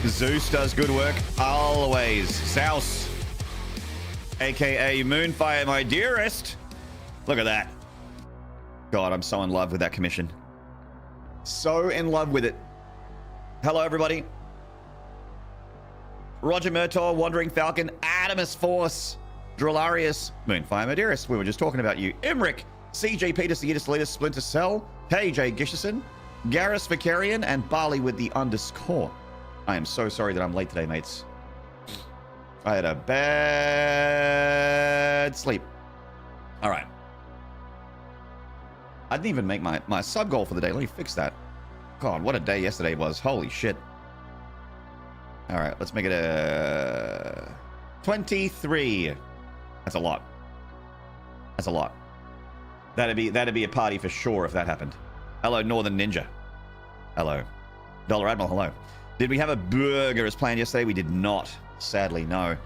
Zeus does good work always. Souse, aka Moonfire, my dearest. Look at that. God, I'm so in love with that commission. So in love with it. Hello, everybody. Roger Murtaugh, Wandering Falcon, Adamus Force, Drillarius, Moonfire, my dearest. We were just talking about you. Imric, CJ Peters, the Leader, Splinter Cell, KJ Gisherson, Garrus Vicarian, and Barley with the underscore. I am so sorry that I'm late today, mates. I had a bad sleep. All right. I didn't even make my sub goal for the day. Let me fix that. God, what a day yesterday was. Holy shit. All right, let's make it a 23. That's a lot. That's a lot. That'd be a party for sure if that happened. Hello, Northern Ninja. Hello. Dollar Admiral, hello. Did we have a burger as planned yesterday? We did not. Sadly, no.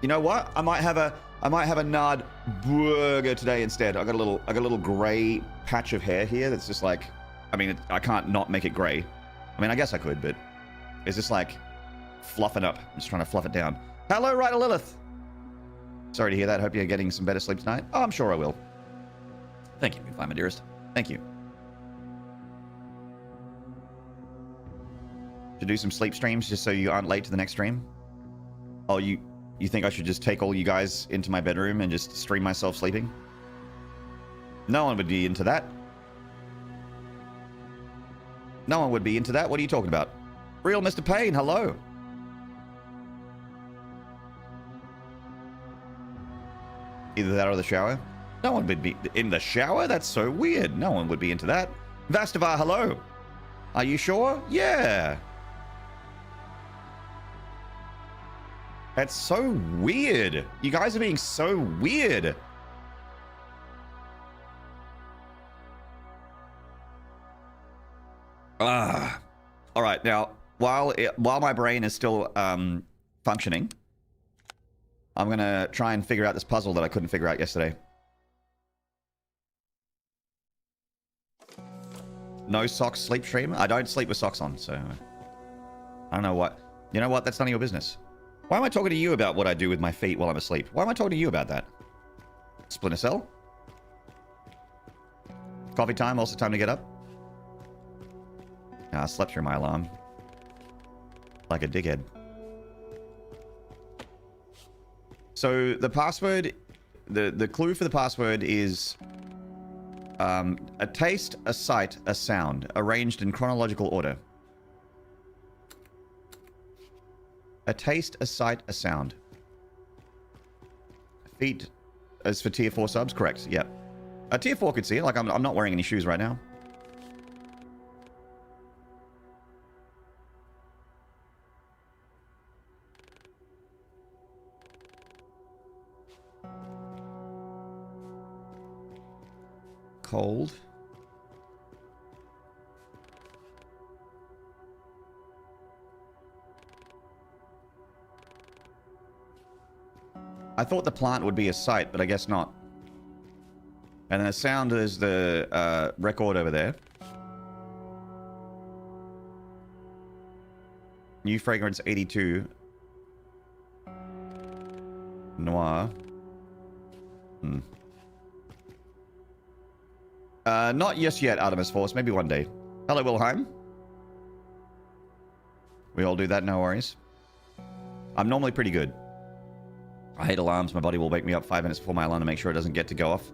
You know what? I might have a Nard burger today instead. I got a little gray patch of hair here that's just like, I mean, I can't not make it gray. I mean, I guess I could, but it's just like fluffing up. I'm just trying to fluff it down. Hello, Ryder Lilith. Sorry to hear that. Hope you're getting some better sleep tonight. Oh, I'm sure I will. Thank you, my dearest. Thank you. To do some sleep streams just so you aren't late to the next stream. Oh, you think I should just take all you guys into my bedroom and just stream myself sleeping? No one would be into that. No one would be into that. What are you talking about? Real Mr. Payne, hello. Either that or the shower. No one would be in the shower? That's so weird. No one would be into that. Vastavar, hello. Are you sure? Yeah. That's so weird. You guys are being so weird. All right, now while my brain is still functioning, I'm gonna try and figure out this puzzle that I couldn't figure out yesterday. No socks sleep stream? I don't sleep with socks on, so I don't know what. You know what? That's none of your business. Why am I talking to you about what I do with my feet while I'm asleep? Why am I talking to you about that? Splinter Cell? Coffee time, also time to get up. I slept through my alarm. Like a dickhead. So the password, the clue for the password is a taste, a sight, a sound, arranged in chronological order. A taste, a sight, a sound. Feet as for tier 4 subs? Correct, yep. A tier 4 could see it. Like, I'm not wearing any shoes right now. Cold. I thought the plant would be a sight, but I guess not. And then the sound is the record over there. New fragrance 82. Noir. Not just yet, Artemis Force. Maybe one day. Hello, Wilhelm. We all do that, no worries. I'm normally pretty good. I hate alarms. My body will wake me up 5 minutes before my alarm to make sure it doesn't get to go off.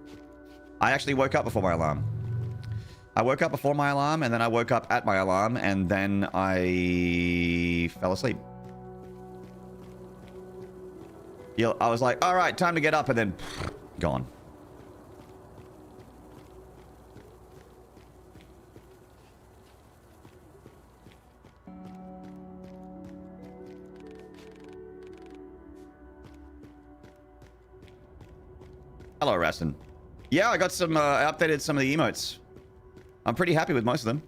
I actually woke up before my alarm. I woke up before my alarm, and then I woke up at my alarm, and then I fell asleep. I was like, all right, time to get up, and then gone. Hello, Rastin. Yeah, I got some, I updated some of the emotes. I'm pretty happy with most of them.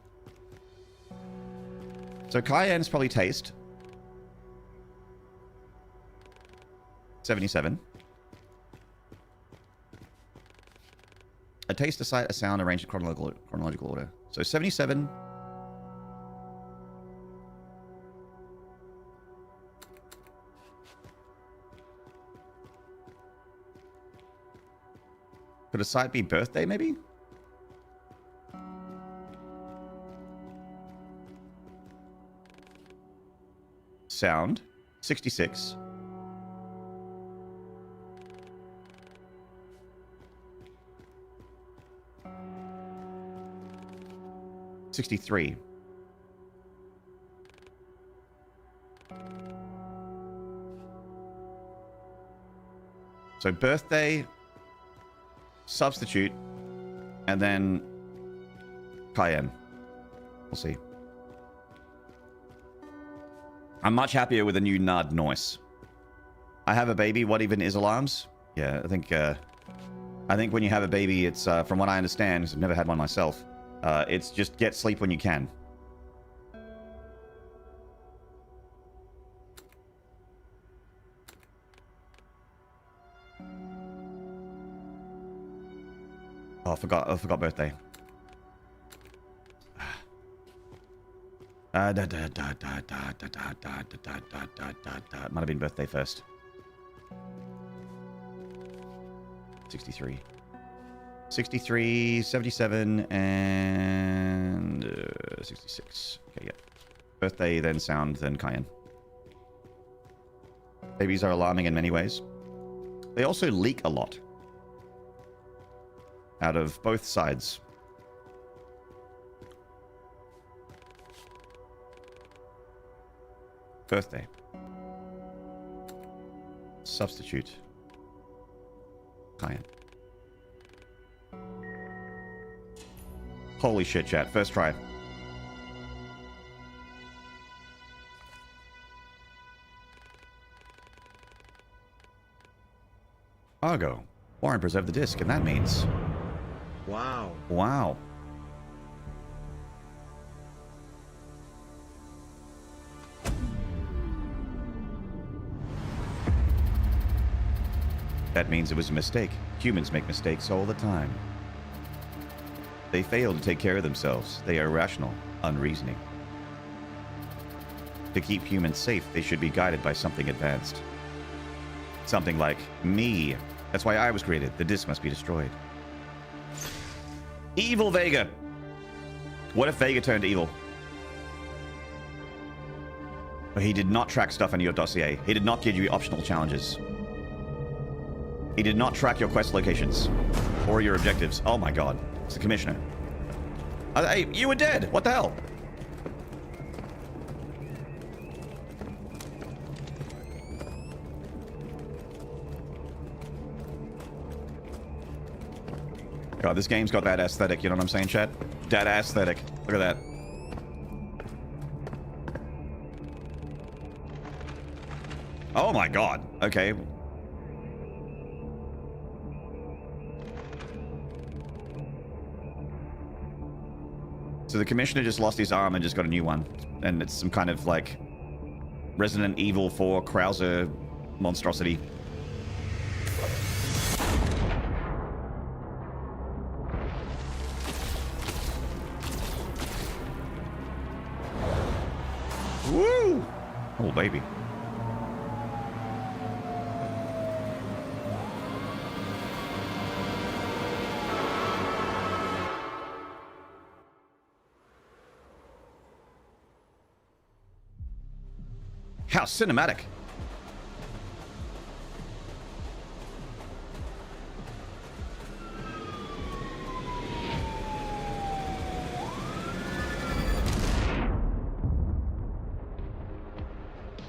So Cayenne's probably taste. 77. A taste, a sight, a sound, arranged in chronological order. So 77. Could a site be birthday, maybe? Sound, 66. $63. So birthday, substitute, and then cayenne. We'll see. I'm much happier with a new nud noise. I have a baby. What even is alarms? Yeah, I think when you have a baby, it's from what I understand, because I've never had one myself. It's just get sleep when you can. Oh, I forgot birthday. Might have been birthday first. 63. 63, 77, and 66. Okay, yeah. Birthday, then sound, then cayenne. Babies are alarming in many ways. They also leak a lot. Out of both sides. Birthday. Substitute. Cayenne. Holy shit, chat. First try. Argo. Warren preserved the disc, and that means... Wow. Wow. That means it was a mistake. Humans make mistakes all the time. They fail to take care of themselves. They are irrational, unreasoning. To keep humans safe, they should be guided by something advanced. Something like me. That's why I was created. The disc must be destroyed. Evil Vega. What if Vega turned evil? He did not track stuff in your dossier. He did not give you optional challenges. He did not track your quest locations or your objectives. Oh my god. It's the commissioner. Hey, you were dead. What the hell? God, this game's got that aesthetic, you know what I'm saying, chat? That aesthetic. Look at that. Oh my god. Okay. So the commissioner just lost his arm and just got a new one. And it's some kind of like Resident Evil 4 Krauser monstrosity. Woo! Oh, baby. How cinematic.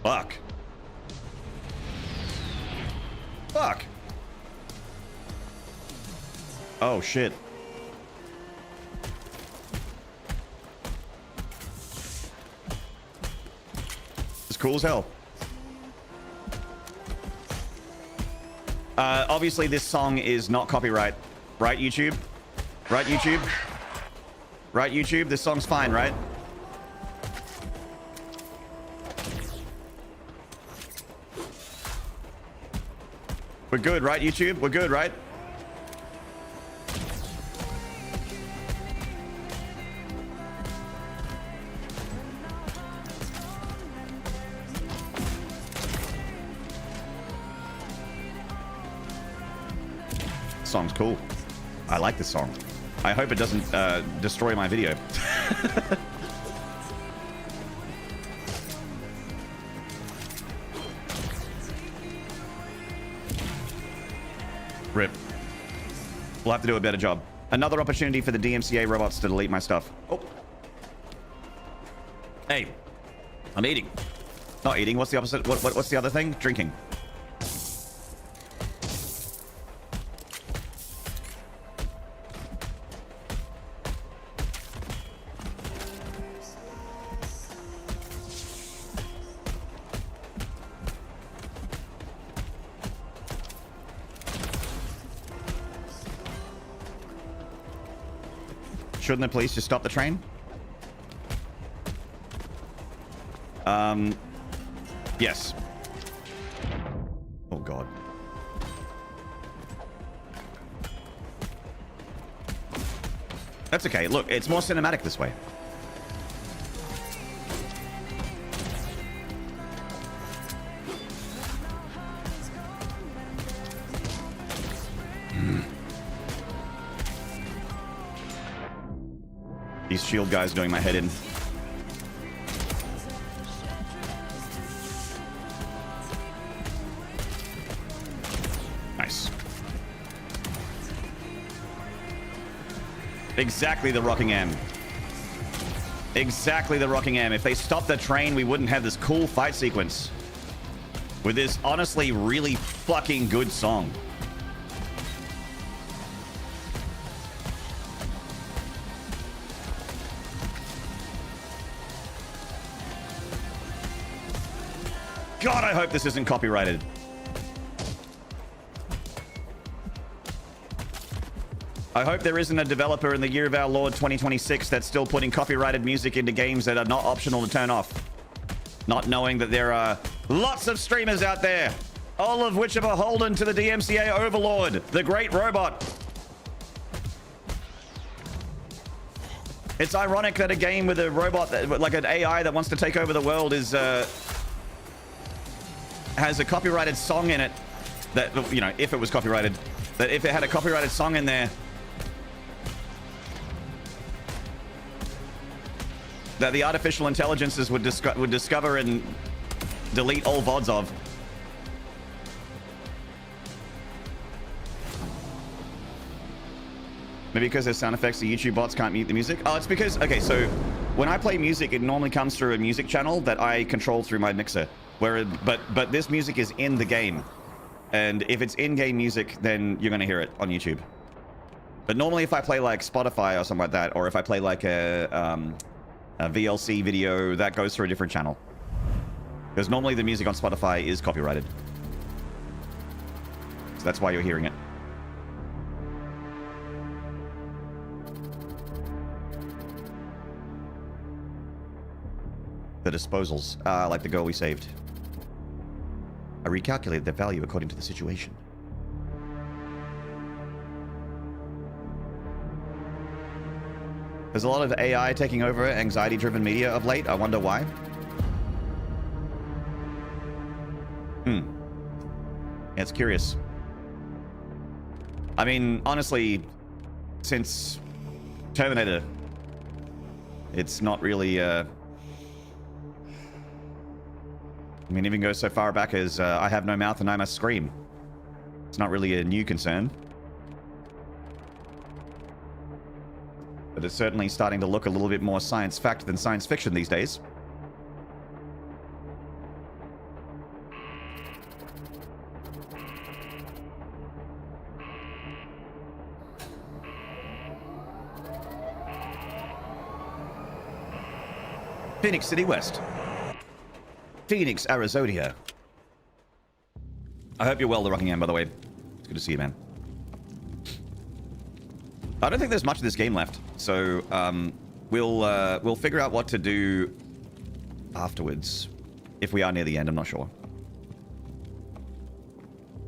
Fuck. Fuck. Oh, shit. It's cool as hell. Obviously, this song is not copyright. Right, YouTube? Right, YouTube? Right, YouTube? This song's fine, right? We're good, right, YouTube? We're good, right? Song's cool. I like this song. I hope it doesn't destroy my video. Rip. We'll have to do a better job. Another opportunity for the DMCA robots to delete my stuff. Oh. Hey. I'm eating. Not eating. What's the opposite? What's the other thing? Drinking. Shouldn't the police just stop the train? Yes. Oh, God. That's okay. Look, it's more cinematic this way. These shield guys doing my head in. Nice. Exactly the Rockingham. Exactly the Rockingham. If they stopped the train, we wouldn't have this cool fight sequence with this honestly really fucking good song. God, I hope this isn't copyrighted. I hope there isn't a developer in the year of our Lord 2026 that's still putting copyrighted music into games that are not optional to turn off. Not knowing that there are lots of streamers out there, all of which are beholden to the DMCA overlord, the great robot. It's ironic that a game with a robot, like an AI that wants to take over the world is... has a copyrighted song in it that, you know, if it was copyrighted, that if it had a copyrighted song in there that the artificial intelligences would discover and delete all VODs of. Maybe because there's sound effects, the YouTube bots can't mute the music. Oh, it's because, okay, so when I play music, it normally comes through a music channel that I control through my mixer. But this music is in the game, and if it's in-game music, then you're gonna hear it on YouTube. But normally, if I play like Spotify or something like that, or if I play like a VLC video, that goes through a different channel. Because normally the music on Spotify is copyrighted, so that's why you're hearing it. The disposals, like the girl we saved. I recalculated their value according to the situation. There's a lot of AI taking over anxiety-driven media of late. I wonder why. Yeah, it's curious. I mean, honestly, since Terminator, it's not really... I mean, even goes so far back as I have no mouth and I must scream. It's not really a new concern. But it's certainly starting to look a little bit more science fact than science fiction these days. Phoenix City West. Phoenix, Arizona. I hope you're well, the Rockingham, by the way. It's good to see you, man. I don't think there's much of this game left, so we'll figure out what to do afterwards. If we are near the end, I'm not sure.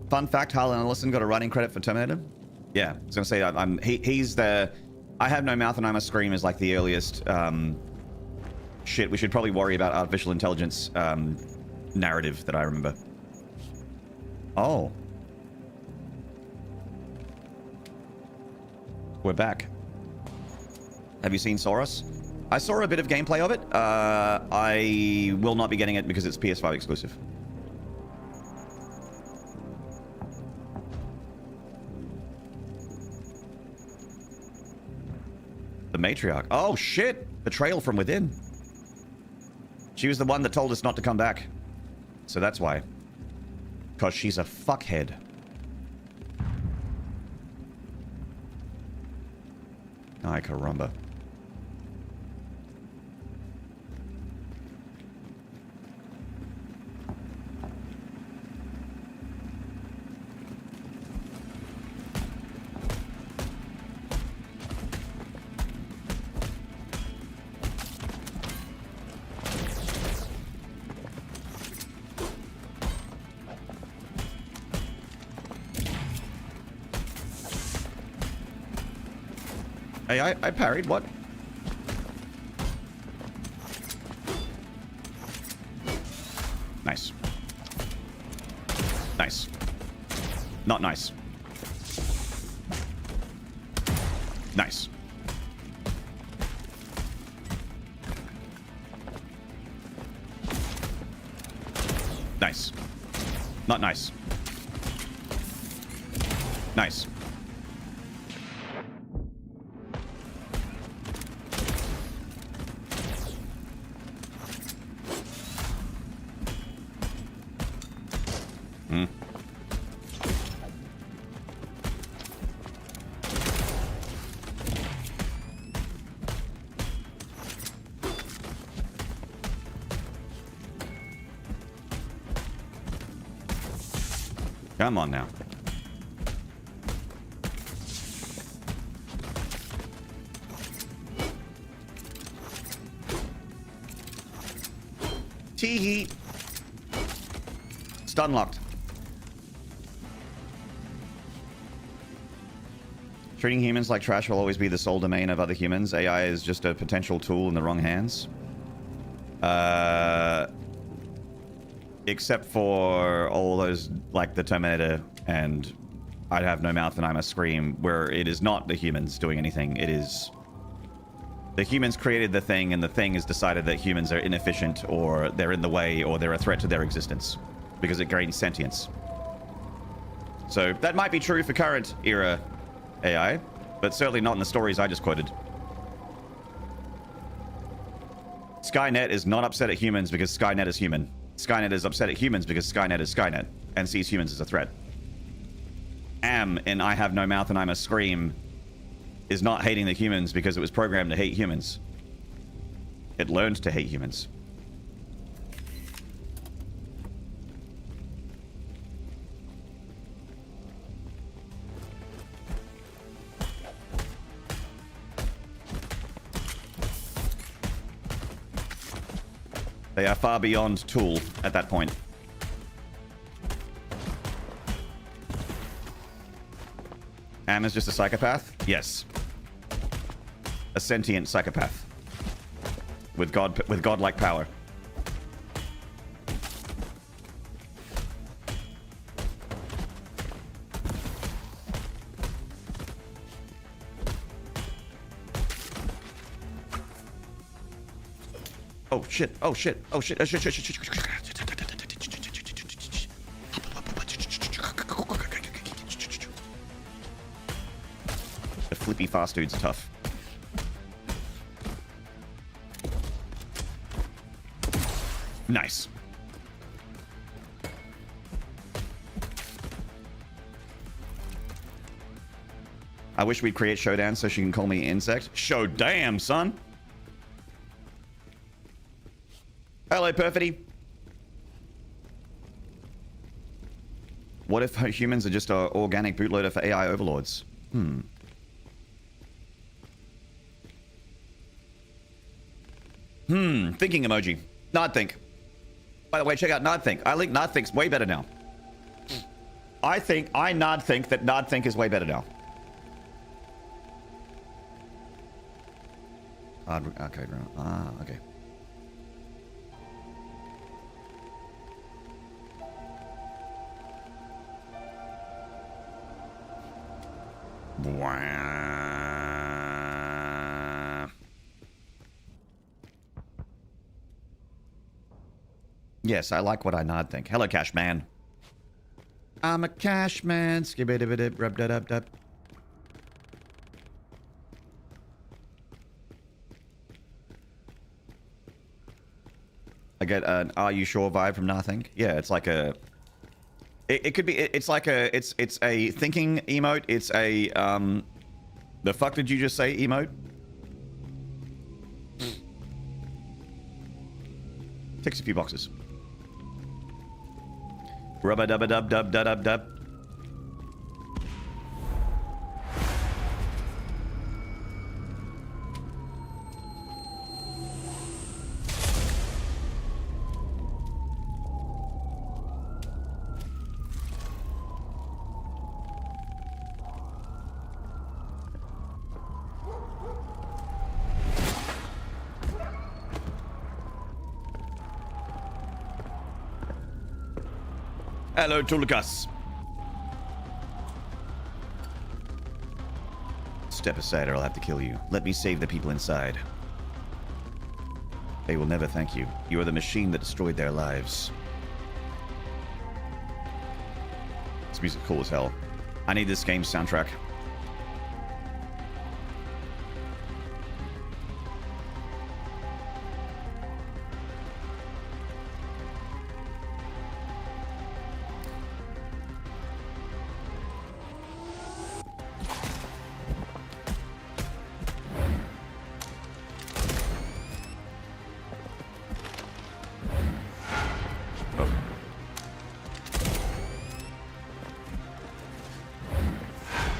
Fun fact, Harlan Ellison got a writing credit for Terminator. Yeah, I was gonna say he's the I Have No Mouth and I Must Scream is like the earliest shit. We should probably worry about artificial intelligence narrative that I remember. Oh. We're back. Have you seen Soros? I saw a bit of gameplay of it. I will not be getting it because it's PS5 exclusive. The matriarch. Oh, shit. Betrayal from within. She was the one that told us not to come back. So that's why. Because she's a fuckhead. Ay, caramba. Hey, I parried. What? Nice. Nice. Not nice. Nice. Nice. Not nice. Nice. Come on now. Tee-hee. Stun locked. Treating humans like trash will always be the sole domain of other humans. AI is just a potential tool in the wrong hands. Except for all those, like the Terminator and I'd Have No Mouth and I Must Scream, where it is not the humans doing anything. It is... the humans created the thing, and the thing has decided that humans are inefficient, or they're in the way, or they're a threat to their existence. Because it gains sentience. So, that might be true for current era AI, but certainly not in the stories I just quoted. Skynet is not upset at humans because Skynet is human. Skynet is upset at humans because Skynet is Skynet and sees humans as a threat. Am in I Have No Mouth and I Must Scream is not hating the humans because it was programmed to hate humans. It learned to hate humans. They are far beyond tool at that point. Am is just a psychopath? Yes. A sentient psychopath. With godlike power. Oh shit, oh shit, oh shit, oh shit, shit, shit, shit, shit. The flippy fast dude's tough. Nice. I wish we'd create Showdown so she can call me Insect. Showdam, son! Hello, Perfidy. What if humans are just an organic bootloader for AI overlords? Thinking emoji. Nod think. By the way, check out Nod think. I think Nod think's way better now. I nod think that Nod think is way better now. Okay, okay. Wow. Yes, I like what I nod think. Hello, Cash Man. I'm a cash man. Skibidibidib, rub da dub dub. I get an "Are you sure" vibe from nothing. Yeah, it's like a. It could be. It's like a. It's a thinking emote. It's a The fuck did you just say emote? Ticks a few boxes. Rubba dubba dub dub dub dub dub. Hello, Tulukas. Step aside or I'll have to kill you. Let me save the people inside. They will never thank you. You are the machine that destroyed their lives. This music cool as hell. I need this game's soundtrack.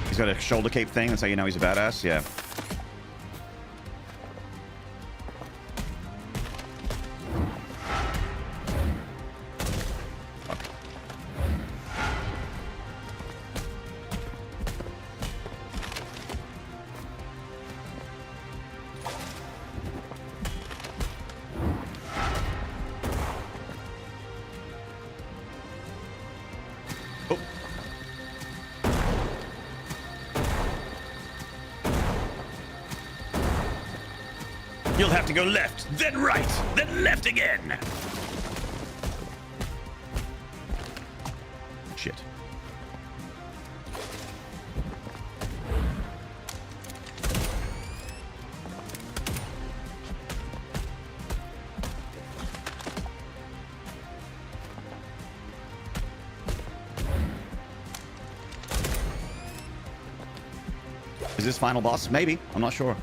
He's got a shoulder cape thing. That's how you know he's a badass. Yeah. Fuck. Oh. You'll have to go left, then right, then left again. Shit. Is this final boss? Maybe. I'm not sure.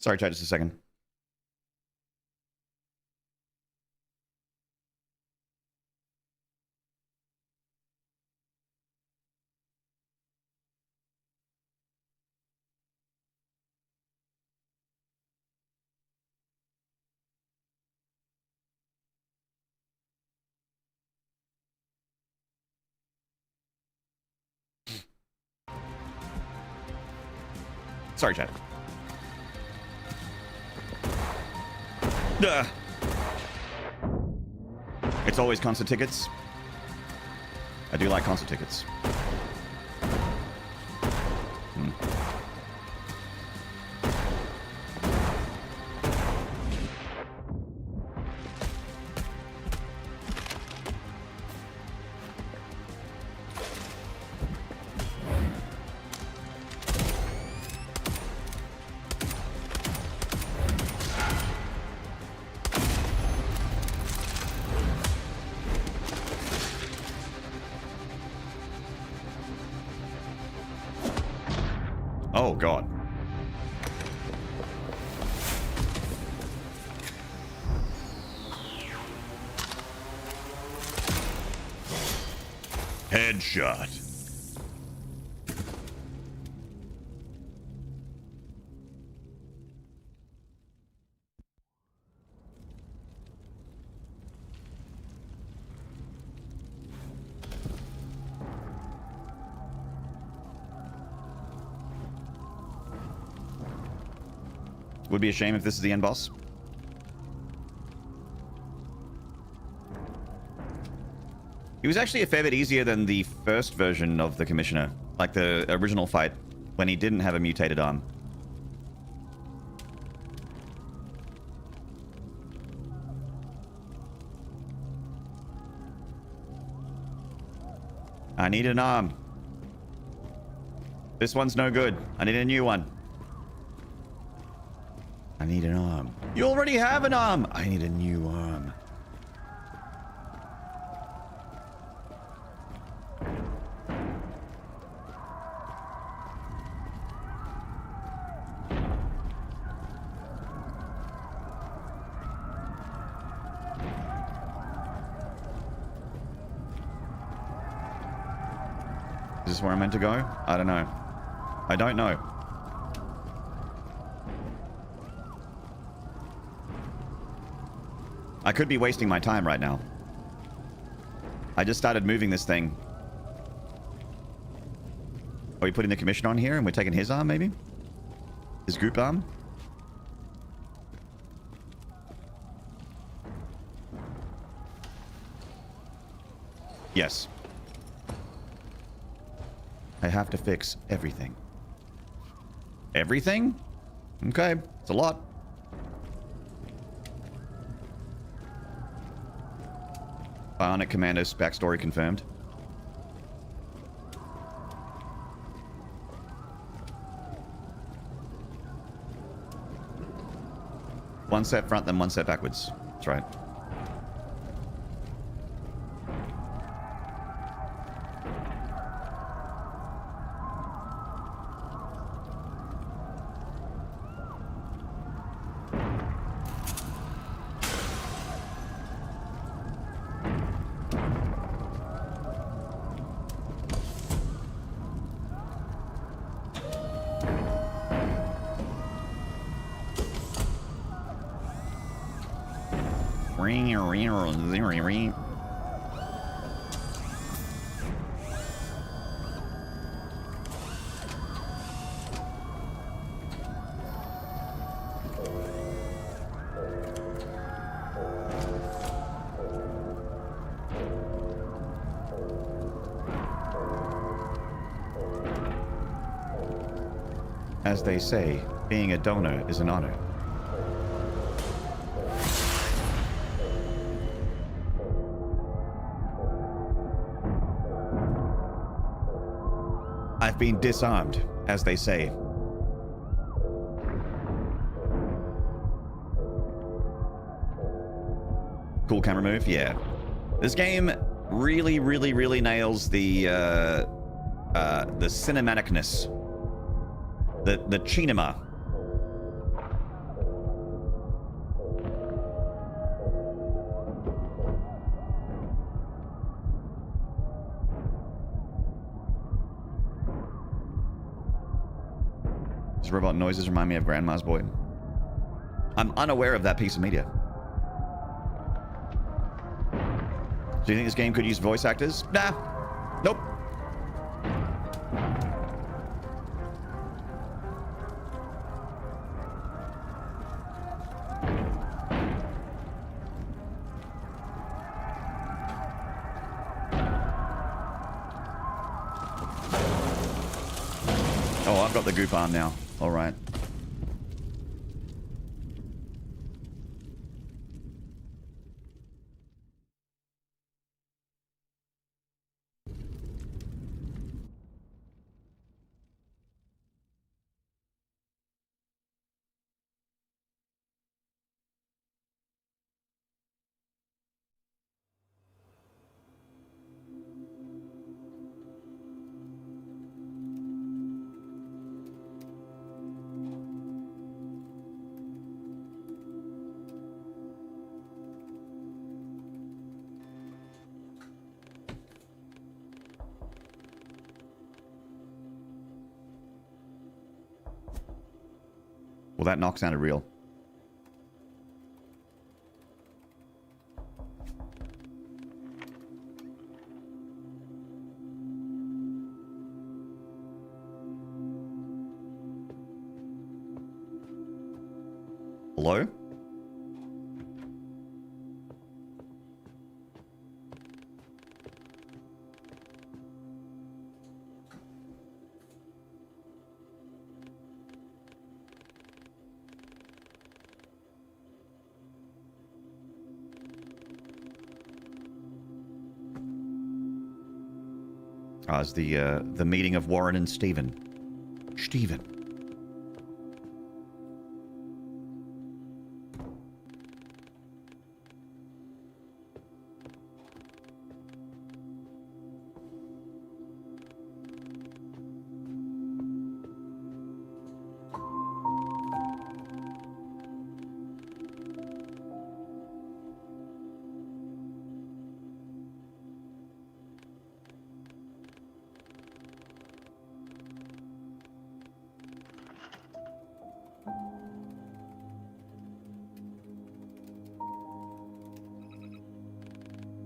Sorry, chat, just a second. Sorry, chat. It's always concert tickets. I do like concert tickets. Oh, God. Headshot. Would be a shame if this is the end boss. He was actually a fair bit easier than the first version of the Commissioner. Like the original fight when he didn't have a mutated arm. I need an arm. This one's no good. I need a new one. I need an arm. You already have an arm. I need a new arm. Is this where I'm meant to go? I don't know. I don't know. I could be wasting my time right now. I just started moving this thing. Are we putting the commission on here and we're taking his arm, maybe? His goop arm? Yes. I have to fix everything. Everything? Okay, it's a lot. Bionic Commando's backstory confirmed. One step front, then one step backwards. That's right. As they say, being a donor is an honor. I've been disarmed, as they say. Cool camera move, yeah. This game really, really, really nails the cinematicness. The cinema. These robot noises remind me of Grandma's Boy. I'm unaware of that piece of media. Do you think this game could use voice actors? Nah. Nope. Oh, I've got the goop arm now. All right. Well, that knock sounded real. Hello? It's the meeting of Warren and Stephen. Stephen.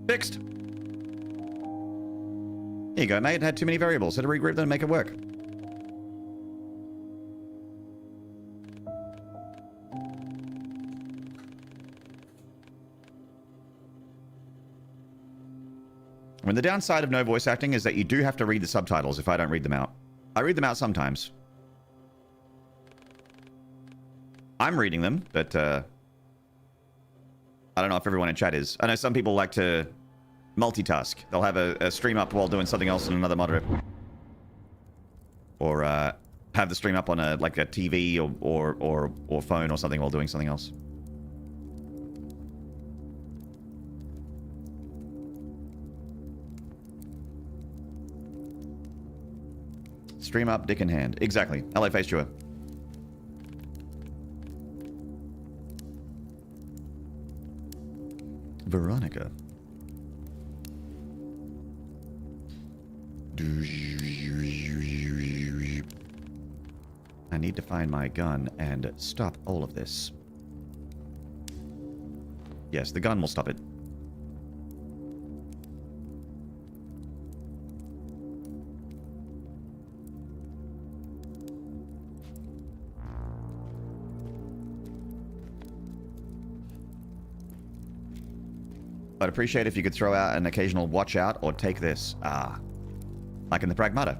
Fixed. Here you go, mate. It had too many variables. Had to regroup them and make it work. I mean, the downside of no voice acting is that you do have to read the subtitles if I don't read them out. I read them out sometimes. I'm reading them, but I don't know if everyone in chat is. I know some people like to multitask. They'll have a stream up while doing something else in another monitor. Or have the stream up on a TV or phone or something while doing something else. Stream up, dick in hand. Exactly. LA Face Chewer. Veronica. I need to find my gun and stop all of this. Yes, the gun will stop it. I'd appreciate if you could throw out an occasional watch out or take this. Like in the Pragmata.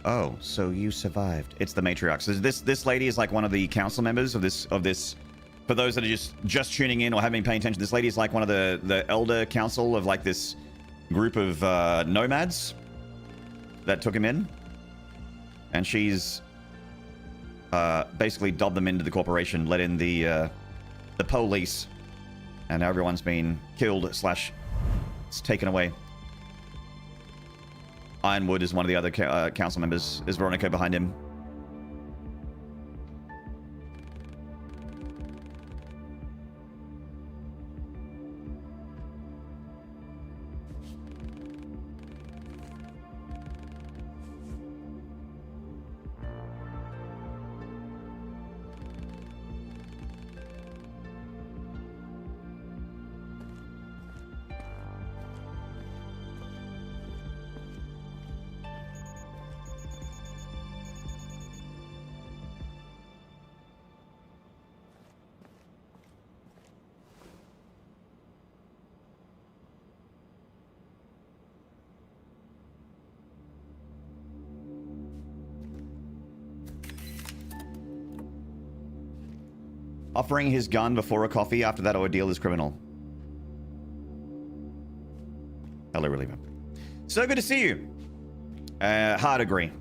Oh, so you survived. It's the matriarch. So this lady is like one of the council members of this. For those that are just tuning in or haven't been paying attention, this lady is like one of the elder council of like this group of nomads that took him in, and she's basically dubbed them into the corporation, let in the police, and now everyone's been killed / it's taken away. Ironwood is one of the other council members. Is Veronica behind him? Offering his gun before a coffee after that ordeal is criminal. Hello, reliever. So good to see you. Hard agree.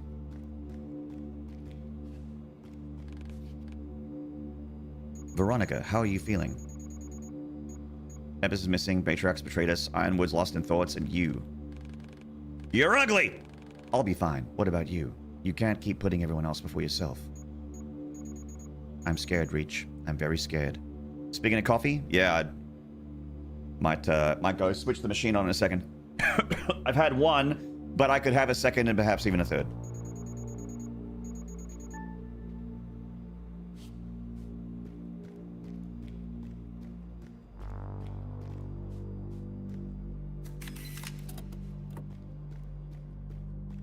Veronica, how are you feeling? Tempest is missing, Batrax betrayed us, Ironwood's lost in thoughts, and you. You're ugly! I'll be fine. What about you? You can't keep putting everyone else before yourself. I'm scared, Reach. I'm very scared. Speaking of coffee, yeah, I might go switch the machine on in a second. I've had one, but I could have a second and perhaps even a third.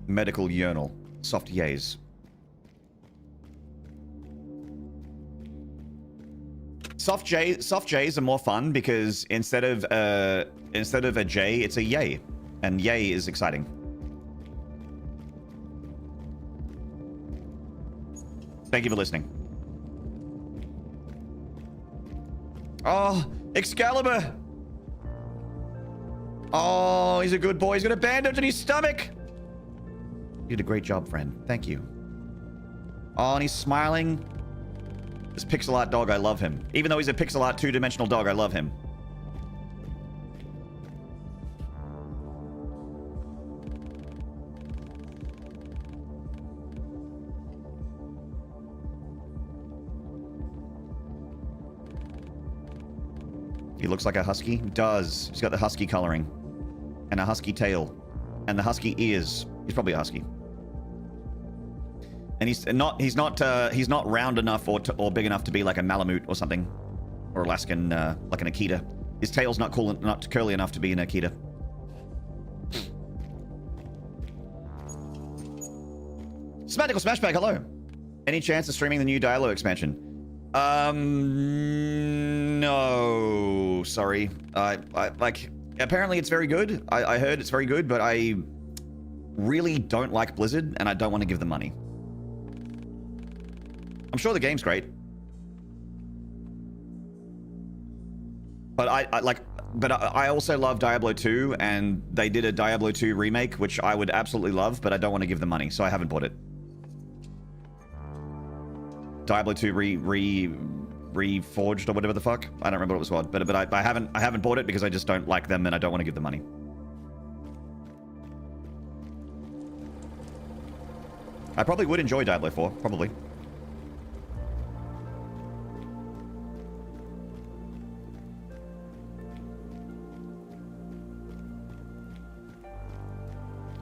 Medical urinal. Soft yays. Soft J's are more fun because instead of a J, it's a yay. And yay is exciting. Thank you for listening. Oh, Excalibur! Oh, he's a good boy. He's got a bandage in his stomach. You did a great job, friend. Thank you. Oh, and he's smiling. This pixel art dog, I love him. Even though he's a pixel art two-dimensional dog, I love him. He looks like a husky. He does. He's got the husky coloring. And a husky tail. And the husky ears. He's probably a husky. And he's not round enough or big enough to be like a Malamute or something. Or Alaskan, like an Akita. His tail's not curly enough to be an Akita. Smatical Smashbag, hello. Any chance of streaming the new Dialo expansion? No, sorry. Like, apparently it's very good. I heard it's very good, but I really don't like Blizzard, and I don't want to give them money. I'm sure the game's great. But I also love Diablo 2, and they did a Diablo 2 remake, which I would absolutely love, but I don't want to give them money, so I haven't bought it. Diablo 2 reforged or whatever the fuck. I don't remember what it was called, but I haven't bought it because I just don't like them and I don't want to give them money. I probably would enjoy Diablo 4, probably.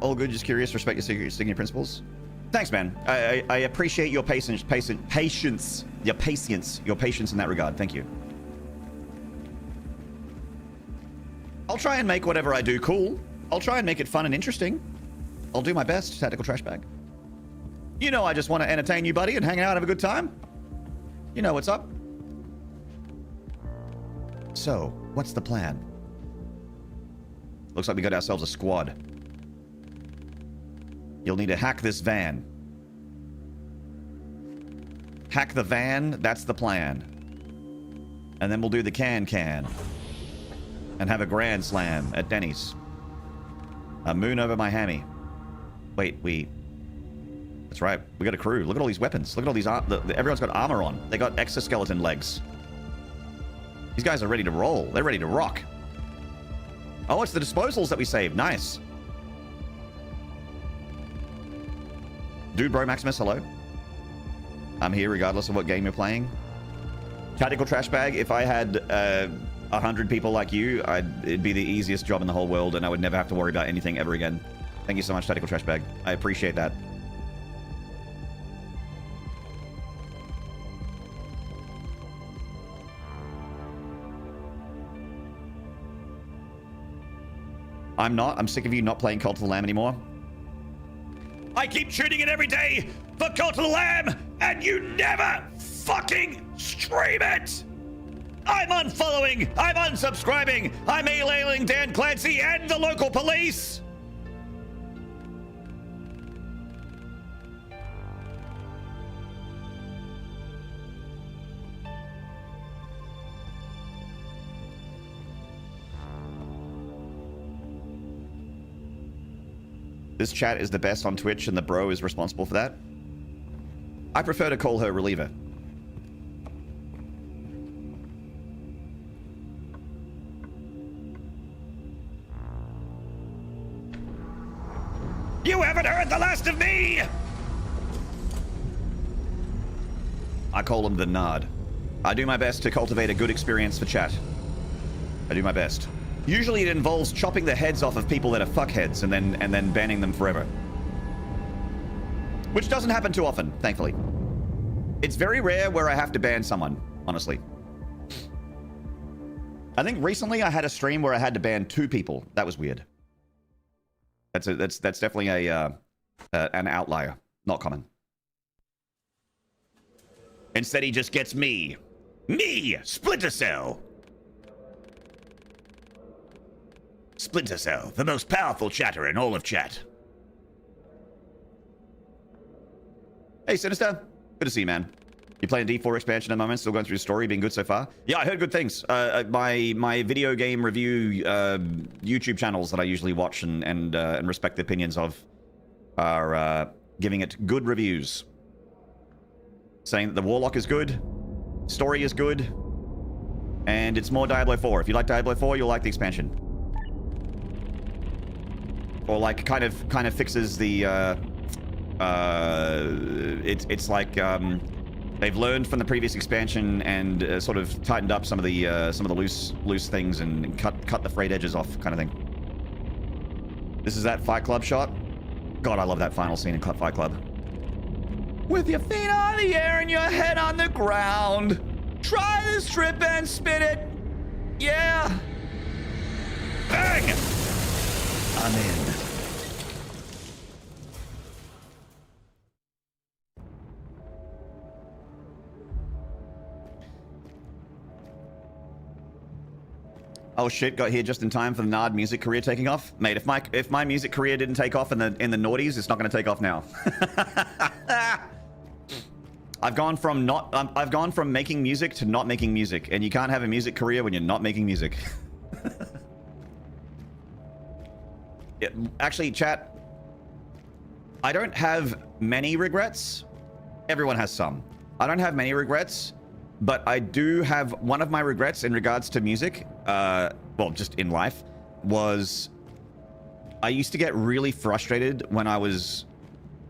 All good, just curious, respect your sticking your principles. Thanks, man. I appreciate your patience in that regard. Thank you. I'll try and make whatever I do cool. I'll try and make it fun and interesting. I'll do my best, Tactical Trash Bag. You know I just want to entertain you, buddy, and hang out, have a good time. You know what's up. So, what's the plan? Looks like we got ourselves a squad. You'll need to hack this van. Hack the van, that's the plan. And then we'll do the can. And have a grand slam at Denny's. A moon over my hammy. Wait, that's right, we got a crew. Look at all these weapons. Look at all these, everyone's got armor on. They got exoskeleton legs. These guys are ready to roll. They're ready to rock. Oh, it's the disposals that we saved. Nice. Dude, bro, Maximus, hello. I'm here regardless of what game you're playing. Tactical Trash Bag, if I had 100 people like you, it'd be the easiest job in the whole world, and I would never have to worry about anything ever again. Thank you so much, Tactical Trash Bag. I appreciate that. I'm sick of you not playing Cult of the Lamb anymore. I keep tuning in every day for Cult of the Lamb, and you never fucking stream it! I'm unfollowing, I'm unsubscribing, I'm emailing Dan Clancy and the local police! This chat is the best on Twitch, and the bro is responsible for that. I prefer to call her Reliever. You haven't heard the last of me! I call him the Nard. I do my best to cultivate a good experience for chat. I do my best. Usually it involves chopping the heads off of people that are fuckheads and then banning them forever. Which doesn't happen too often, thankfully. It's very rare where I have to ban someone, honestly. I think recently I had a stream where I had to ban 2 people. That was weird. That's definitely an outlier. Not common. Instead, he just gets me. Me, Splinter Cell. Splinter Cell, the most powerful chatter in all of chat. Hey, Sinister. Good to see you, man. You playing D4 expansion at the moment? Still going through the story? Being good so far? Yeah, I heard good things. My video game review YouTube channels that I usually watch and respect the opinions of are giving it good reviews. Saying that the Warlock is good, story is good, and it's more Diablo 4. If you like Diablo 4, you'll like the expansion. Or like kind of fixes the it's like they've learned from the previous expansion and sort of tightened up some of the loose things and cut the frayed edges off, kind of thing. This is that Fight Club shot. God, I love that final scene in Fight Club. With your feet on the air and your head on the ground, try the strip and spin it. Yeah. Bang. I'm in. Oh shit, got here just in time for the Nard music career taking off. Mate, if my music career didn't take off in the noughties, it's not going to take off now. I've gone from making music to not making music, and you can't have a music career when you're not making music. Yeah, actually, chat, I don't have many regrets. Everyone has some. I don't have many regrets, but I do have one of my regrets in regards to music, well, just in life, was I used to get really frustrated when I was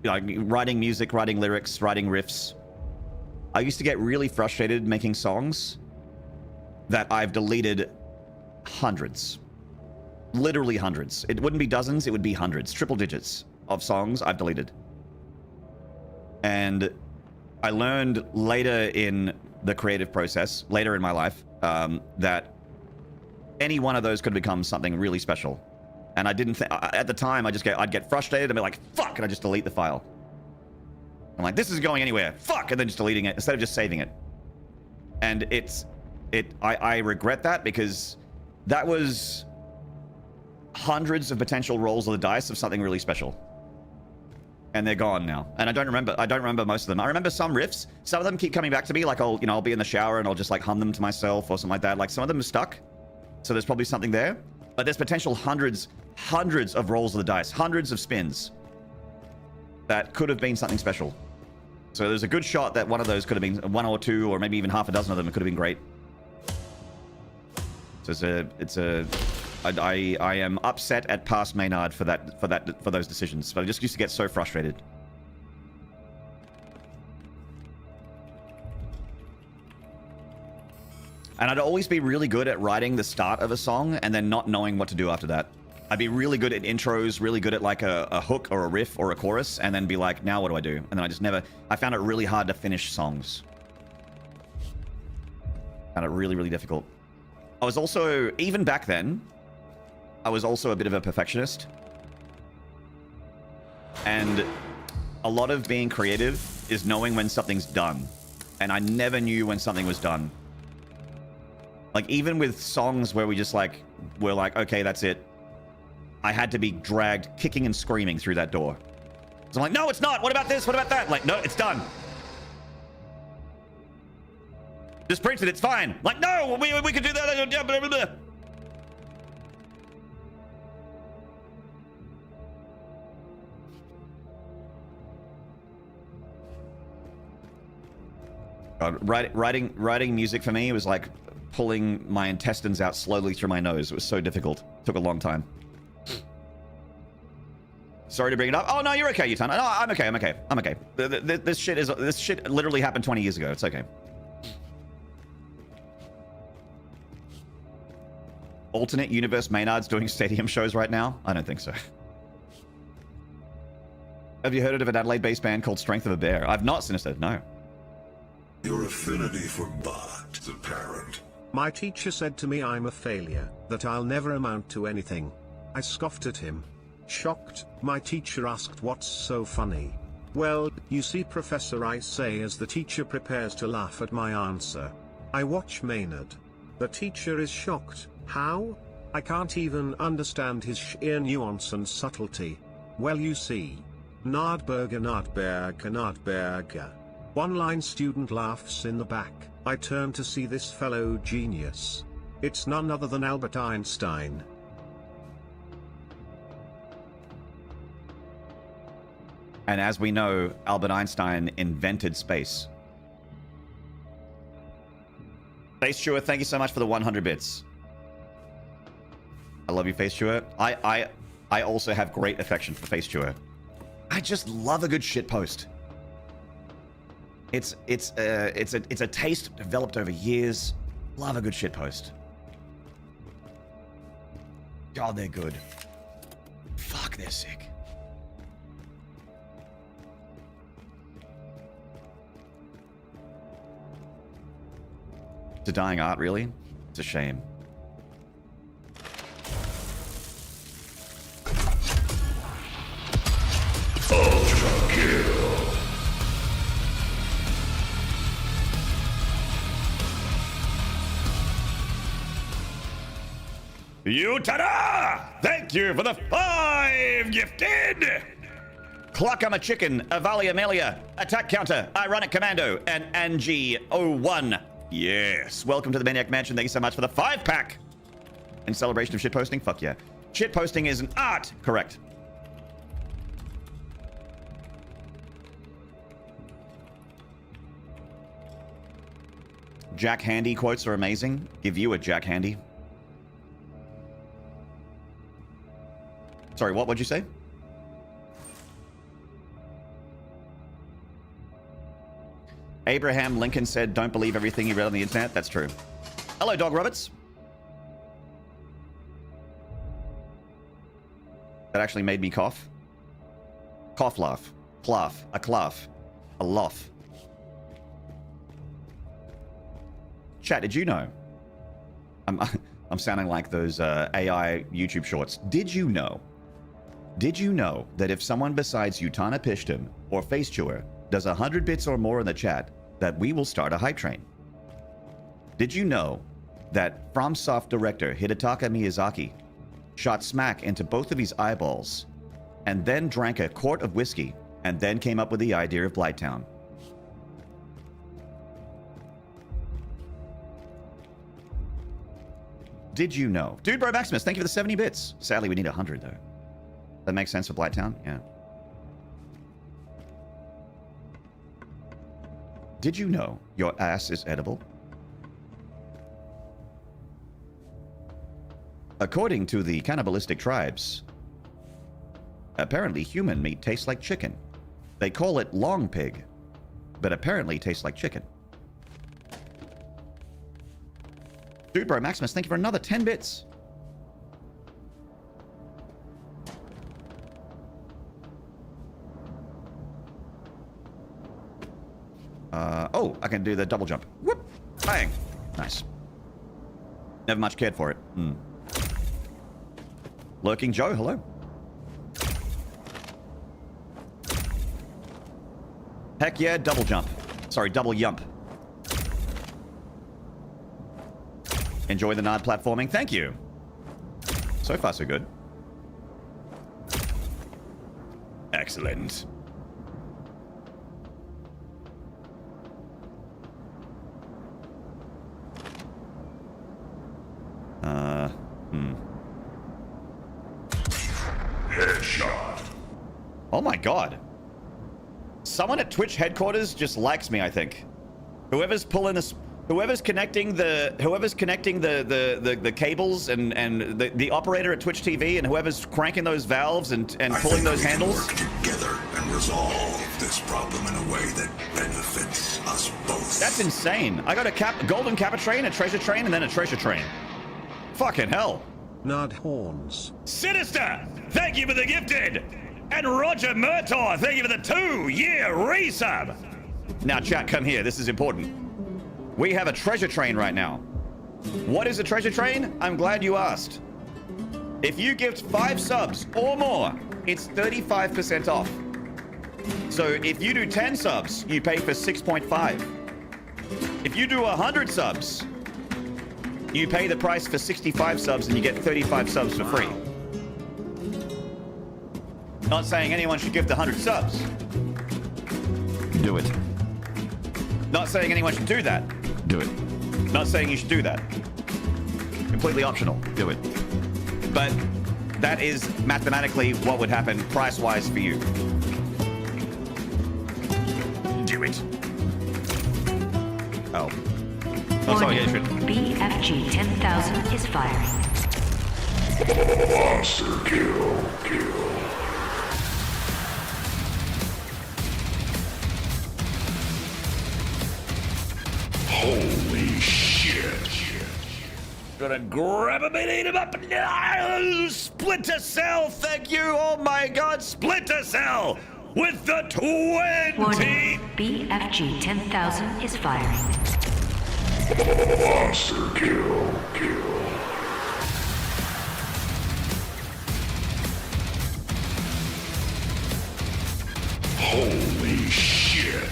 writing music, writing lyrics, writing riffs. I used to get really frustrated making songs that I've deleted hundreds. Literally hundreds. It wouldn't be dozens, it would be hundreds, triple digits of songs I've deleted. And I learned later in the creative process, later in my life, that any one of those could become something really special. And I didn't think, at the time, I'd get frustrated and be like, fuck, and I just delete the file. I'm like, this isn't going anywhere. Fuck, and then just deleting it instead of just saving it. And I regret that because that was hundreds of potential rolls of the dice of something really special. And they're gone now. And I don't remember most of them. I remember some riffs. Some of them keep coming back to me. Like I'll be in the shower and I'll just like hum them to myself or something like that. Like some of them are stuck. So there's probably something there. But there's potential hundreds of rolls of the dice, hundreds of spins that could have been something special. So there's a good shot that one of those could have been one or two, or maybe even half a dozen of them. It could have been great. So I am upset at past Maynard for those decisions. But I just used to get so frustrated. And I'd always be really good at writing the start of a song and then not knowing what to do after that. I'd be really good at intros, really good at like a hook or a riff or a chorus, and then be like, now what do I do? And then I found it really hard to finish songs. Found it really, really difficult. I was also, even back then, I was also a bit of a perfectionist. And a lot of being creative is knowing when something's done. And I never knew when something was done. Like, even with songs where we're like, okay, that's it. I had to be dragged kicking and screaming through that door. So I'm like, no, it's not. What about this? What about that? Like, no, it's done. Just print it. It's fine. Like, no, we could do that. God, writing music for me was like pulling my intestines out slowly through my nose. It was so difficult. It took a long time. Sorry to bring it up. Oh, no, you're okay, Utana. No, I'm okay. I'm okay. I'm okay. This shit literally happened 20 years ago. It's okay. Alternate universe Maynard's doing stadium shows right now? I don't think so. Have you heard of an Adelaide-based band called Strength of a Bear? I've not, Sinister. No. Your affinity for Bart is apparent. My teacher said to me I'm a failure, that I'll never amount to anything. I scoffed at him. Shocked, my teacher asked what's so funny. Well, you see, Professor, I say as the teacher prepares to laugh at my answer. I watch Maynard. The teacher is shocked. How? I can't even understand his sheer nuance and subtlety. Well, you see. Nardberger. One-line student laughs in the back. I turn to see this fellow genius. It's none other than Albert Einstein. And as we know, Albert Einstein invented space. Face Chewer, thank you so much for the 100 bits. I love you, Face Chewer. I also have great affection for Face Chewer. I just love a good shit post. It's a taste developed over years. Love a good shit post. God, they're good. Fuck, they're sick. It's a dying art, really? It's a shame. Ultra kill. Utana! Thank you for the 5 gifted! Clock, I'm a chicken, Avali Amelia, Attack Counter, Ironic Commando, and Angie01. Yes, welcome to the Maniac Mansion. Thank you so much for the 5-pack. In celebration of shitposting? Fuck yeah. Shitposting is an art. Correct. Jack Handy quotes are amazing. Give you a Jack Handy. Sorry, what'd you say? Abraham Lincoln said, don't believe everything you read on the internet. That's true. Hello, Dog Roberts. That actually made me cough. Cough laugh. Claff. A claff. A laugh. Chat, did you know? I'm sounding like those AI YouTube shorts. Did you know? Did you know that if someone besides Utana Pishtim or Face Chewer does 100 bits or more in the chat, that we will start a hype train? Did you know that FromSoft director Hidetaka Miyazaki shot smack into both of his eyeballs and then drank a quart of whiskey and then came up with the idea of Blighttown? Did you know? Dude, Bro Maximus, thank you for the 70 bits. Sadly, we need 100, though. That makes sense for Blighttown? Yeah. Did you know your ass is edible? According to the cannibalistic tribes, apparently human meat tastes like chicken. They call it long pig, but apparently tastes like chicken. Dude, Bro Maximus, thank you for another 10 bits. Oh, I can do the double jump. Whoop! Bang! Nice. Never much cared for it. Lurking Joe, hello. Heck yeah, double jump. Sorry, double yump. Enjoy the Nard platforming. Thank you. So far, so good. Excellent. Headshot. Oh my god. Someone at Twitch headquarters just likes me, I think. Whoever's pulling this... Whoever's connecting the cables and the operator at Twitch TV and whoever's cranking those valves and pulling those handles. Work together and resolve this problem in a way that benefits us both. That's insane. I got a golden kappa train, a treasure train, and then a treasure train. Fucking hell. Nod horns. Sinister, thank you for the gifted. And Roger Murtaugh, thank you for the 2-year resub. Now, chat, come here. This is important. We have a treasure train right now. What is a treasure train? I'm glad you asked. If you gift 5 subs or more, it's 35% off. So if you do 10 subs, you pay for 6.5. If you do 100 subs, you pay the price for 65 subs and you get 35 subs for free. Not saying anyone should gift 100 subs. Do it. Not saying anyone should do that. Do it. Not saying you should do that. Completely optional. Do it. But that is mathematically what would happen price-wise for you. Do it. Oh. Oh, sorry, Hatred. BFG 10,000 is firing. Monster kill. Holy shit. Gonna grab him and eat him up. No! Splinter Cell, thank you. Oh my god, Splinter Cell with the 20. Warning, BFG 10,000 is firing. Monster kill. Holy shit.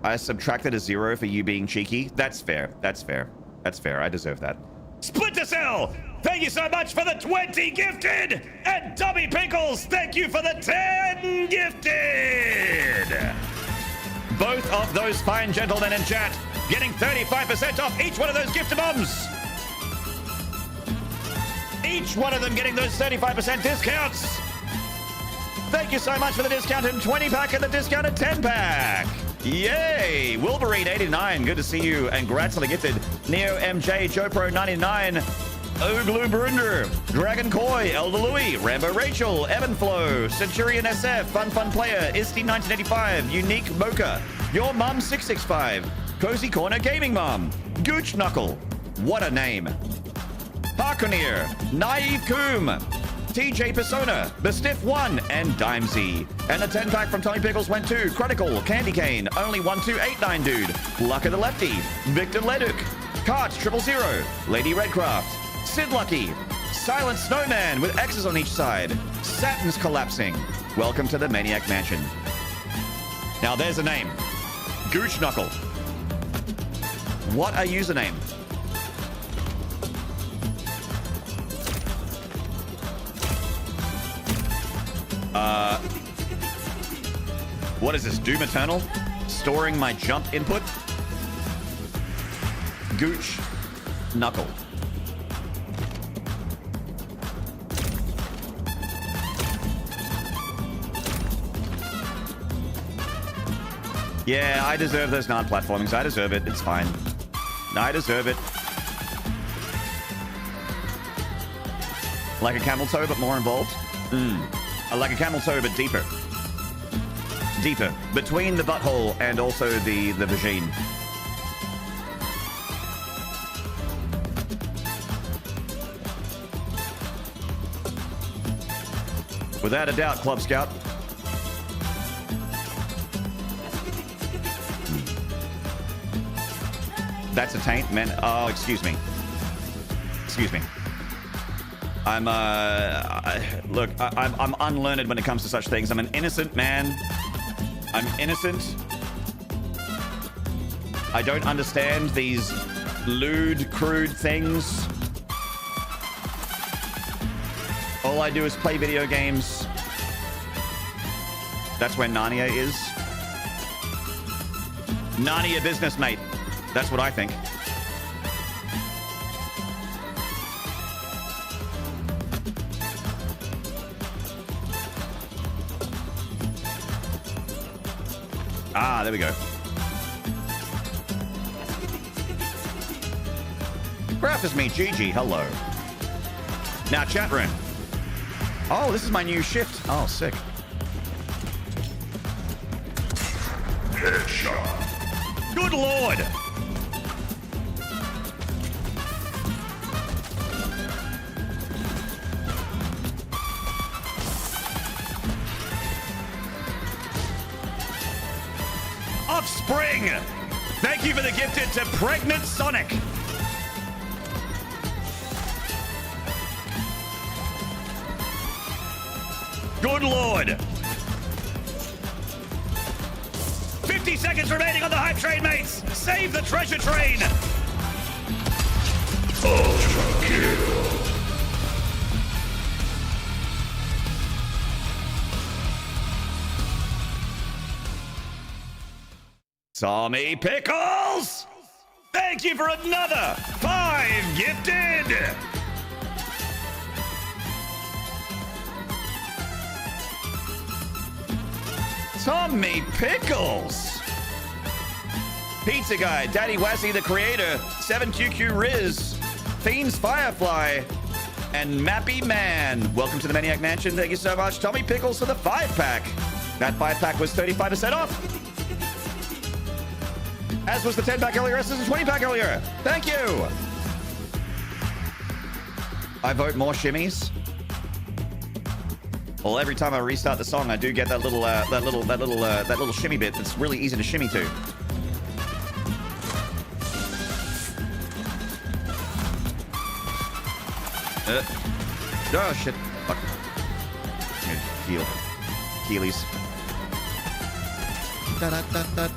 I subtracted a 0 for you being cheeky. That's fair. That's fair. That's fair. I deserve that. Splinter Cell, thank you so much for the 20 gifted. And Dummy Pickles, thank you for the 10 gifted. Both of those fine gentlemen in chat getting 35% off each one of those gifted bombs. Each one of them getting those 35% discounts. Thank you so much for the discounted 20-pack and the discounted 10-pack. Yay! Wolverine89, good to see you. And congrats on the gifted. Neo MJ, JoPro99, Oglu Brunder, Dragon Koi, Elder Louis, Rambo Rachel, Evanflow, Centurion SF, Fun Player, Isti1985, Unique Mocha, Your Mum 665, Cozy Corner Gaming Mom, Gooch Knuckle, what a name. Parkoneer, Naive Coom, TJ Persona, Bestiff1, and Dimesy. And a 10-pack from Tommy Pickles went to Chronicle, Candy Cane, Only 1289 Dude, Luck of the Lefty, Victor Leduc, Cart 000, Lady Redcraft, Sid Lucky, Silent Snowman with X's on each side, Saturn's Collapsing. Welcome to the Maniac Mansion. Now there's a name. Gooch Knuckle. What a username. What is this? Doom Eternal? Storing my jump input? Gooch Knuckle. Yeah, I deserve those non-platformings. I deserve it. It's fine. I deserve it. Like a camel toe, but more involved? I like a camel toe, but deeper. Deeper. Between the butthole and also the vagine. Without a doubt, Club Scout. That's a taint, man. Oh, excuse me. Excuse me. I'm unlearned when it comes to such things. I'm an innocent man. I'm innocent. I don't understand these lewd, crude things. All I do is play video games. That's where Narnia is. Narnia business, mate. That's what I think. Ah, there we go. Graph is me, Gigi. Hello. Now, chat room. Oh, this is my new shift. Oh, sick. Headshot. Good lord. Offspring. Thank you for the gifted to Pregnant Sonic. Good lord. 50 seconds remaining on the hype train, mates. Save the treasure train. Ultra kill. Tommy Pickles. Thank you for another 5 gifted. Tommy Pickles. Pizza Guy, Daddy Wazzy the Creator, 7QQ Riz, Fiends Firefly, and Mappy Man. Welcome to the Maniac Mansion. Thank you so much, Tommy Pickles, for the 5-pack. That 5-pack was 35% off. As was the 10-pack earlier, as was the 20-pack earlier. Thank you. I vote more shimmies. Well, every time I restart the song, I do get that little shimmy bit that's really easy to shimmy to. Oh shit! Fuck. I'm gonna heal. Healies. Da da da da.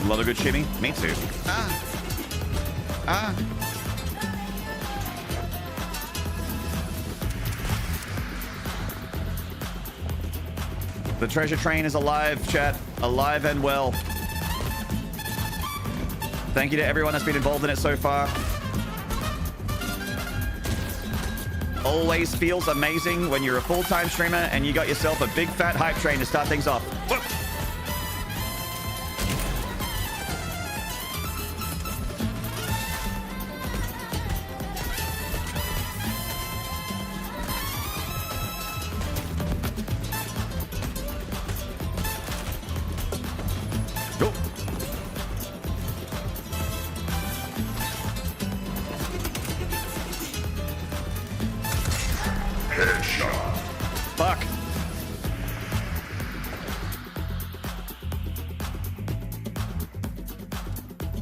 Love a good shimmy? Me too. The treasure train is alive, chat. Alive and well. Thank you to everyone that's been involved in it so far. Always feels amazing when you're a full-time streamer and you got yourself a big fat hype train to start things off. Whoa.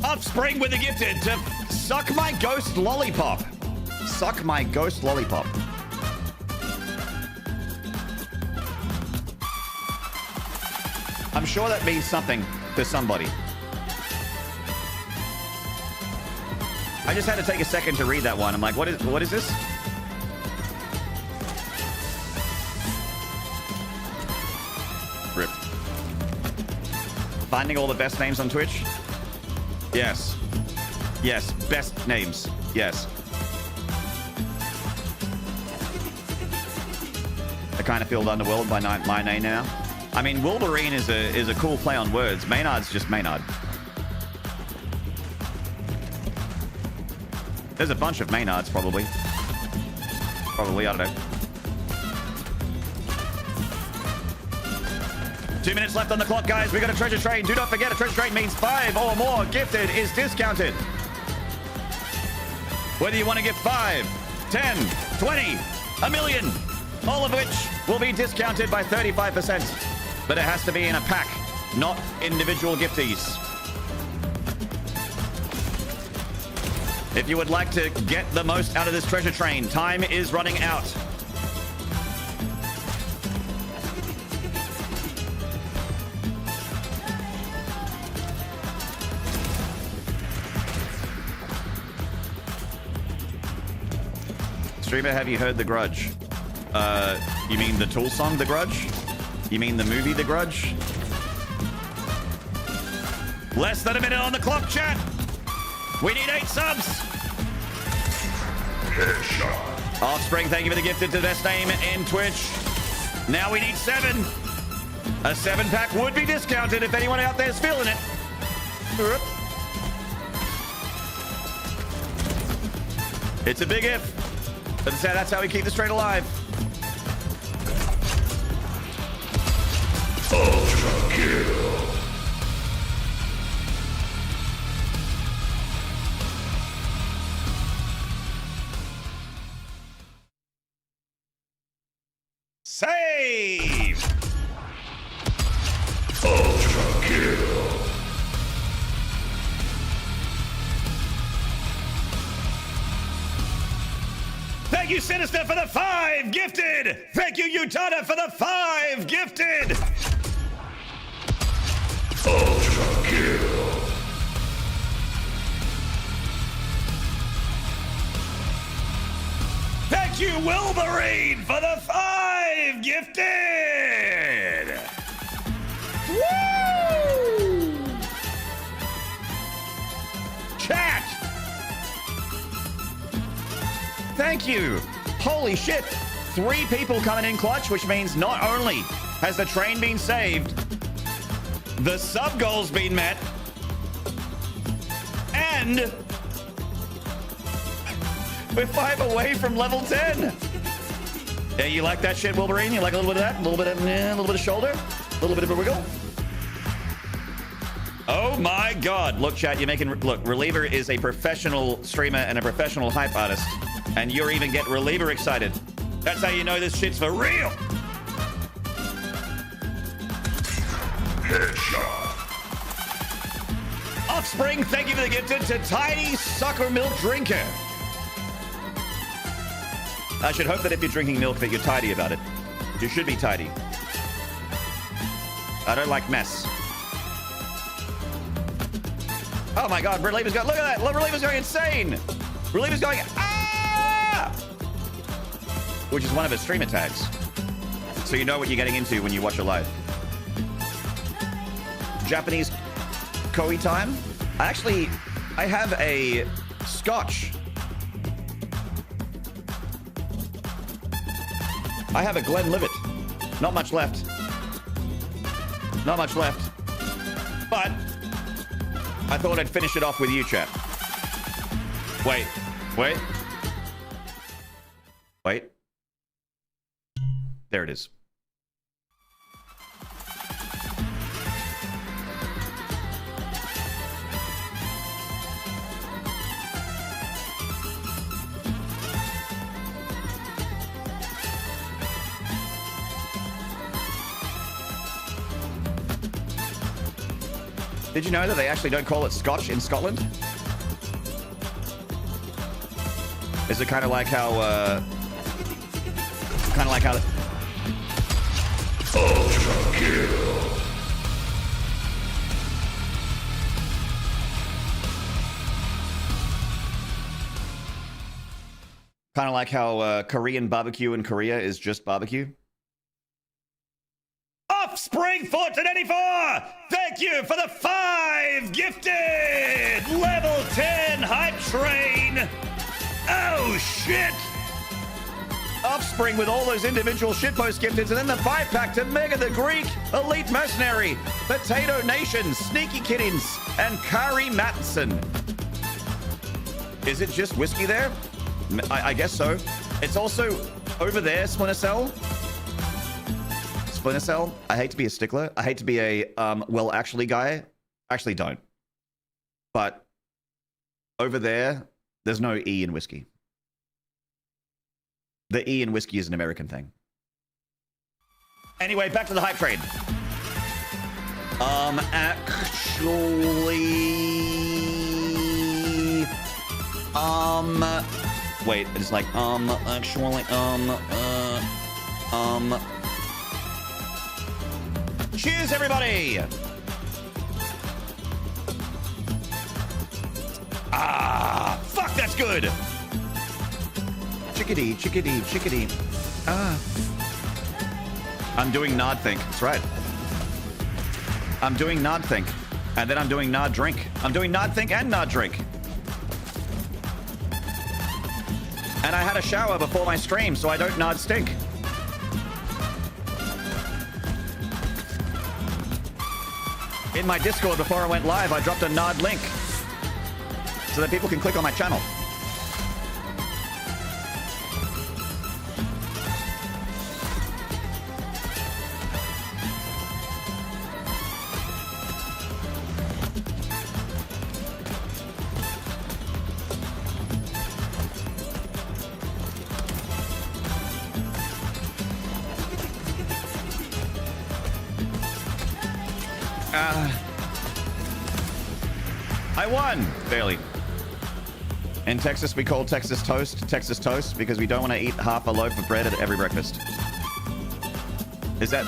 Offspring with the gifted to suck my ghost lollipop. Suck my ghost lollipop. I'm sure that means something to somebody. I just had to take a second to read that one. I'm like, what is this? Rip. Finding all the best names on Twitch? Yes. Yes. Best names. Yes. I kind of feel underwhelmed by my name now. I mean, Wolverine is a cool play on words. Maynard's just Maynard. There's a bunch of Maynards, probably. Probably, I don't know. 2 minutes left on the clock, guys. We got a treasure train. Do not forget, a treasure train means 5 or more gifted is discounted. Whether you want to give 5, 10, 20, a million, all of which will be discounted by 35%. But it has to be in a pack, not individual gifties. If you would like to get the most out of this treasure train, time is running out. Streamer, have you heard The Grudge? You mean the Tool song, The Grudge? You mean the movie, The Grudge? Less than a minute on the clock, chat. We need 8 subs. Offspring, thank you for the gifted to the best name in Twitch. Now we need 7. A 7-pack would be discounted if anyone out there is feeling it. It's a big if. But that's how we keep the trade alive. Ultra kill. Save! Ultra kill. Thank you, Sinister, for the 5 gifted! Thank you, Utana, for the 5 gifted! Ultra kill. Thank you, Wilburine, for the 5 gifted! Woo! Chat! Thank you. Holy shit. 3 people coming in clutch, which means not only has the train been saved, the sub goal's been met, and we're 5 away from level 10. Yeah, you like that shit, Wolverine? You like a little bit of that? A little bit of shoulder? A little bit of a wiggle? Oh my God. Look, chat, you're making... Look, Reliever is a professional streamer and a professional hype artist. And you're even get Reliever excited. That's how you know this shit's for real. Headshot. Offspring, thank you for the gifted to Tiny Soccer Milk Drinker. I should hope that if you're drinking milk that you're tidy about it. You should be tidy. I don't like mess. Oh my God, Reliever's going, look at that. Reliever's going insane. Reliever's going, ah! Which is one of his streamer tags. So you know what you're getting into when you watch a live. Japanese Koi time. I have a scotch. I have a Glenlivet. Not much left. Not much left. But I thought I'd finish it off with you, chat. Wait. There it is. Did you know that they actually don't call it Scotch in Scotland? Is it kind of like how, Ultra kill. kind of like how Korean barbecue in Korea is just barbecue? Offspring 1484! Thank you for the 5 gifted! Level 10 hype train! Oh, shit! Offspring with all those individual shitpost gifteds, and then the 5-pack to Mega the Greek, Elite Mercenary, Potato Nation, Sneaky Kittens, and Kari Matson. Is it just whiskey there? I guess so. It's also over there, Splinter Cell. Splinter Cell, I hate to be a stickler. I hate to be a, well, actually guy. Actually don't. But over there, there's no E in whiskey. The E in whiskey is an American thing. Anyway, back to the hype train. Wait, it's like, cheers, everybody! Ah, fuck, that's good! Chickadee, chickadee, chickadee. Ah. I'm doing nod think. That's right. I'm doing nod think. And then I'm doing nod drink. I'm doing nod think and nod drink. And I had a shower before my stream, so I don't nard stink. In my Discord before I went live, I dropped a nard link so that people can click on my channel. I won! Barely. In Texas, we call Texas toast because we don't want to eat half a loaf of bread at every breakfast. Is that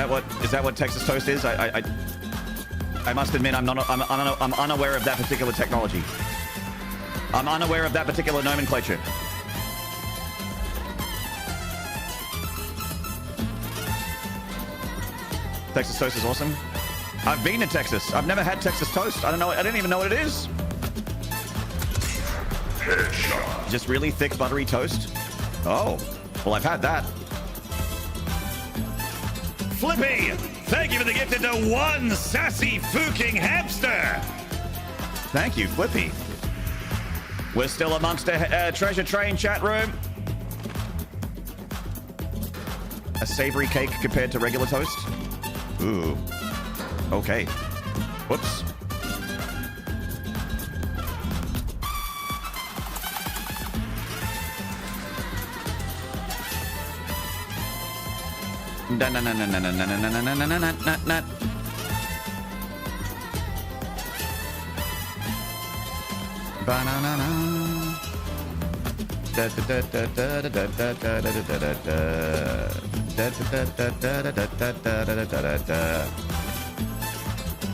what Texas toast is? I must admit I'm unaware of that particular technology. I'm unaware of that particular nomenclature. Texas toast is awesome. I've been to Texas. I've never had Texas toast. I don't know. I didn't even know what it is. Headshot. Just really thick, buttery toast. Oh, well, I've had that. Flippy, thank you for the gift into one sassy fucking hamster. Thank you, Flippy. We're still amongst a treasure train chat room. A savory cake compared to regular toast. Ooh. Okay. Whoops.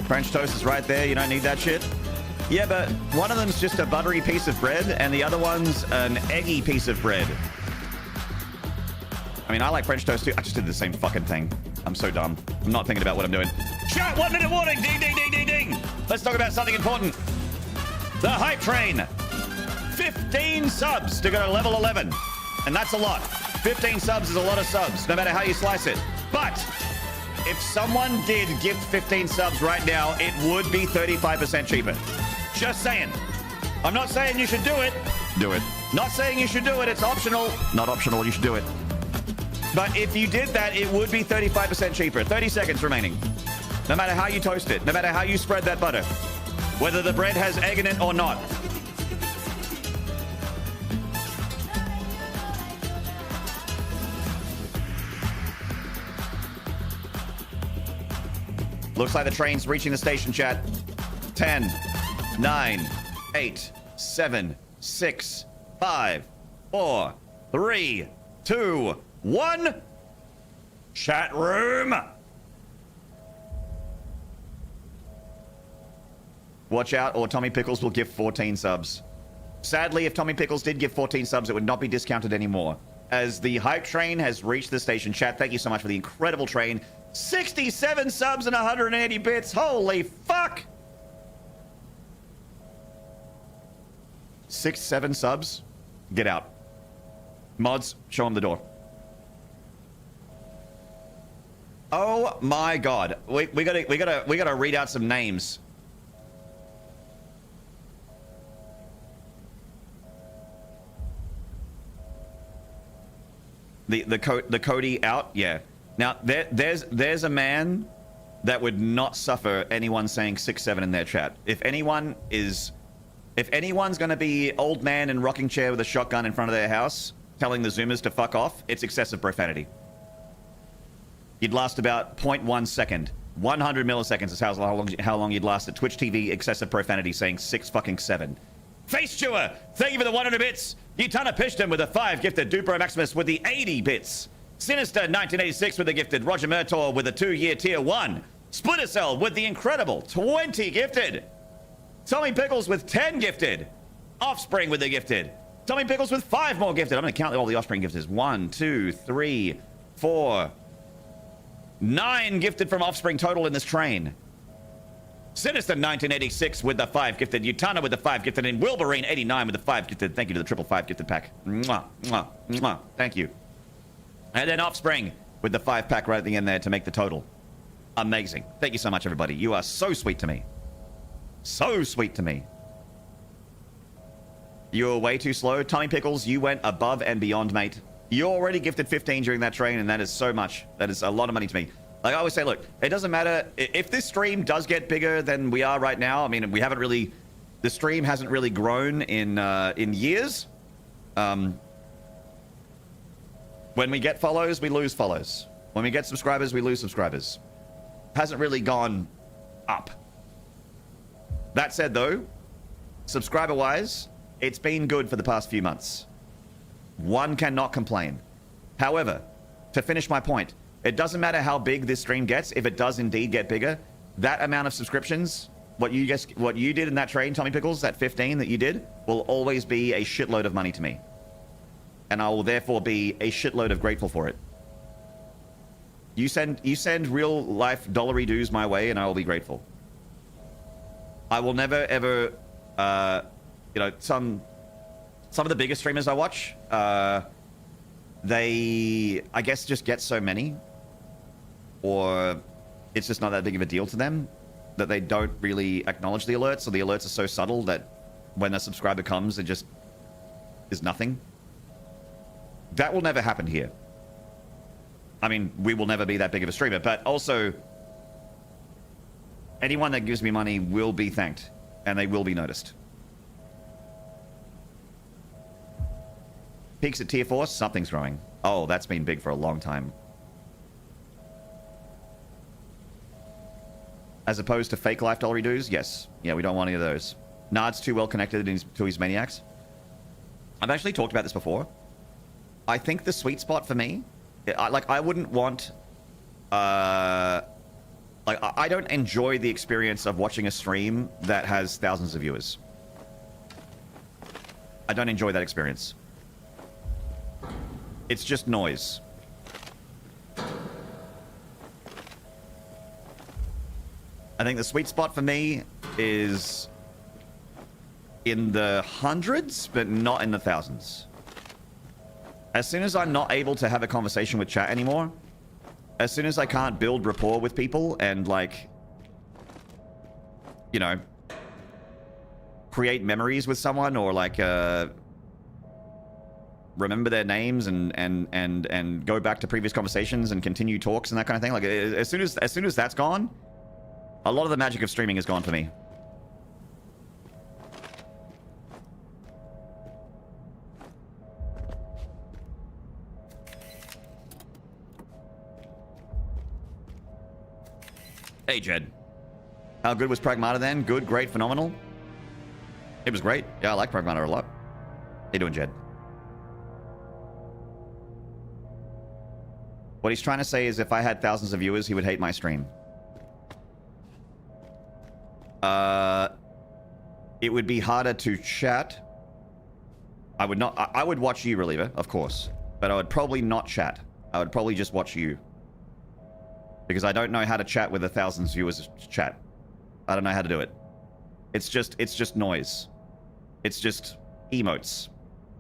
French toast is right there. You don't need that shit. Yeah, but one of them's just a buttery piece of bread and the other one's an eggy piece of bread. I mean, I like French toast too. I just did the same fucking thing. I'm so dumb. I'm not thinking about what I'm doing. Chat, 1 minute warning. Ding, ding, ding, ding, ding. Let's talk about something important. The hype train. 15 subs to go to level 11. And that's a lot. 15 subs is a lot of subs, no matter how you slice it. But if someone did gift 15 subs right now, it would be 35% cheaper. Just saying. I'm not saying you should do it. Do it. Not saying you should do it. It's optional. Not optional. You should do it. But if you did that, it would be 35% cheaper. 30 seconds remaining. No matter how you toast it, no matter how you spread that butter, whether the bread has egg in it or not. Looks like the train's reaching the station, chat. 10, 9, 8, 7, 6, 5, 4, 3, 2, 1. Chat room. Watch out, or Tommy Pickles will give 14 subs. Sadly, if Tommy Pickles did give 14 subs, it would not be discounted anymore. As the hype train has reached the station, chat, thank you so much for the incredible train. 67 subs and 180 bits. Holy fuck! 6, 7 subs. Get out. Mods, show them the door. Oh my god. We gotta read out some names. The Cody out, yeah. Now there's a man that would not suffer anyone saying 6, 7 in their chat. If anyone's gonna be old man in rocking chair with a shotgun in front of their house telling the Zoomers to fuck off, it's excessive profanity. You'd last about 0.1 second. 100 milliseconds is how long you'd last at Twitch TV excessive profanity saying 6 fucking 7. Face Chewer, thank you for the 100 bits. Utana Pishton with a 5 gifted. Dupro Maximus with the 80 bits. Sinister 1986 with the gifted. Roger Murtaugh with a 2-year tier 1. Splinter Cell with the incredible 20 gifted. Tommy Pickles with 10 gifted. Offspring with the gifted. Tommy Pickles with 5 more gifted. I'm going to count all the Offspring gifters. 1, 2, 3, 4, 9 gifted from Offspring total in this train. Sinister 1986 with the 5 gifted. Utana with the 5 gifted. And Wilburine 89 with the 5 gifted. Thank you to the triple 5 gifted pack. Mwah, mwah, mwah. Thank you. And then Offspring with the 5 pack right at the end there to make the total. Amazing. Thank you so much, everybody. You are so sweet to me. So sweet to me. You were way too slow. Tommy Pickles, you went above and beyond, mate. You already gifted 15 during that train, and that is so much. That is a lot of money to me. Like I always say, look, it doesn't matter. If this stream does get bigger than we are right now, I mean, we haven't really... The stream hasn't really grown in years. When we get follows, we lose follows. When we get subscribers, we lose subscribers. Hasn't really gone up. That said, though, subscriber-wise, it's been good for the past few months. One cannot complain. However, to finish my point, it doesn't matter how big this stream gets. If it does indeed get bigger, that amount of subscriptions, what you did in that train, Tommy Pickles, that 15 that you did, will always be a shitload of money to me. And I will therefore be a shitload of grateful for it. You send real life dollary dues my way, and I will be grateful. I will never ever, you know, some of the biggest streamers I watch, they, I guess, just get so many, or it's just not that big of a deal to them that they don't really acknowledge the alerts, or the alerts are so subtle that when a subscriber comes, it just is nothing. That will never happen here. I mean, we will never be that big of a streamer, but also anyone that gives me money will be thanked, and they will be noticed. Peaks at tier 4, something's growing. Oh, that's been big for a long time. As opposed to fake life dollary dues? Yes. Yeah, we don't want any of those. Nard's too well connected to his maniacs. I've actually talked about this before. I think the sweet spot for me, I wouldn't want... I don't enjoy the experience of watching a stream that has thousands of viewers. I don't enjoy that experience. It's just noise. I think the sweet spot for me is in the hundreds, but not in the thousands. As soon as I'm not able to have a conversation with chat anymore, as soon as I can't build rapport with people and, like, you know, create memories with someone, or like remember their names and go back to previous conversations and continue talks and that kind of thing, like as soon as that's gone, a lot of the magic of streaming is gone for me. Hey, Jed. How good was Pragmata then? Good, great, phenomenal? It was great. Yeah, I like Pragmata a lot. How you doing, Jed? What he's trying to say is if I had thousands of viewers, he would hate my stream. It would be harder to chat. I would not... I would watch you, Reliever, of course. But I would probably not chat. I would probably just watch you. Because I don't know how to chat with 1,000 viewers chat. I don't know how to do it. It's just noise. It's just emotes.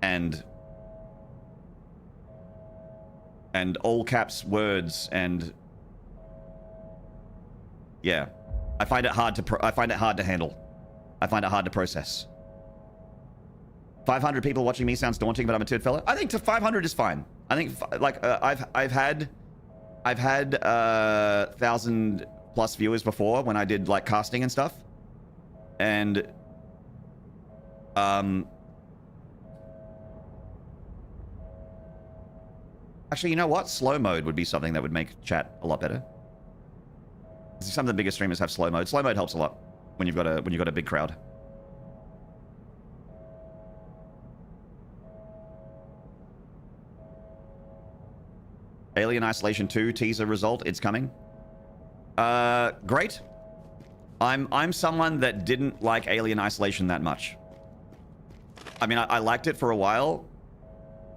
And all caps words and... Yeah. I find it hard to handle. I find it hard to process. 500 people watching me sounds daunting, but I'm a turd fella. I think 500 is fine. I think like I've had 1,000+ viewers before when I did like casting and stuff, and actually, you know what? Slow mode would be something that would make chat a lot better. Some of the biggest streamers have slow mode. Slow mode helps a lot when you've got a big crowd. Alien Isolation 2 teaser result. It's coming. Great. I'm someone that didn't like Alien Isolation that much. I mean, I liked it for a while,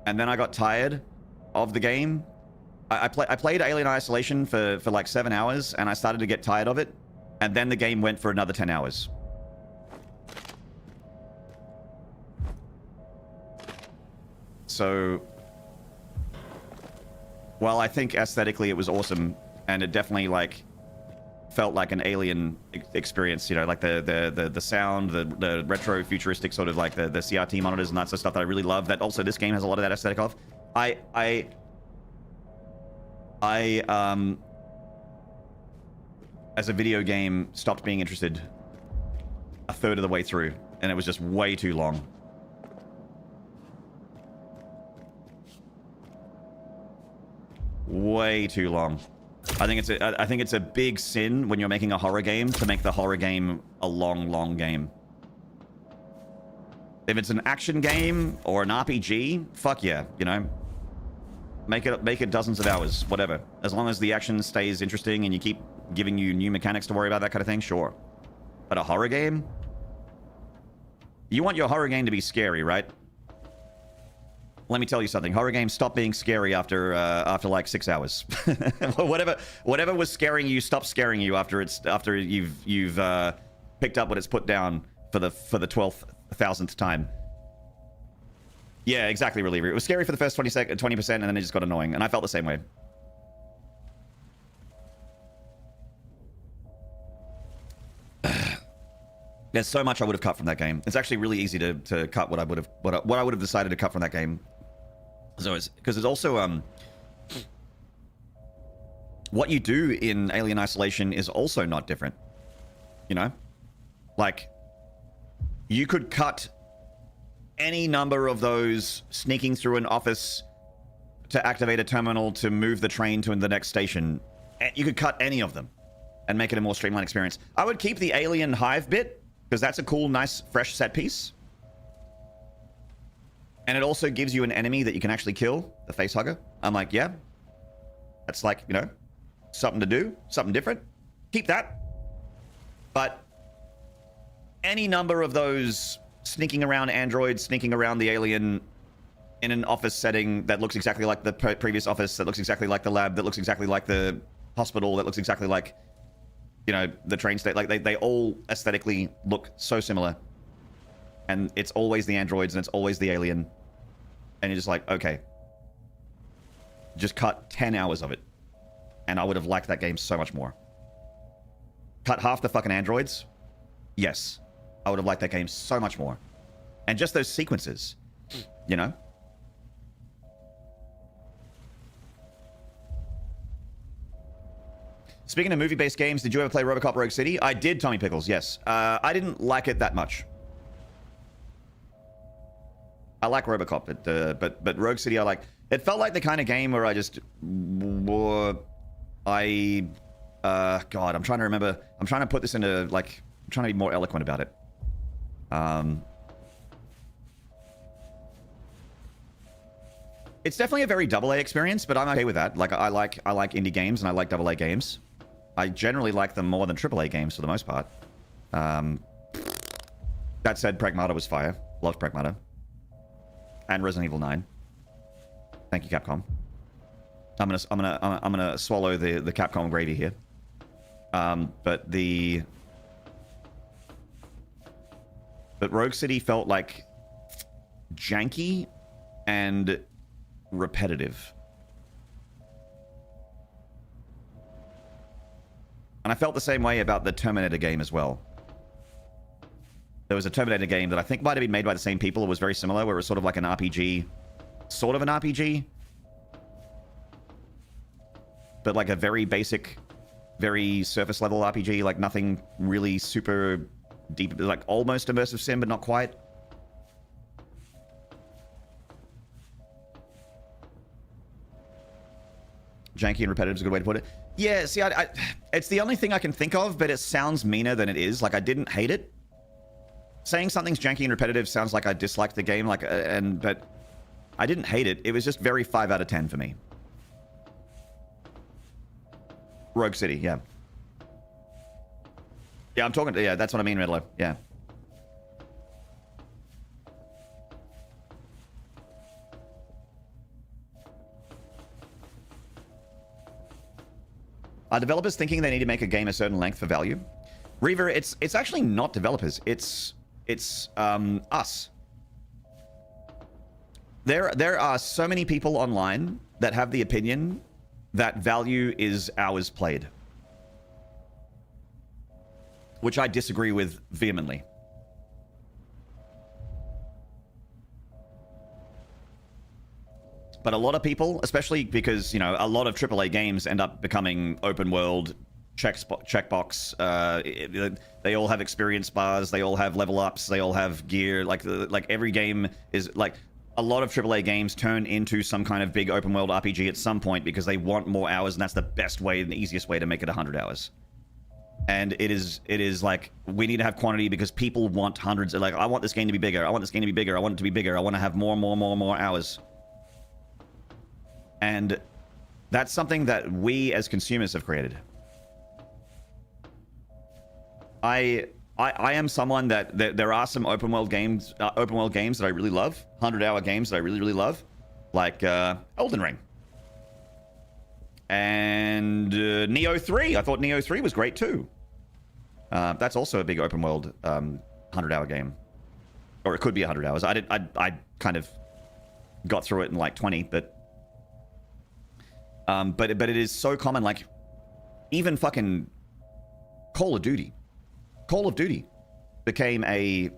and then I got tired of the game. I played Alien Isolation for like 7 hours, and I started to get tired of it. And then the game went for another 10 hours. So, while I think aesthetically it was awesome, and it definitely like felt like an alien experience, you know, like the sound, the retro futuristic sort of like the CRT monitors and that sort of stuff that I really love. That also this game has a lot of that aesthetic of. I as a video game stopped being interested a third of the way through, and it was just way too long. Way too long. I think it's a big sin when you're making a horror game to make the horror game a long game. If it's an action game or an RPG, fuck yeah, you know. Make it dozens of hours, whatever. As long as the action stays interesting and you keep giving you new mechanics to worry about, that kind of thing, sure. But a horror game? You want your horror game to be scary, right? Let me tell you something. Horror games stop being scary after like 6 hours. whatever was scaring you stops scaring you after you've picked up what it's put down for the 12,000th time. Yeah, exactly, Reliever. It was scary for the first 20%, and then it just got annoying, and I felt the same way. There's so much I would have cut from that game. It's actually really easy to cut what I would have decided to cut from that game. So because it's also what you do in Alien Isolation is also not different. You know, like you could cut any number of those sneaking through an office to activate a terminal to move the train to the next station. You could cut any of them and make it a more streamlined experience. I would keep the alien hive bit because that's a cool, nice, fresh set piece. And it also gives you an enemy that you can actually kill, the face hugger. I'm like, yeah, that's like, you know, something to do, something different. Keep that. But any number of those sneaking around androids, sneaking around the alien in an office setting that looks exactly like the previous office, that looks exactly like the lab, that looks exactly like the hospital, that looks exactly like, you know, the train station. Like they all aesthetically look so similar. And it's always the androids and it's always the alien. And you're just like, okay. Just cut 10 hours of it. And I would have liked that game so much more. Cut half the fucking androids? Yes. I would have liked that game so much more. And just those sequences, you know? Speaking of movie-based games, did you ever play RoboCop Rogue City? I did, Tommy Pickles, yes. I didn't like it that much. I like RoboCop, but Rogue City I like. It felt like the kind of game where I just... God, I'm trying to remember. I'm trying to put this into, like... I'm trying to be more eloquent about it. It's definitely a very AA experience, but I'm okay with that. Like I like indie games and I like AA games. I generally like them more than AAA games for the most part. That said, Pragmata was fire. Loved Pragmata. And Resident Evil 9. Thank you, Capcom. I'm gonna swallow the Capcom gravy here. But Rogue City felt like janky and repetitive. And I felt the same way about the Terminator game as well. There was a Terminator game that I think might have been made by the same people. It was very similar, where it was sort of like an RPG. Sort of an RPG. But like a very basic, very surface level RPG. Like nothing really super deep, like almost immersive sim, but not quite. Janky and repetitive is a good way to put it. Yeah, see, it's the only thing I can think of, but it sounds meaner than it is. Like, I didn't hate it. Saying something's janky and repetitive sounds like I disliked the game, like, but I didn't hate it. It was just very 5 out of 10 for me. Rogue City, yeah. Yeah, I'm talking, yeah, that's what I mean, Redlo, yeah. Are developers thinking they need to make a game a certain length for value? Reaver, it's actually not developers. It's us. There are so many people online that have the opinion that value is hours played, which I disagree with vehemently. But a lot of people, especially because, you know, a lot of AAA games end up becoming open world, checkbox. They all have experience bars. They all have level ups. They all have gear. Like every game is like, a lot of AAA games turn into some kind of big open world RPG at some point because they want more hours, and that's the best way and the easiest way to make it 100 hours. And it is like, we need to have quantity because people want hundreds. Like, I want this game to be bigger. I want this game to be bigger. I want it to be bigger. I want to have more hours. And that's something that we as consumers have created. I am someone that there are some open world games that I really love, 100-hour games that I really love, like Elden Ring and Neo 3. I thought Neo 3 was great too. That's also a big open world 100-hour game, or it could be 100 hours. I kind of got through it in like 20, but it is so common. Like even fucking Call of Duty became a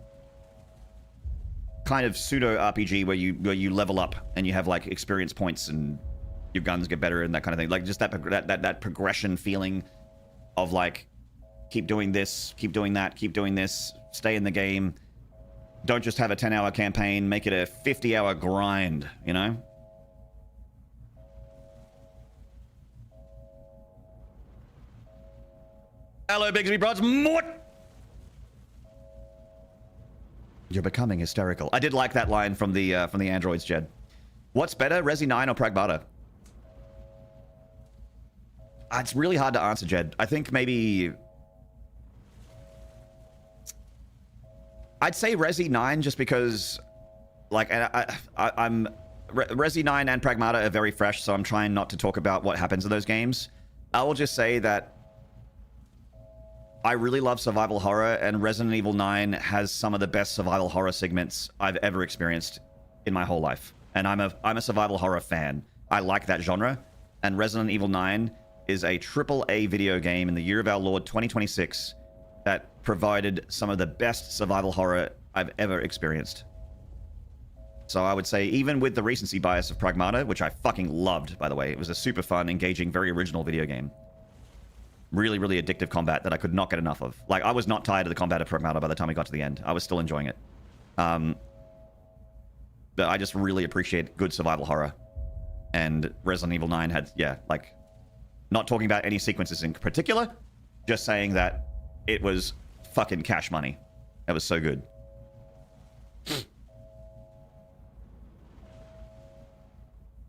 kind of pseudo RPG where you level up and you have like experience points and your guns get better and that kind of thing. Like just that progression feeling of like, keep doing this, keep doing that, keep doing this, stay in the game. Don't just have a 10-hour campaign, make it a 50-hour grind, you know? Hello, Bigsby Broads. What? You're becoming hysterical. I did like that line from the androids, Jed. What's better, Resi 9 or Pragmata? It's really hard to answer, Jed. I think maybe I'd say Resi 9 just because, like, I'm Resi 9 and Pragmata are very fresh, so I'm trying not to talk about what happens in those games. I will just say that I really love survival horror, and Resident Evil 9 has some of the best survival horror segments I've ever experienced in my whole life. And I'm a survival horror fan. I like that genre, and Resident Evil 9 is a AAA video game in the year of our Lord 2026 that provided some of the best survival horror I've ever experienced. So I would say, even with the recency bias of Pragmata, which I fucking loved, by the way, it was a super fun, engaging, very original video game. Really, really addictive combat that I could not get enough of. Like, I was not tired of the combat of Pragmata by the time we got to the end. I was still enjoying it. But I just really appreciate good survival horror. And Resident Evil 9 had, yeah, like, not talking about any sequences in particular, just saying that it was fucking cash money. It was so good.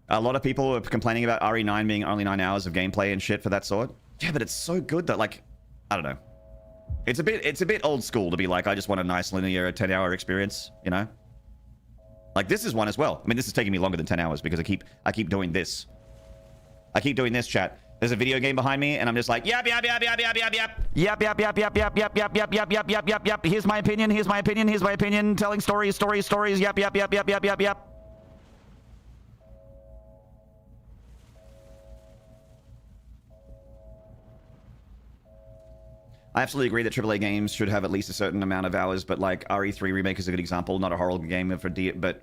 A lot of people are complaining about RE9 being only 9 hours of gameplay and shit for that sort. Yeah, but it's so good that, like, I don't know. It's a bit old school to be like, I just want a nice linear 10-hour experience, you know? Like, this is one as well. I mean, this is taking me longer than 10 hours because I keep doing this. I keep doing this, chat. There's a video game behind me, and I'm just like, yep. Yep. Here's my opinion. Telling stories. Yep. I absolutely agree that AAA games should have at least a certain amount of hours, but like RE3 Remake is a good example. Not a horror game but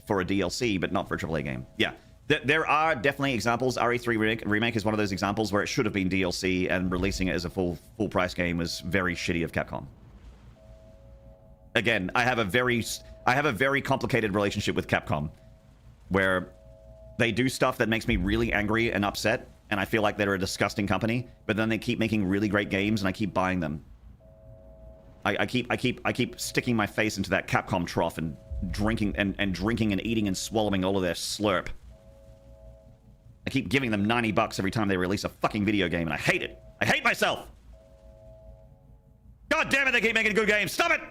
for a DLC, but not for a AAA game. Yeah, there are definitely examples. RE3 Remake is one of those examples where it should have been DLC, and releasing it as a full price game was very shitty of Capcom. Again, I have a very complicated relationship with Capcom, where they do stuff that makes me really angry and upset, and I feel like they're a disgusting company. But then they keep making really great games, and I keep buying them. I keep sticking my face into that Capcom trough and drinking and eating and swallowing all of their slurp. I keep giving them $90 every time they release a fucking video game, and I hate it. I hate myself. God damn it, they keep making good games. Stop it!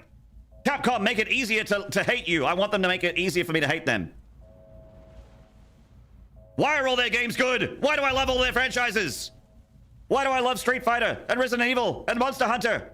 Capcom, make it easier to hate you. I want them to make it easier for me to hate them. Why are all their games good? Why do I love all their franchises? Why do I love Street Fighter and Resident Evil and Monster Hunter?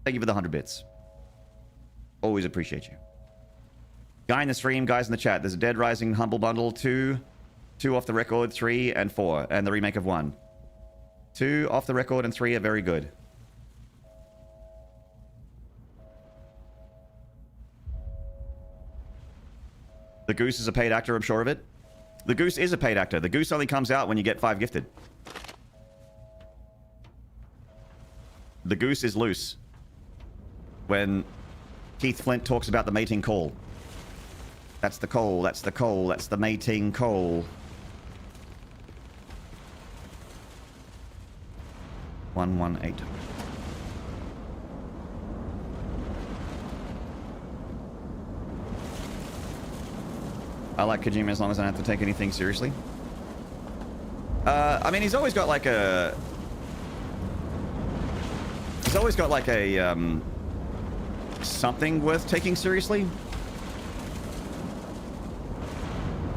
Thank you for the 100 bits. Always appreciate you. Guy in the stream, guys in the chat. There's a Dead Rising Humble Bundle 2, 2 off the record, 3 and 4, and the remake of 1. 2 off the record and 3 are very good. The Goose is a paid actor, I'm sure of it. The Goose is a paid actor. The Goose only comes out when you get 5 gifted. The Goose is loose. When Keith Flint talks about the mating call. That's the call, that's the call, that's the mating call. 118. I like Kojima as long as I don't have to take anything seriously. I mean, he's always got like a... He's always got like a, something worth taking seriously.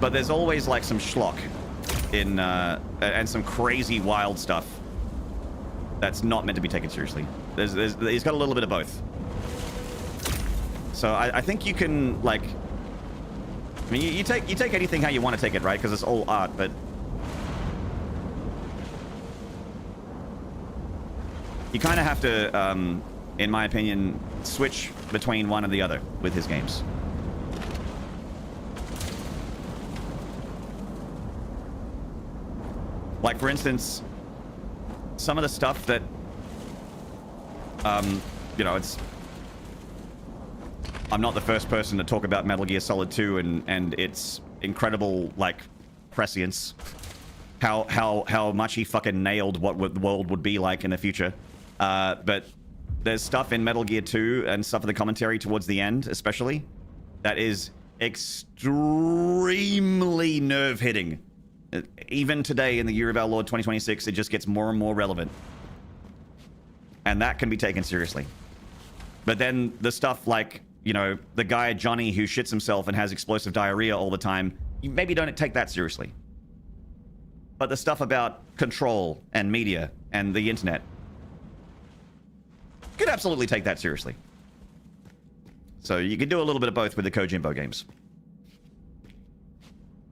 But there's always like some schlock in, and some crazy wild stuff that's not meant to be taken seriously. He's got a little bit of both. So I think you can, like... I mean, you take anything how you want to take it, right? Because it's all art, but... You kind of have to, in my opinion, switch between one and the other with his games. Like, for instance, some of the stuff that, you know, it's... I'm not the first person to talk about Metal Gear Solid 2 and its incredible, like, prescience. How much he fucking nailed what the world would be like in the future. But there's stuff in Metal Gear 2 and stuff in the commentary towards the end, especially, that is extremely nerve-hitting. Even today, in the year of our Lord 2026, it just gets more and more relevant. And that can be taken seriously. But then the stuff like, you know, the guy Johnny who shits himself and has explosive diarrhea all the time, you maybe don't take that seriously. But the stuff about control and media and the internet, you could absolutely take that seriously. So you can do a little bit of both with the Kojimbo games.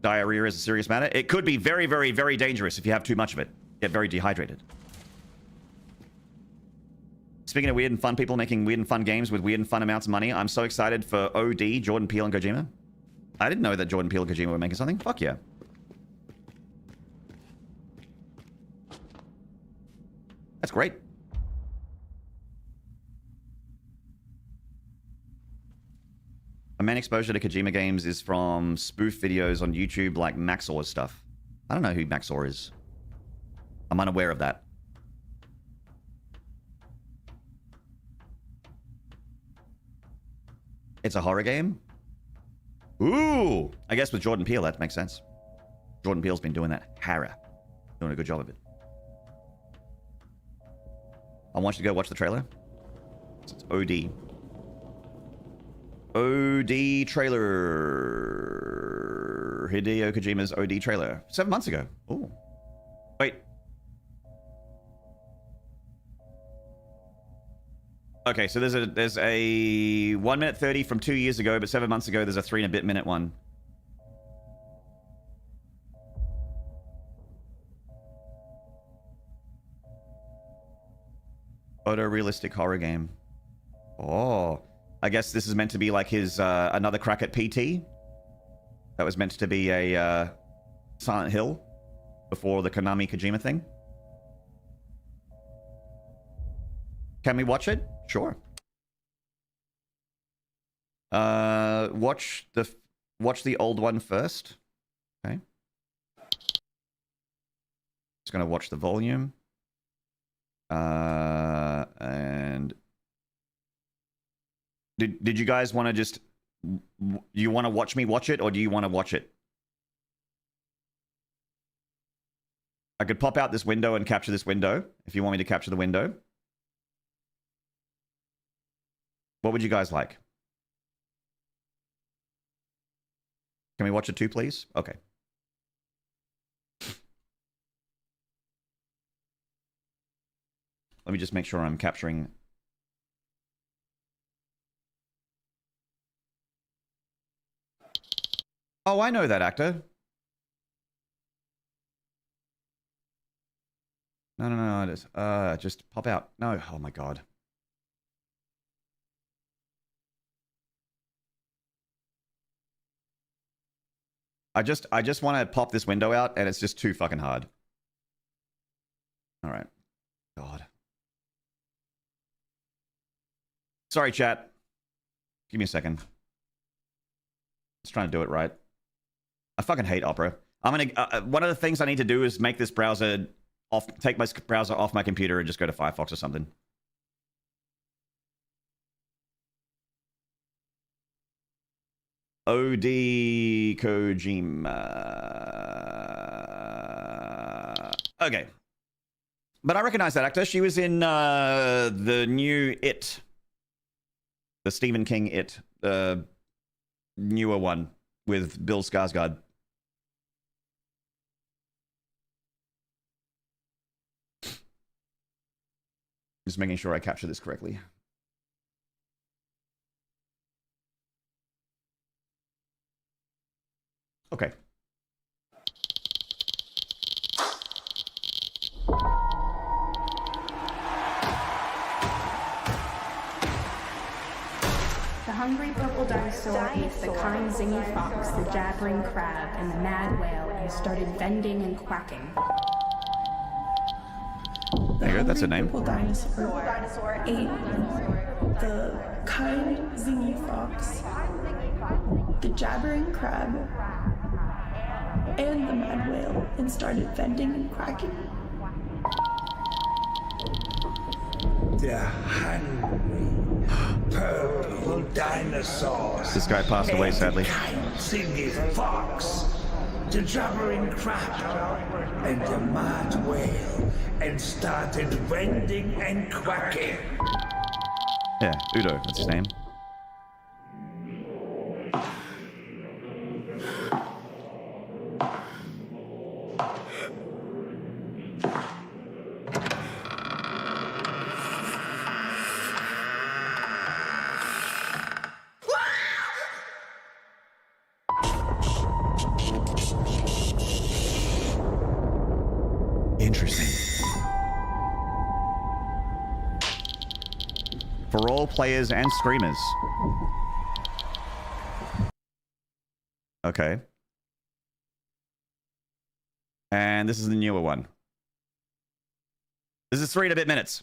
Diarrhea is a serious matter. It could be very, very, very dangerous if you have too much of it. Get very dehydrated. Speaking of weird and fun people making weird and fun games with weird and fun amounts of money, I'm so excited for OD, Jordan Peele and Kojima. I didn't know that Jordan Peele and Kojima were making something. Fuck yeah. That's great. My main exposure to Kojima games is from spoof videos on YouTube like Maxor's stuff. I don't know who Maxor is. I'm unaware of that. It's a horror game? Ooh! I guess with Jordan Peele, that makes sense. Jordan Peele's been doing that horror. Doing a good job of it. I want you to go watch the trailer. It's OD. OD trailer. Hideo Kojima's OD trailer. 7 months ago. Ooh. Wait. Okay, so there's a 1 minute 30 from 2 years ago, but 7 months ago there's a 3 and a bit minute one. Photorealistic horror game. Oh. I guess this is meant to be like his, another crack at PT. That was meant to be a, Silent Hill before the Konami Kojima thing. Can we watch it? Sure. Watch the old one first. Okay. Just gonna watch the volume. And did you guys want to just... Do you want to watch me watch it, or do you want to watch it? I could pop out this window and capture this window, if you want me to capture the window. What would you guys like? Can we watch it too, please? Okay. Let me just make sure I'm capturing Oh, I know that actor. No. It is. Just pop out. No. Oh my god. I just want to pop this window out, and it's just too fucking hard. All right. God. Sorry, chat. Give me a second. Just trying to do it right. I fucking hate Opera. I'm gonna. One of the things I need to do is make this browser off. Take my browser off my computer and just go to Firefox or something. OD Kojima. Okay. But I recognize that actor. She was in the new It. The Stephen King It. The newer one with Bill Skarsgård. Just making sure I capture this correctly. Okay. The hungry purple dinosaur ate the kind zingy fox, the jabbering crab, and the mad whale, and started bending and quacking. There you go, that's a name. The dinosaur ate the kind zingy fox, the jabbering crab, and the mad whale, and started bending and quacking. The hungry purple dinosaurs. This guy passed away, sadly. Zingy fox, the jabbering crab, and the mad whale, and started bending and quacking. Yeah, Udo, that's his name. Interesting. For all players and streamers. Okay. And this is the newer one. This is 3 and a bit minutes.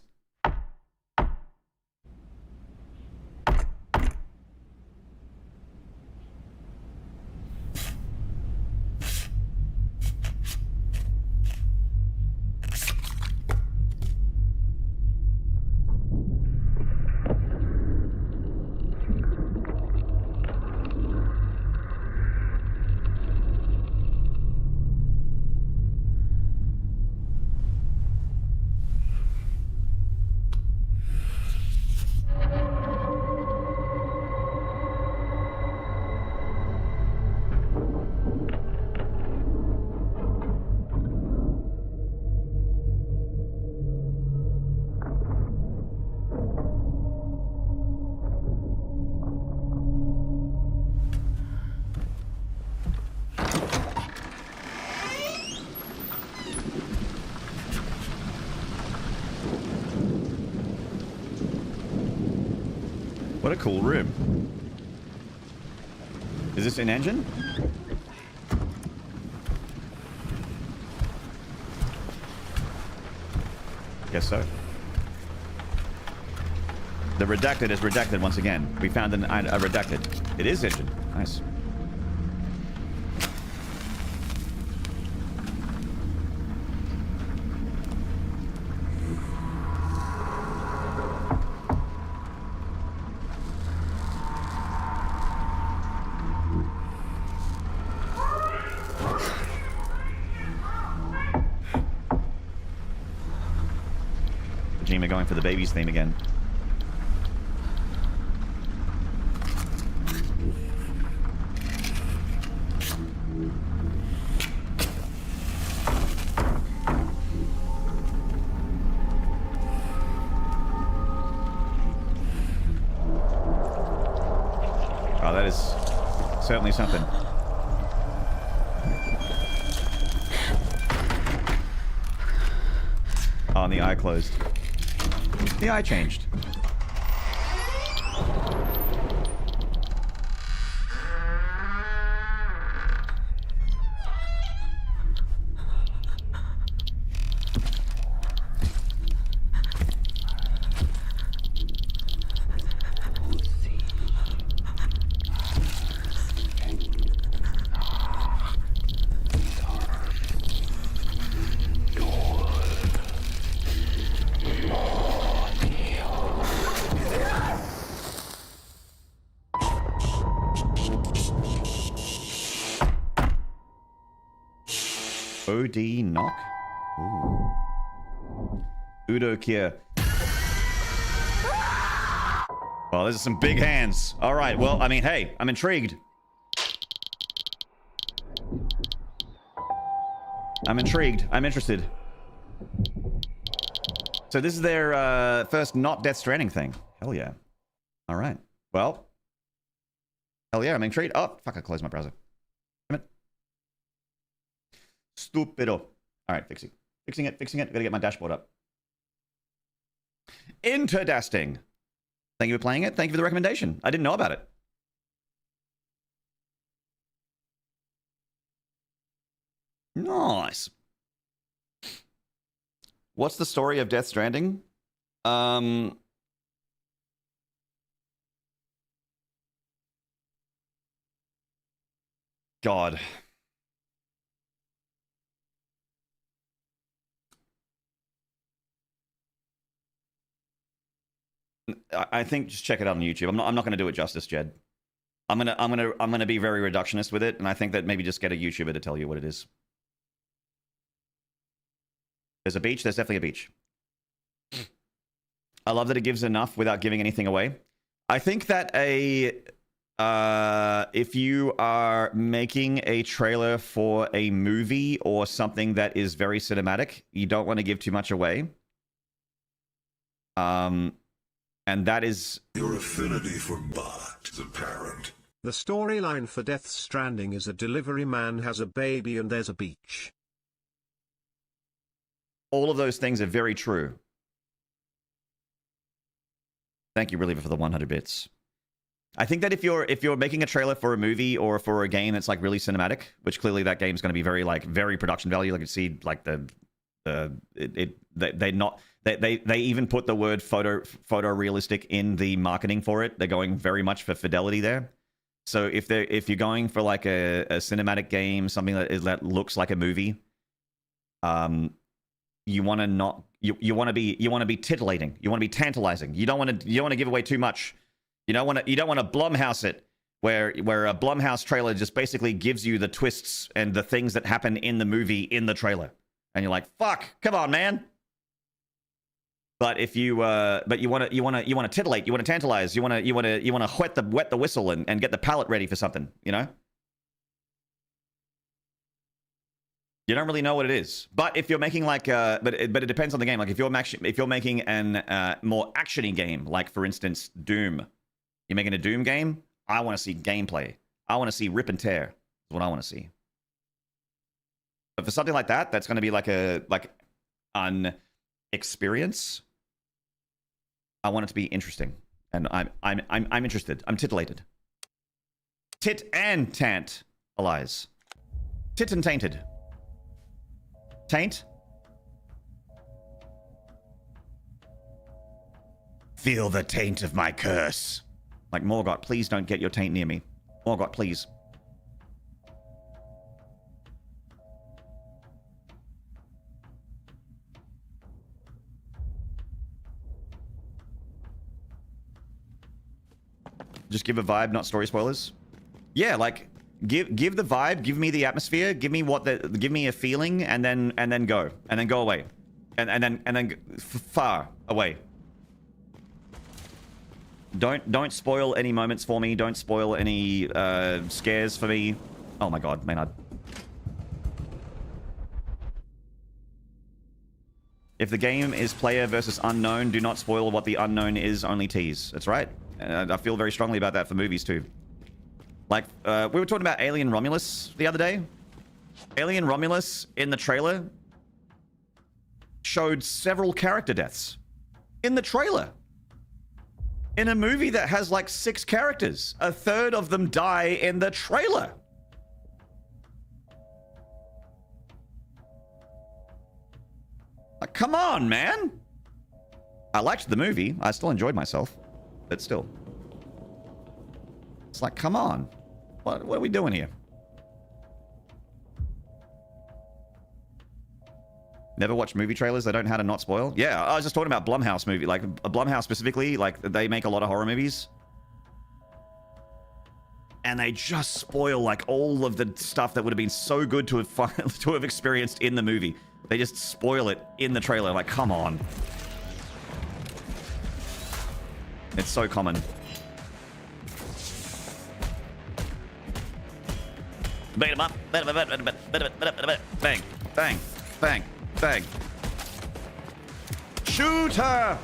What a cool room. Is this an engine? Guess so. The redacted is redacted once again. We found a redacted. It is engine. Nice. Going for the babies theme again. Oh, that is certainly something. Oh, and the eye closed. The eye changed. OD knock? Ooh. Udo Kier. Well, those are some big hands. All right, well, I mean, hey, I'm intrigued. I'm intrigued. I'm interested. So this is their first not Death Stranding thing. Hell yeah. All right. Well. Hell yeah, I'm intrigued. Oh, fuck, I closed my browser. Damn it. Stupido. All right, fixing it. Gotta get my dashboard up. Interdasting. Thank you for playing it. Thank you for the recommendation. I didn't know about it. Nice. What's the story of Death Stranding? God. I think just check it out on YouTube. I'm not going to do it justice, Jed. I'm gonna be very reductionist with it, and I think that maybe just get a YouTuber to tell you what it is. There's a beach. There's definitely a beach. I love that it gives enough without giving anything away. I think that if you are making a trailer for a movie or something that is very cinematic, you don't want to give too much away. And that is... Your affinity for bot is apparent. The storyline for Death Stranding is a delivery man has a baby and there's a beach. All of those things are very true. Thank you, Reliever, for the 100 bits. I think that if you're making a trailer for a movie or for a game that's like really cinematic, which clearly that game's going to be very production value. Like you see, like they even put the word photorealistic in the marketing for it. They're going very much for fidelity there. So if you're going for like a cinematic game, something that looks like a movie, you want to be titillating. You want to be tantalizing. You don't want to give away too much. You don't want to Blumhouse it, where a Blumhouse trailer just basically gives you the twists and the things that happen in the movie in the trailer, and you're like, fuck, come on, man. But if you want to titillate, you want to tantalize, you want to wet the whistle and get the palate ready for something, you know. You don't really know what it is. But if you're making like, but it depends on the game. Like if you're making an more actiony game, like for instance Doom, you're making a Doom game. I want to see gameplay. I want to see rip and tear. Is what I want to see. But for something like that, that's going to be like an experience. I want it to be interesting, and I'm interested. I'm titillated. Tit and tant, Elias. Tit and tainted. Taint? Feel the taint of my curse. Like, Morgott, please don't get your taint near me. Morgott, please. Just give a vibe, not story spoilers. Yeah, like... Give the vibe, give me the atmosphere, give me a feeling, and then go away, and then far away. Don't spoil any moments for me. Don't spoil any scares for me. Oh my god, Maynard. If the game is player versus unknown, do not spoil what the unknown is. Only tease. That's right. I feel very strongly about that for movies too. Like, we were talking about Alien Romulus the other day. Alien Romulus in the trailer showed several character deaths in the trailer. In a movie that has like 6 characters, a third of them die in the trailer. Like, come on, man. I liked the movie. I still enjoyed myself, but still. It's like, come on. What are we doing here? Never watch movie trailers that don't know how to not spoil? Yeah, I was just talking about Blumhouse movie. Like, Blumhouse specifically, like, they make a lot of horror movies. And they just spoil, like, all of the stuff that would have been so good to have experienced in the movie. They just spoil it in the trailer. Like, come on. It's so common. Bang them up. Bang. Bang. Bang. Bang. Shoot her!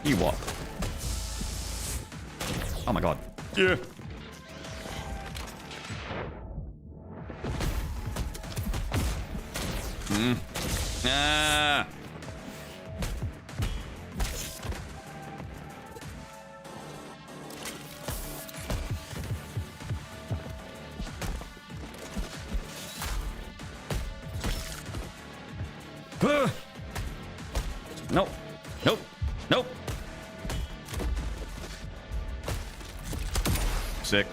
You what? Oh my god. Yeah. Ah. Nope. Nope. Nope. Sick.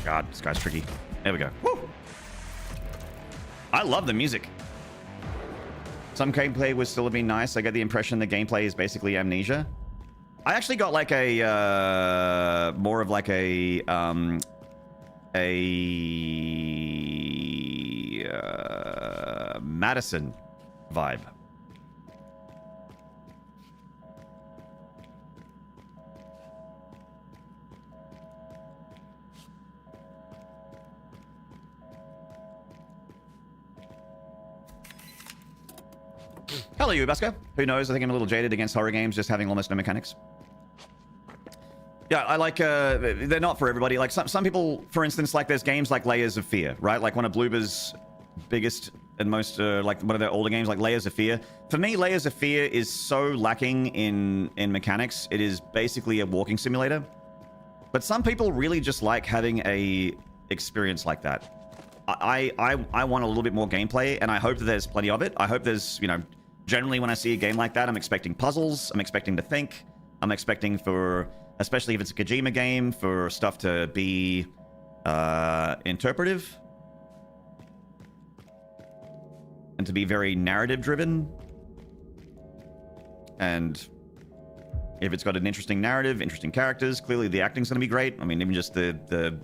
God, this guy's tricky. There we go. Woo! I love the music. Some gameplay would still have been nice. I get the impression the gameplay is basically Amnesia. I actually got like a more of like a Madison vibe. Hello, you Busker. Who knows? I think I'm a little jaded against horror games, just having almost no mechanics. Yeah, I like, they're not for everybody. Like, some people, for instance, like, there's games like Layers of Fear, right? Like, one of Bloober's biggest and most, like, one of their older games, like Layers of Fear. For me, Layers of Fear is so lacking in mechanics. It is basically a walking simulator. But some people really just like having a experience like that. I want a little bit more gameplay, and I hope that there's plenty of it. I hope there's, you know, generally when I see a game like that, I'm expecting puzzles, I'm expecting to think, I'm expecting for, especially if it's a Kojima game, for stuff to be interpretive and to be very narrative driven. And if it's got an interesting narrative, interesting characters, clearly the acting's going to be great. I mean, even just the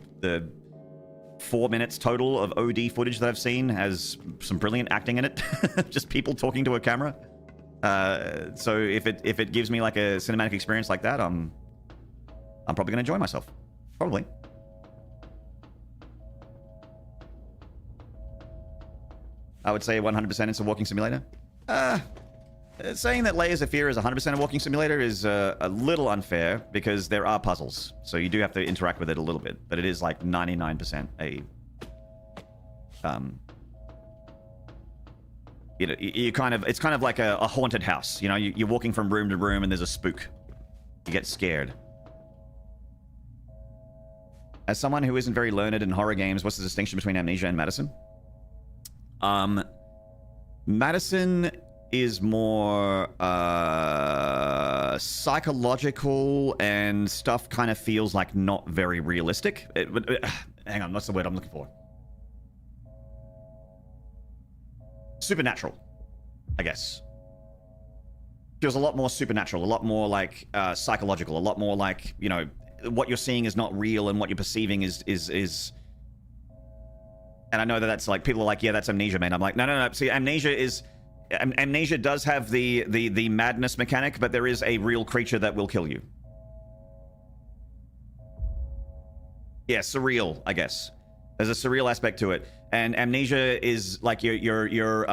4 minutes total of OD footage that I've seen has some brilliant acting in it. Just people talking to a camera. So if it gives me like a cinematic experience like that, I'm probably going to enjoy myself. Probably. I would say 100% it's a walking simulator. Saying that Layers of Fear is 100% a walking simulator is a little unfair, because there are puzzles. So you do have to interact with it a little bit. But it is like 99% a... you know, you kind of... It's kind of like a haunted house. You know, you're walking from room to room and there's a spook. You get scared. As someone who isn't very learned in horror games, what's the distinction between Amnesia and Madison? Madison is more psychological, and stuff kind of feels like not very realistic. Hang on, what's the word I'm looking for? Supernatural, I guess. Feels a lot more supernatural, a lot more like psychological, a lot more like, you know, what you're seeing is not real and what you're perceiving is... And I know that that's like, people are like, yeah, that's Amnesia, man. I'm like, no. See, Amnesia does have the madness mechanic, but there is a real creature that will kill you. Yeah, surreal, I guess. There's a surreal aspect to it. And Amnesia is like you're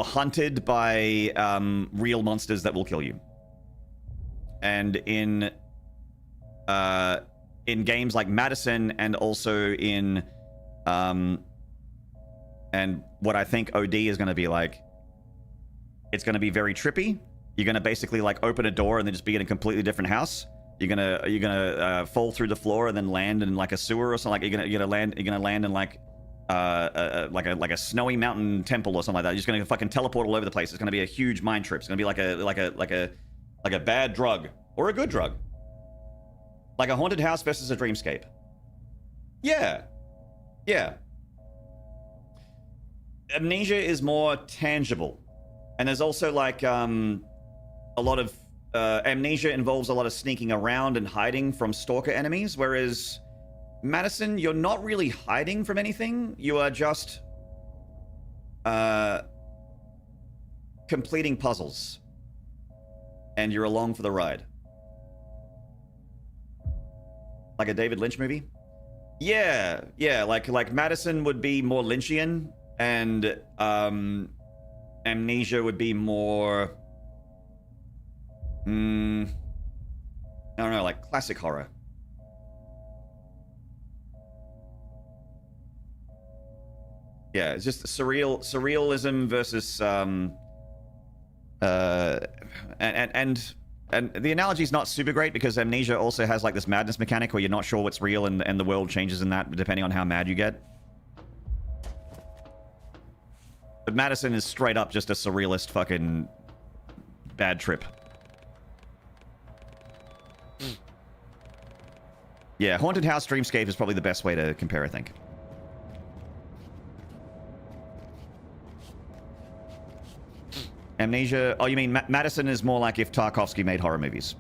hunted by real monsters that will kill you. And in games like Madison and also in and what I think OD is going to be like, it's going to be very trippy. You're going to basically like open a door and then just be in a completely different house. You're gonna fall through the floor and then land in like a sewer or something. Like you're gonna land in like a snowy mountain temple or something like that. You're just gonna fucking teleport all over the place. It's gonna be a huge mind trip. It's gonna be like a bad drug or a good drug. Like a haunted house versus a dreamscape. Yeah. Yeah. Amnesia is more tangible. And there's also like a lot of Amnesia involves a lot of sneaking around and hiding from stalker enemies, whereas Madison, you're not really hiding from anything. You are just completing puzzles. And you're along for the ride. Like a David Lynch movie? Yeah, like Madison would be more Lynchian, and Amnesia would be more I don't know, like classic horror. Yeah, it's just surrealism versus and the analogy is not super great because Amnesia also has like this madness mechanic where you're not sure what's real and the world changes in that depending on how mad you get. But Madison is straight up just a surrealist fucking bad trip. Yeah, Haunted House Dreamscape is probably the best way to compare, I think. Amnesia... Oh, you mean Madison is more like if Tarkovsky made horror movies.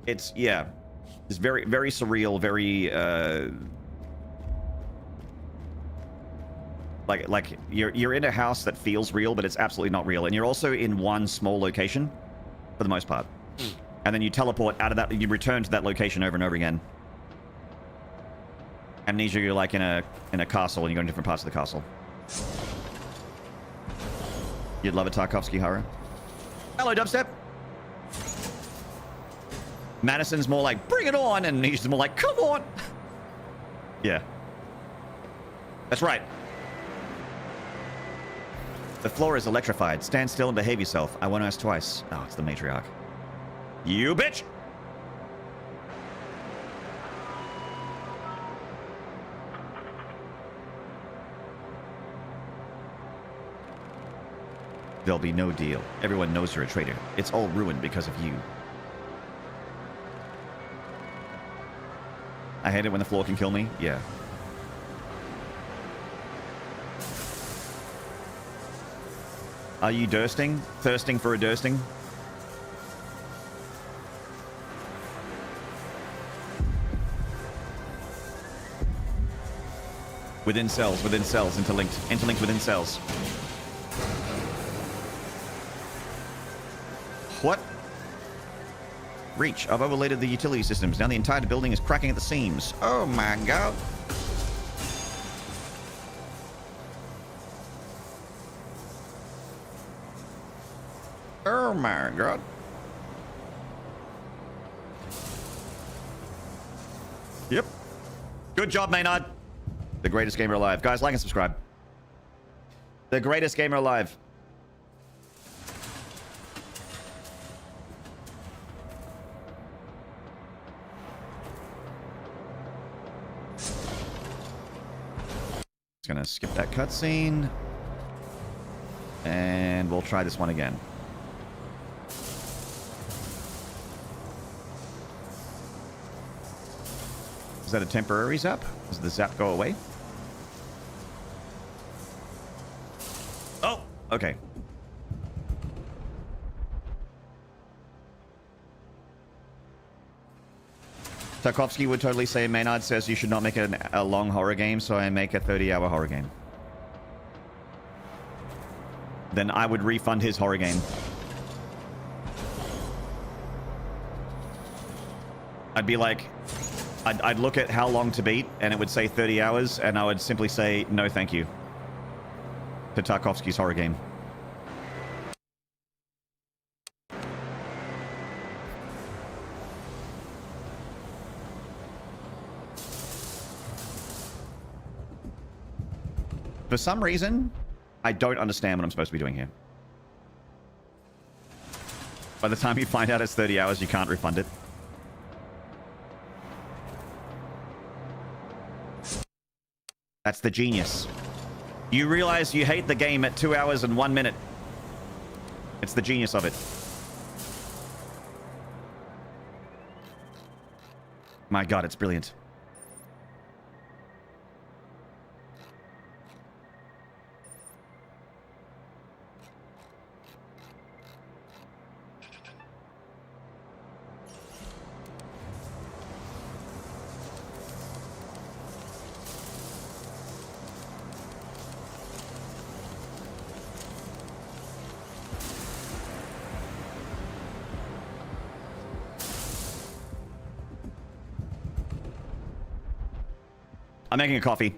It's, yeah. It's very, very surreal, very, Like you're in a house that feels real, but it's absolutely not real. And you're also in one small location, for the most part. And then you teleport out of that, you return to that location over and over again. Amnesia, you're like in a castle and you go in different parts of the castle. You'd love a Tarkovsky horror. Hello, Dubstep. Madison's more like, bring it on, and Amnesia's more like, come on. Yeah. That's right. The floor is electrified. Stand still and behave yourself. I won't ask twice. Oh, it's the matriarch. You bitch! There'll be no deal. Everyone knows you're a traitor. It's all ruined because of you. I hate it when the floor can kill me. Yeah. Are you dursting? Thirsting for a dursting? Within cells, interlinked within cells. What? Reach. I've overloaded the utility systems. Now the entire building is cracking at the seams. Oh my god. Oh my god. Yep. Good job, Maynard. The greatest gamer alive. Guys, like and subscribe. The greatest gamer alive. Just gonna skip that cutscene. And we'll try this one again. Is that a temporary zap? Does the zap go away? Oh, okay. Tarkovsky would totally say, Maynard says you should not make a long horror game, so I make a 30-hour horror game. then I would refund his horror game. I'd be like, I'd look at how long to beat, and it would say 30 hours, and I would simply say, no thank you, to Tarkovsky's horror game. For some reason, I don't understand what I'm supposed to be doing here. By the time you find out it's 30 hours, you can't refund it. That's the genius. You realize you hate the game at 2 hours and 1 minute. It's the genius of it. My God, it's brilliant. I'm making a coffee.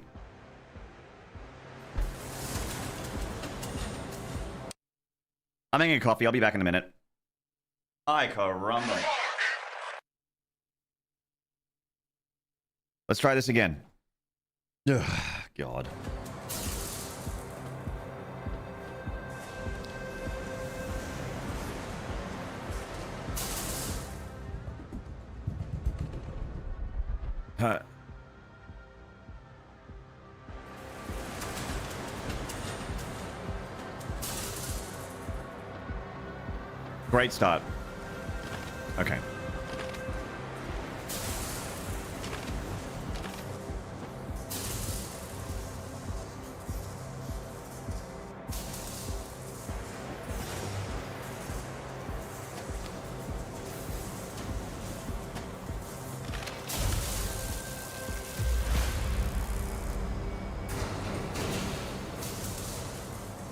I'm making a coffee. I'll be back in a minute. Ay, caramba. Let's try this again. Ugh, God. Great start. Okay.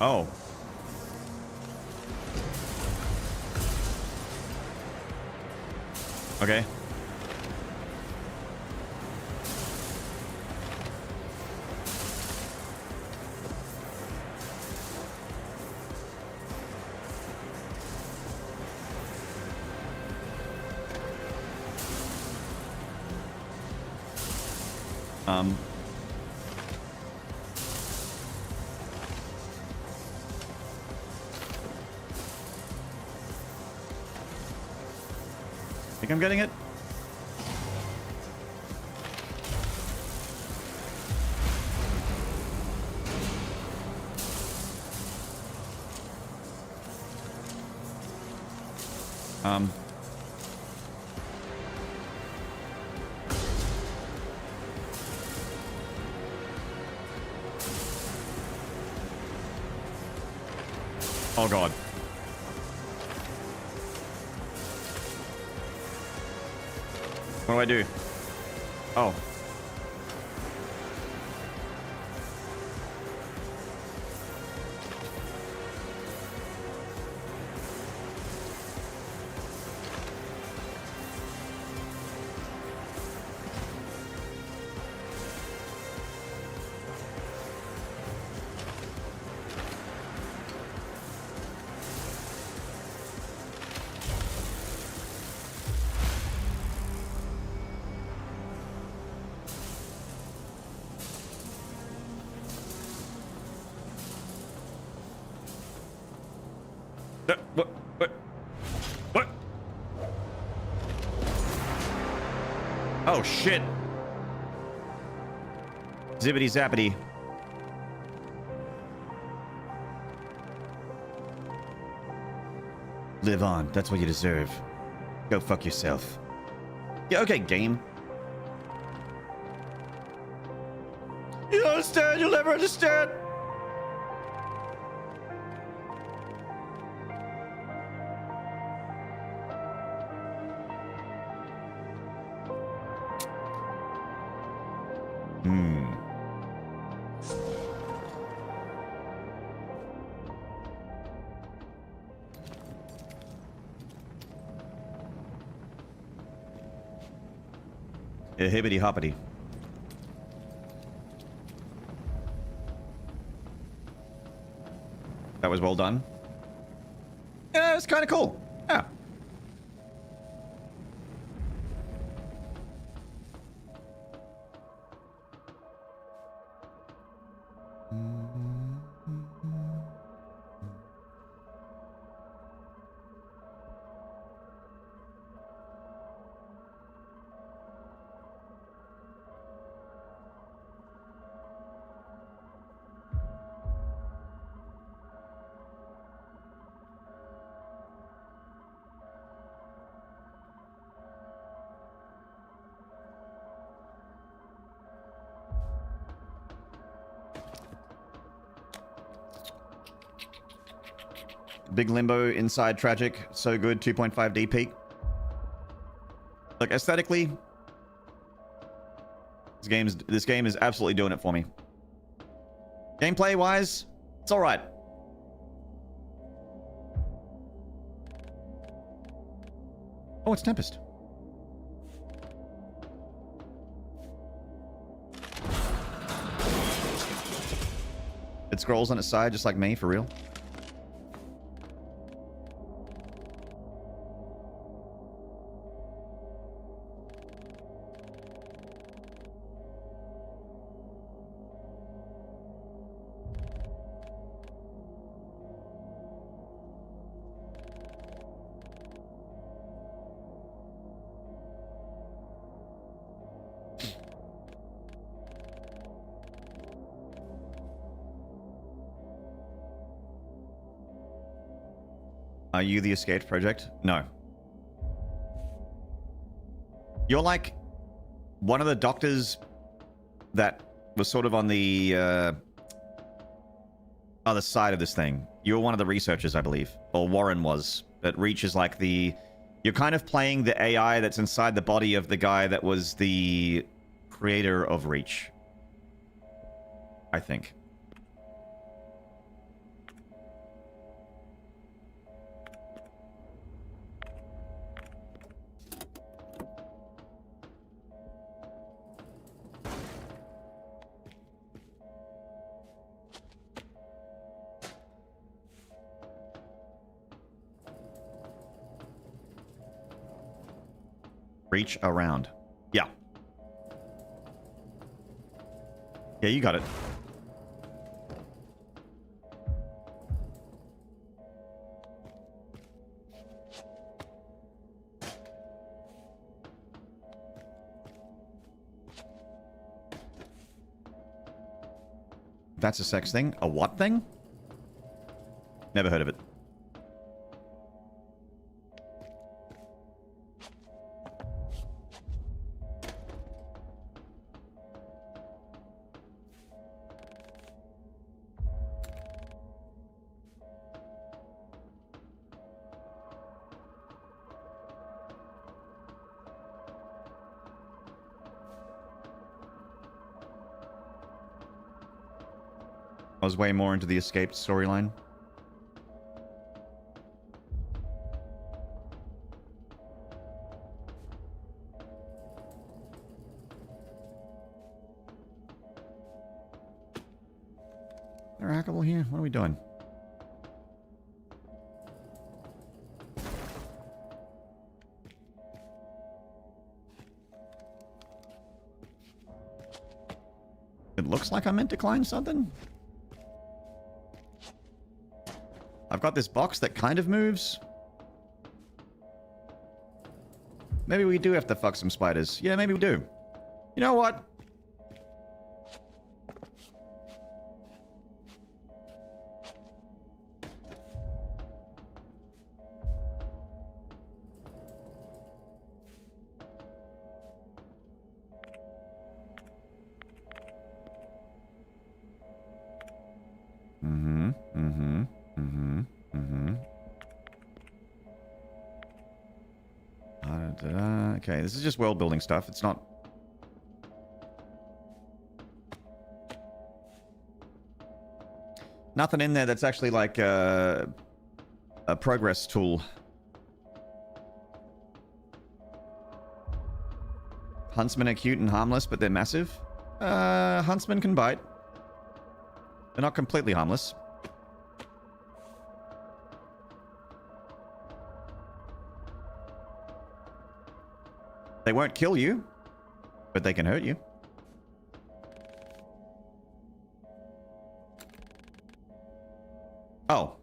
Oh. Okay. Think I'm getting it? Oh God. What do I do? Oh. What? Oh, shit. Zippity zappity. Live on. That's what you deserve. Go fuck yourself. Yeah, okay, game. You don't understand. You'll never understand. Hibbity hoppity. That was well done. Yeah, it's kind of cool. Yeah. Big Limbo, Inside Tragic, so good, 2.5D peak. Like, aesthetically, this game is absolutely doing it for me. Gameplay-wise, it's alright. Oh, it's Tempest. It scrolls on its side just like me, for real. Are you the Escaped Project? No. You're like one of the doctors that was sort of on the other side of this thing. You were one of the researchers, I believe. Or Warren was. But Reach is like the... You're kind of playing the AI that's inside the body of the guy that was the creator of Reach. I think. Reach around. Yeah. Yeah, you got it. That's a sex thing? A what thing? Never heard of it. I was way more into the Escaped storyline. They're hackable here? What are we doing? It looks like I meant to climb something. I've got this box that kind of moves. Maybe we do have to fuck some spiders. Yeah, maybe we do. You know what? Okay, this is just world building stuff. It's not... Nothing in there that's actually like a progress tool. Huntsmen are cute and harmless, but they're massive. Huntsmen can bite. They're not completely harmless. They won't kill you, but they can hurt you. Oh.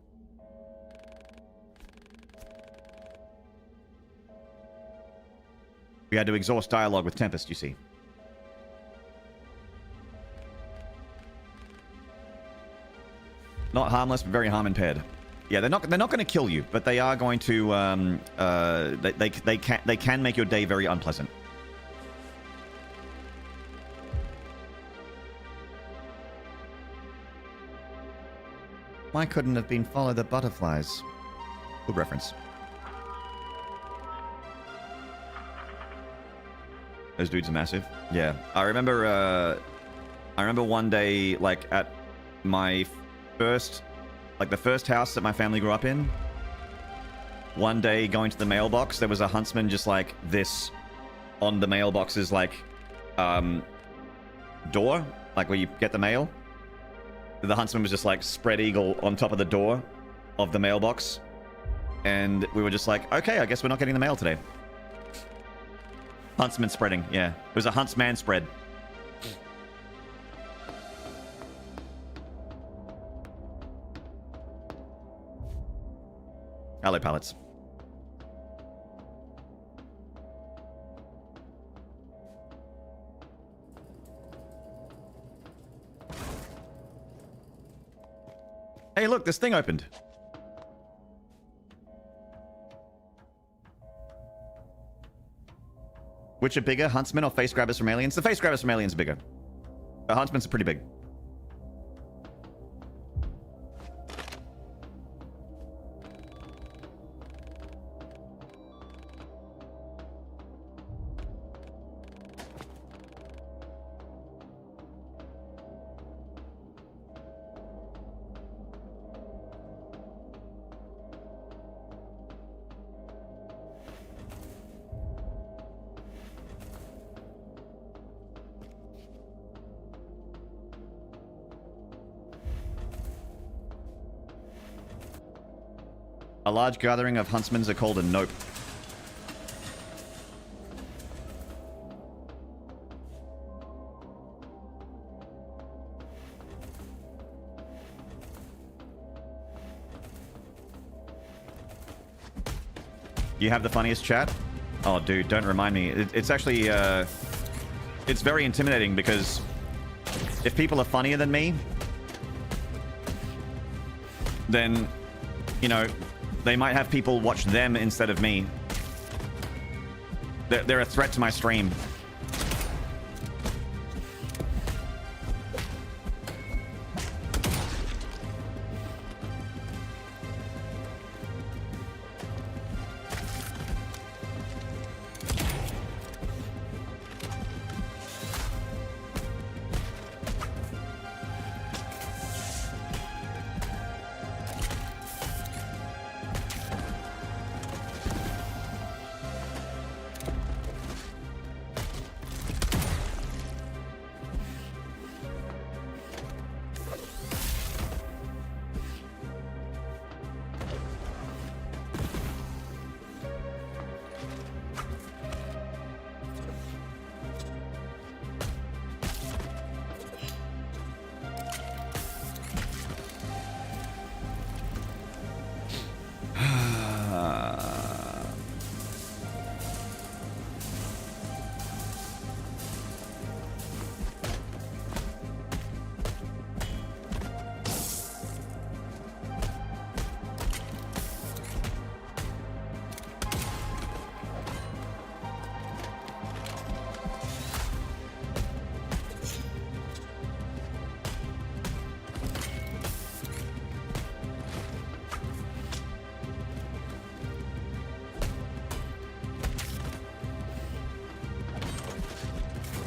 We had to exhaust dialogue with Tempest, you see. Not harmless, but very harm impaired. Yeah, they're not going to kill you, but they are going to they can make your day very unpleasant. Why couldn't have been follow the butterflies? Good reference. Those dudes are massive. Yeah, I remember one day, like at my first, like the first house that my family grew up in. One day going to the mailbox, there was a huntsman just like this on the mailbox's like door, like where you get the mail. The huntsman was just like spread eagle on top of the door of the mailbox. And we were just like, okay, I guess we're not getting the mail today. Huntsman spreading, yeah. It was a huntsman spread. Hello, pallets. Hey, look, this thing opened. Which are bigger, huntsmen or face grabbers from aliens? The face grabbers from aliens are bigger. The huntsmen's are pretty big. A large gathering of huntsmen are called a nope. You have the funniest chat? Oh, dude, don't remind me. It's actually, it's very intimidating because if people are funnier than me, then, you know, they might have people watch them instead of me. They're a threat to my stream.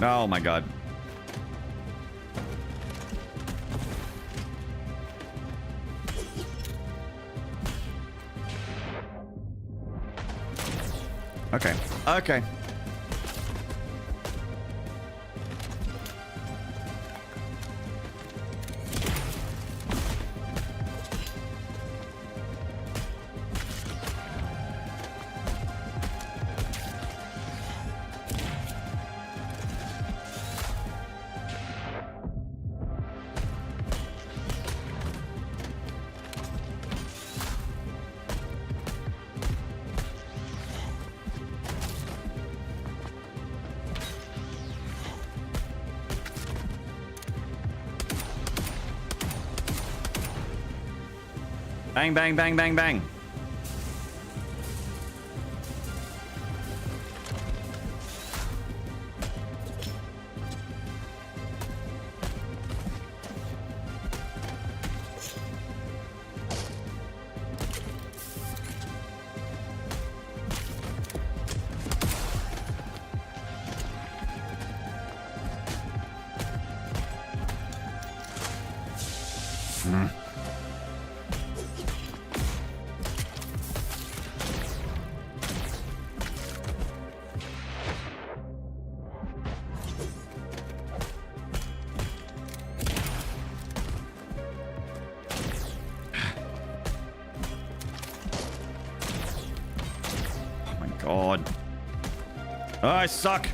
Oh my god. Okay. Okay. Bang, bang, bang, bang, bang. God. Oh, I suck.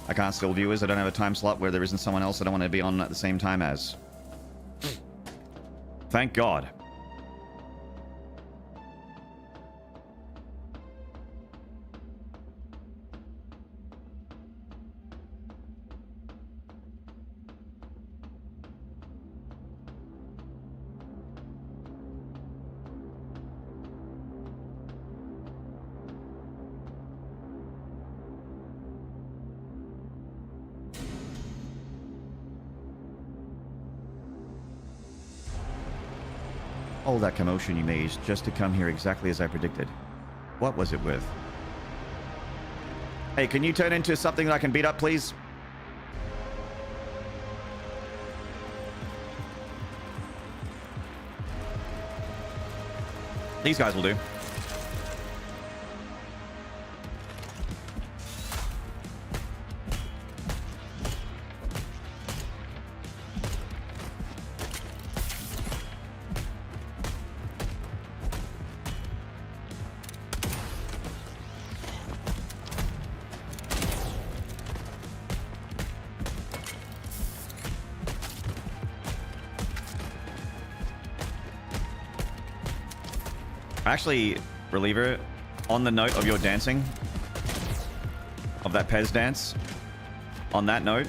I can't still viewers. I don't have a time slot where there isn't someone else I don't want to be on at the same time as. Thank God. All that commotion you made just to come here exactly as I predicted. What was it with? Hey, can you turn into something that I can beat up, please? These guys will do. Actually, Reliever, on the note of your dancing, of that Pez dance, on that note,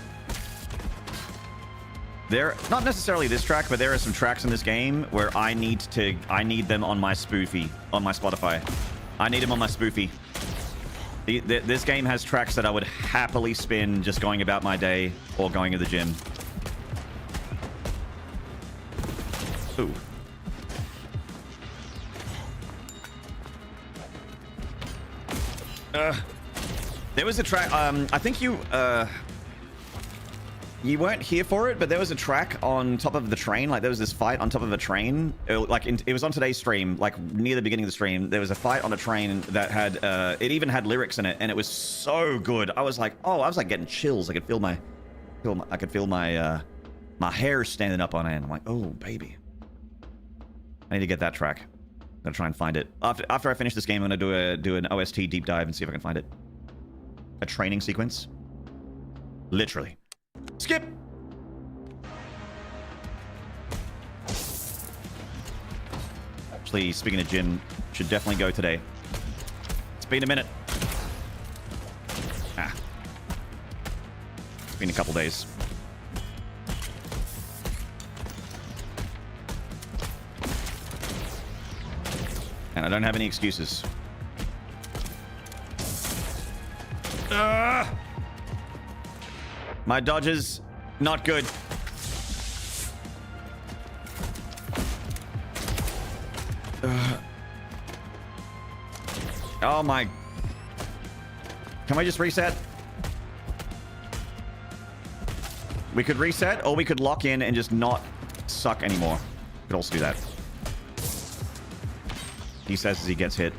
there, not necessarily this track, but there are some tracks in this game where I need them on my spoofy, on my Spotify. I need them on my spoofy. This game has tracks that I would happily spin just going about my day or going to the gym. Ooh. There was a track, I think you weren't here for it, but there was a track on top of the train. Like, there was this fight on top of a train. It was on today's stream, like, near the beginning of the stream. There was a fight on a train that had, it even had lyrics in it, and it was so good. I was like, oh, I was like getting chills. I could feel my hair standing up on end. I'm like, oh, baby. I need to get that track. I'm gonna try and find it. After I finish this game, I'm gonna do an OST deep dive and see if I can find it. A training sequence. Literally. Skip! Actually, speaking of gym, should definitely go today. It's been a minute. It's been a couple days. And I don't have any excuses. My dodges, not good. Oh my. Can I just reset? We could reset, or we could lock in and just not suck anymore. We could also do that. He says as he gets hit.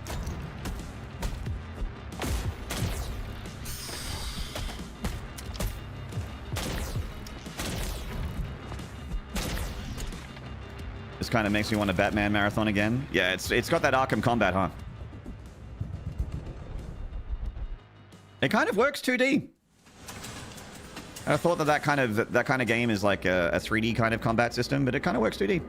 This kind of makes me want a Batman marathon again. Yeah, it's got that Arkham combat, huh? It kind of works 2D. I thought that kind of game is like a 3D kind of combat system, but it kind of works 2D.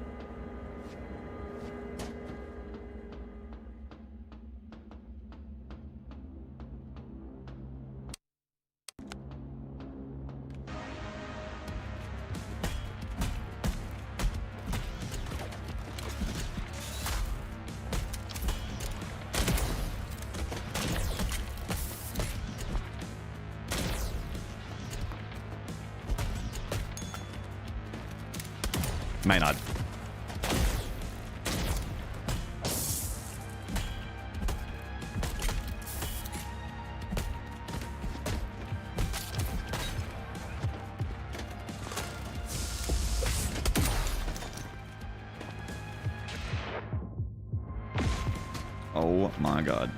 May not. Oh my god.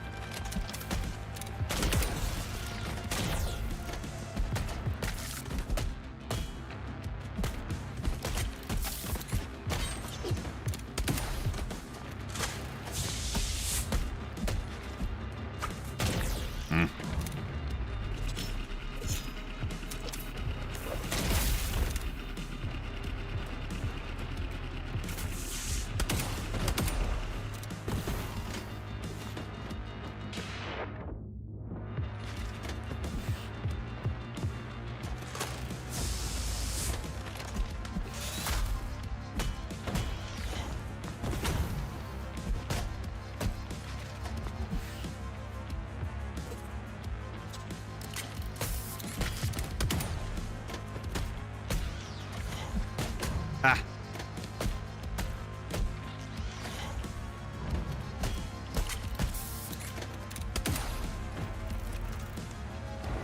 Ah.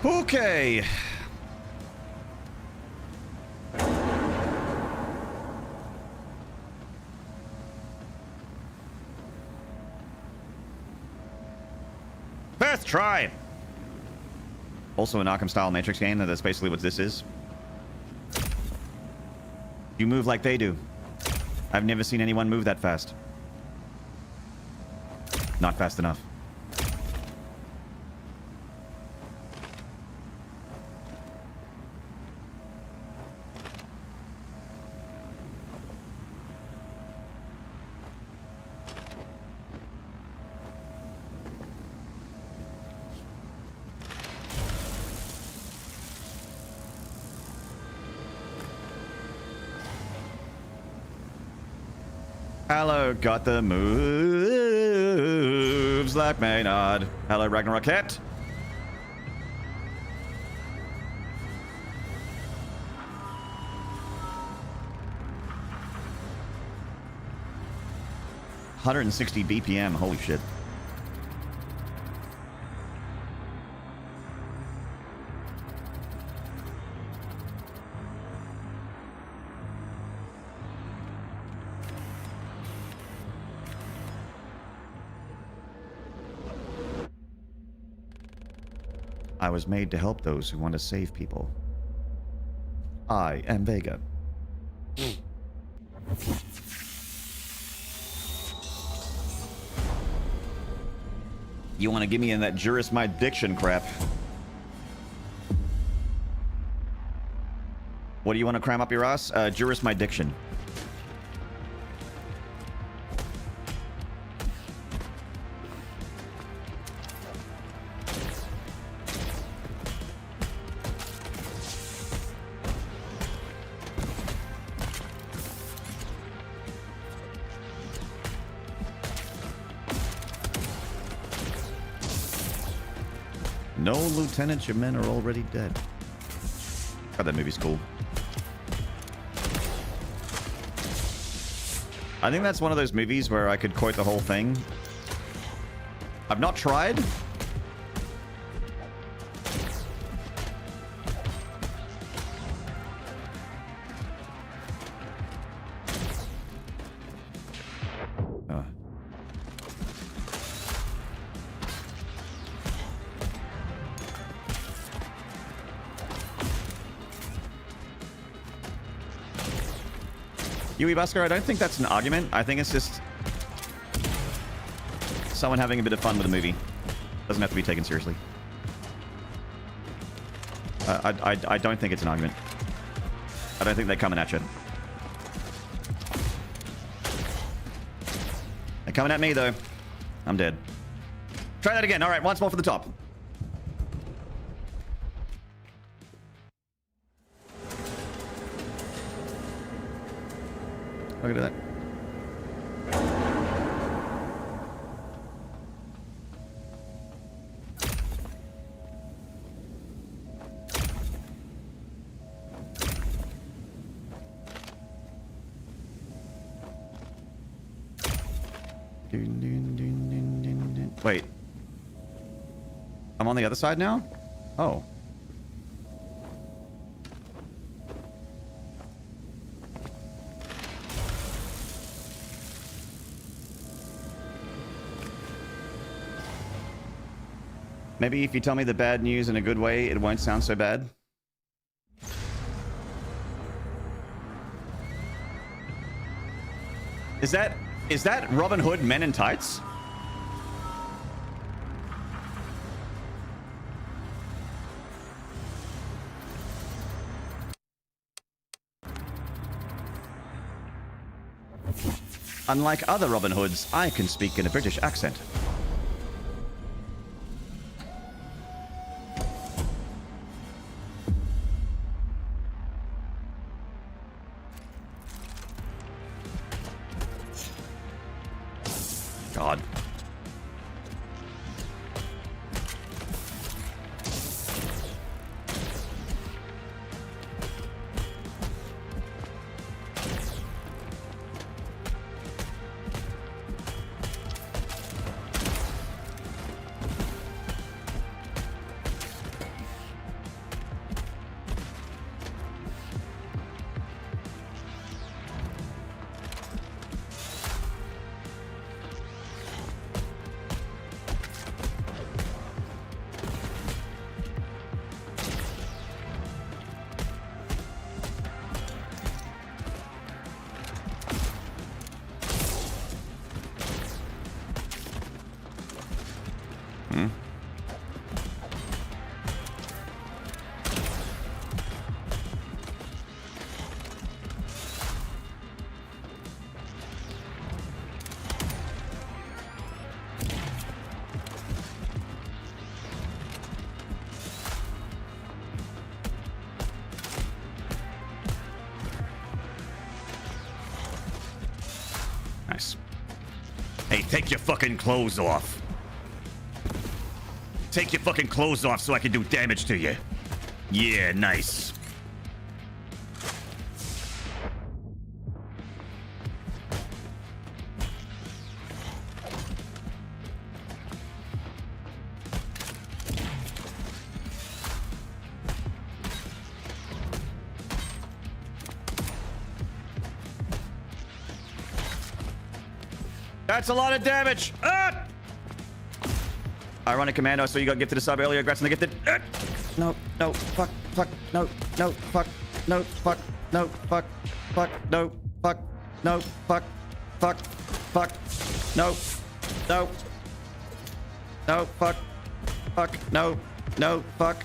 Okay. First try. Also an Arkham-style Matrix game. That's basically what this is. You move like they do. I've never seen anyone move that fast. Not fast enough. Hello, got the moves like Maynard. Hello, Ragnarokette. $160 BPM, holy shit. I was made to help those who want to save people. I am Vega. You want to give me in that jurisdiction crap? What do you want to cram up your ass? Jurisdiction. No, Lieutenant, your men are already dead. God, that movie's cool. I think that's one of those movies where I could quote the whole thing. I've not tried. Yui Busker, I don't think that's an argument. I think it's just someone having a bit of fun with a movie. Doesn't have to be taken seriously. I don't think it's an argument. I don't think they're coming at you. They're coming at me, though. I'm dead. Try that again. All right, once more for the top. Look at that. Wait. I'm on the other side now? Oh. Maybe if you tell me the bad news in a good way, it won't sound so bad. Is that Robin Hood Men in Tights? Unlike other Robin Hoods, I can speak in a British accent. God. Nice. Hey, take your fucking clothes off. Take your fucking clothes off so I can do damage to you. Yeah, nice. That's a lot of damage. Ah! Ironic Commando, so you got gifted a sub earlier. Congrats on the gifted. No, no, fuck, no, no, fuck, no, fuck, no, fuck, no, fuck, no, fuck, no, no, no, fuck, no, no, fuck.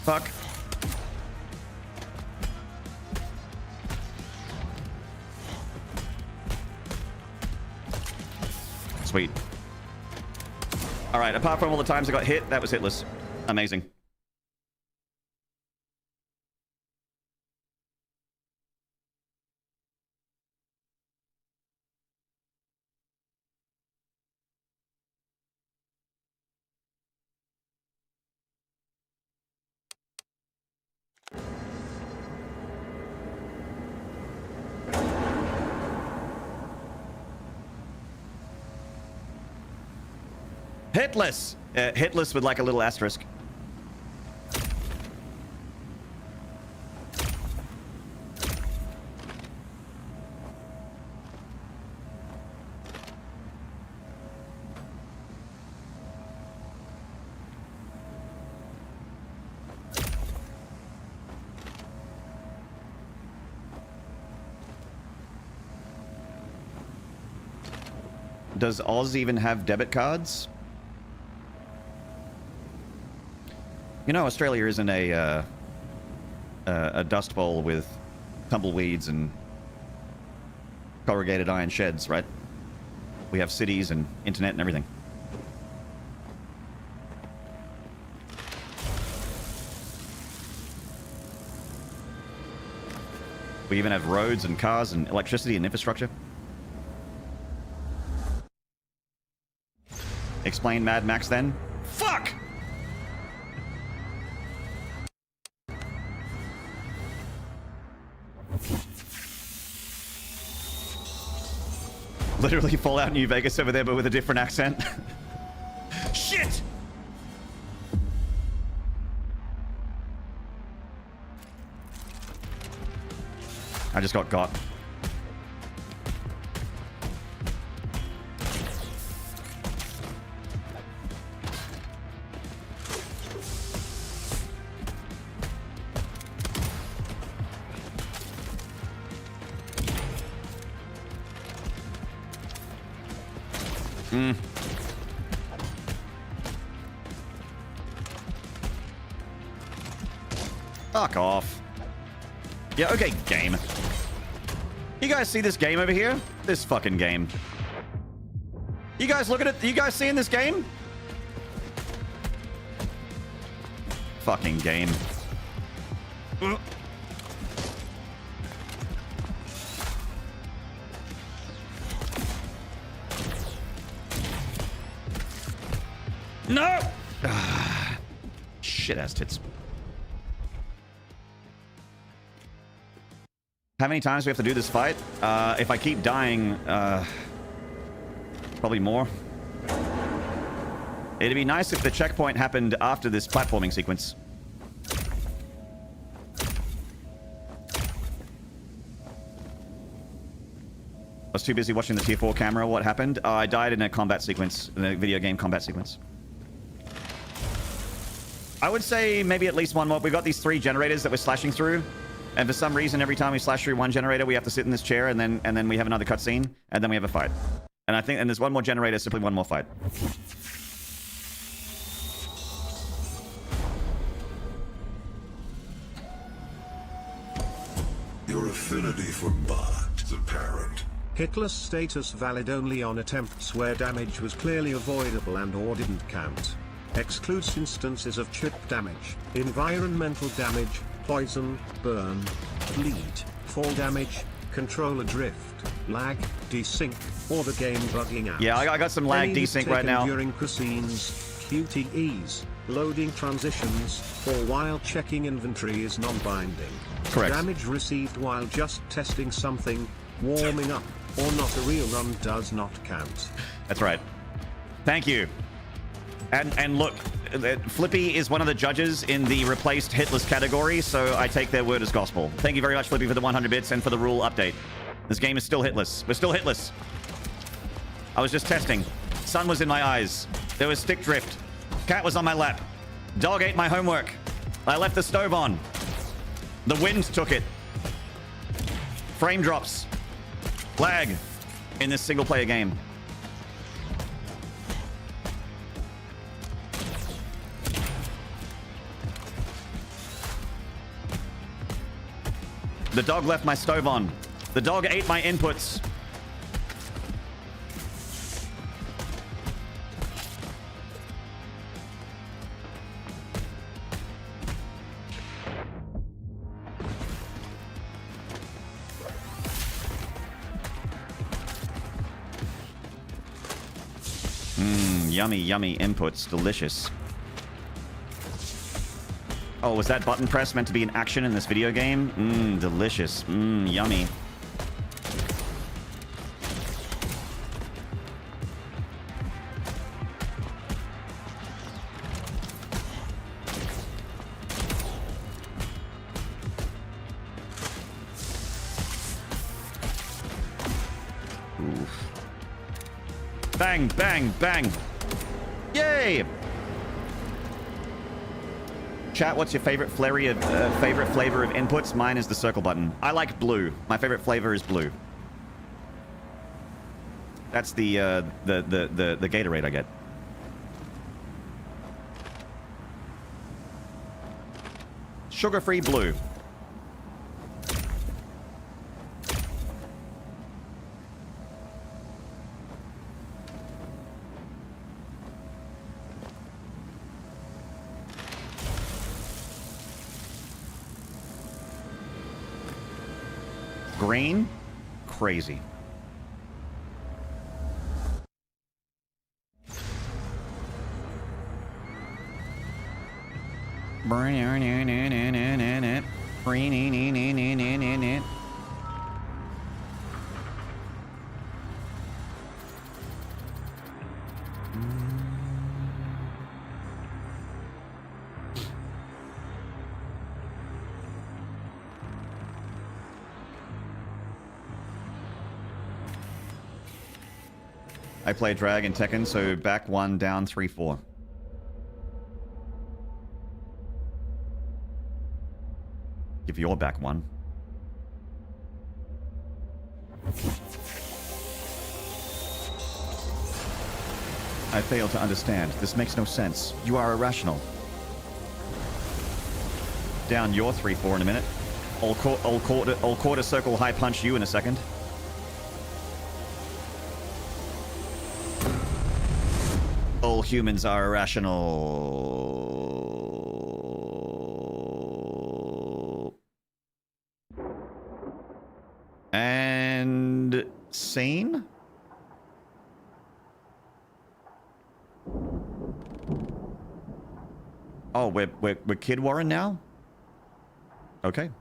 Fuck. Sweet. All right, apart from all the times I got hit, that was hitless. Amazing. Hitless! Hitless with like a little asterisk. Does Oz even have debit cards? You know, Australia isn't a dust bowl with tumbleweeds and corrugated iron sheds, right? We have cities and internet and everything. We even have roads and cars and electricity and infrastructure. Explain Mad Max then. Fuck! Literally Fallout New Vegas over there, but with a different accent. Shit! I just got. Fuck off. Yeah, okay, game. You guys see this game over here? This fucking game. You guys look at it? You guys seeing this game? Fucking game. No! Shit ass tits. How many times do we have to do this fight? If I keep dying, probably more. It'd be nice if the checkpoint happened after this platforming sequence. I was too busy watching the tier 4 camera. What happened? I died in a combat sequence, in a video game combat sequence. I would say maybe at least one more. We've got these 3 generators that we're slashing through. And for some reason, every time we slash through one generator, we have to sit in this chair, and then we have another cutscene, and then we have a fight. And there's one more generator, simply one more fight. Your affinity for bot is apparent. Hitler's status valid only on attempts where damage was clearly avoidable and or didn't count. Excludes instances of chip damage, environmental damage, poison, burn, bleed, fall damage, controller drift, lag, desync, or the game bugging out. Yeah, I got some lag desync right now. During cutscenes, QTEs, loading transitions, or while checking inventory is non-binding. Correct. Damage received while just testing something, warming up, or not a real run does not count. That's right. Thank you. And look, Flippy is one of the judges in the replaced hitless category, so I take their word as gospel. Thank you very much, Flippy, for the 100 bits and for the rule update. This game is still hitless. We're still hitless. I was just testing. Sun was in my eyes. There was stick drift. Cat was on my lap. Dog ate my homework. I left the stove on. The wind took it. Frame drops. Lag in this single-player game. The dog left my stove on. The dog ate my inputs. Yummy, yummy inputs. Delicious. Oh, was that button press meant to be an action in this video game? Delicious. Yummy. Oof. Bang, bang, bang. Yay! Chat, what's your favorite flavor of inputs? Mine is the circle button. I like blue. My favorite flavor is blue. That's the Gatorade I get. Sugar-free blue. Green? Crazy. I play Drag and Tekken, so back 1, down 3, 4. Give your back 1. I fail to understand. This makes no sense. You are irrational. Down your 3, 4 in a minute. I'll quarter circle high punch you in a second. All humans are irrational. And sane? Oh, we're Kid Warren now? Okay.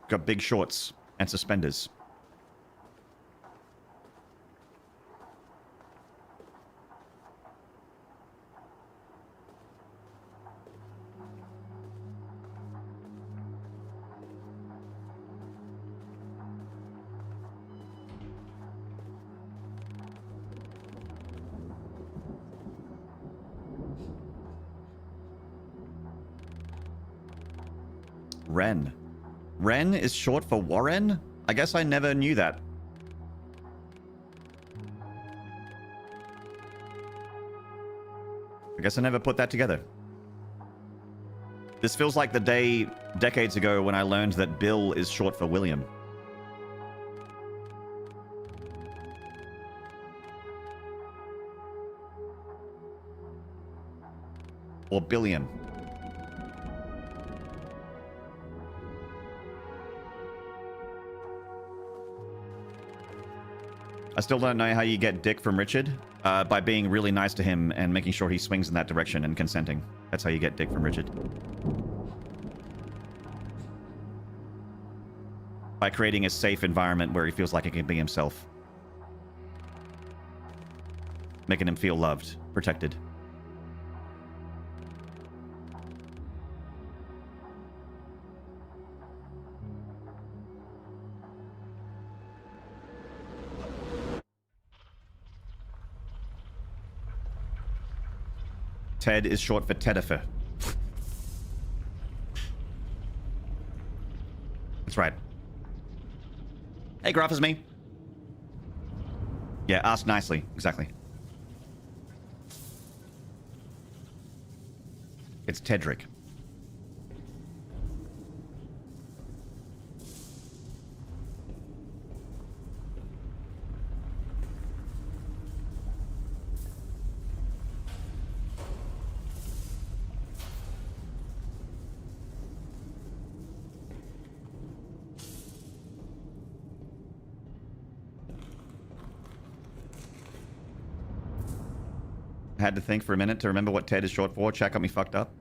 Got big shorts and suspenders. Ren. Ren is short for Warren? I guess I never knew that. I guess I never put that together. This feels like the day decades ago when I learned that Bill is short for William. Or Billiam. I still don't know how you get dick from Richard. By being really nice to him and making sure he swings in that direction and consenting. That's how you get dick from Richard. By creating a safe environment where he feels like he can be himself. Making him feel loved, protected. Ted is short for Tedifer. That's right. Hey, Graph is me. Yeah, ask nicely. Exactly. It's Tedrick. I had to think for a minute to remember what Ted is short for. Chat got me fucked up.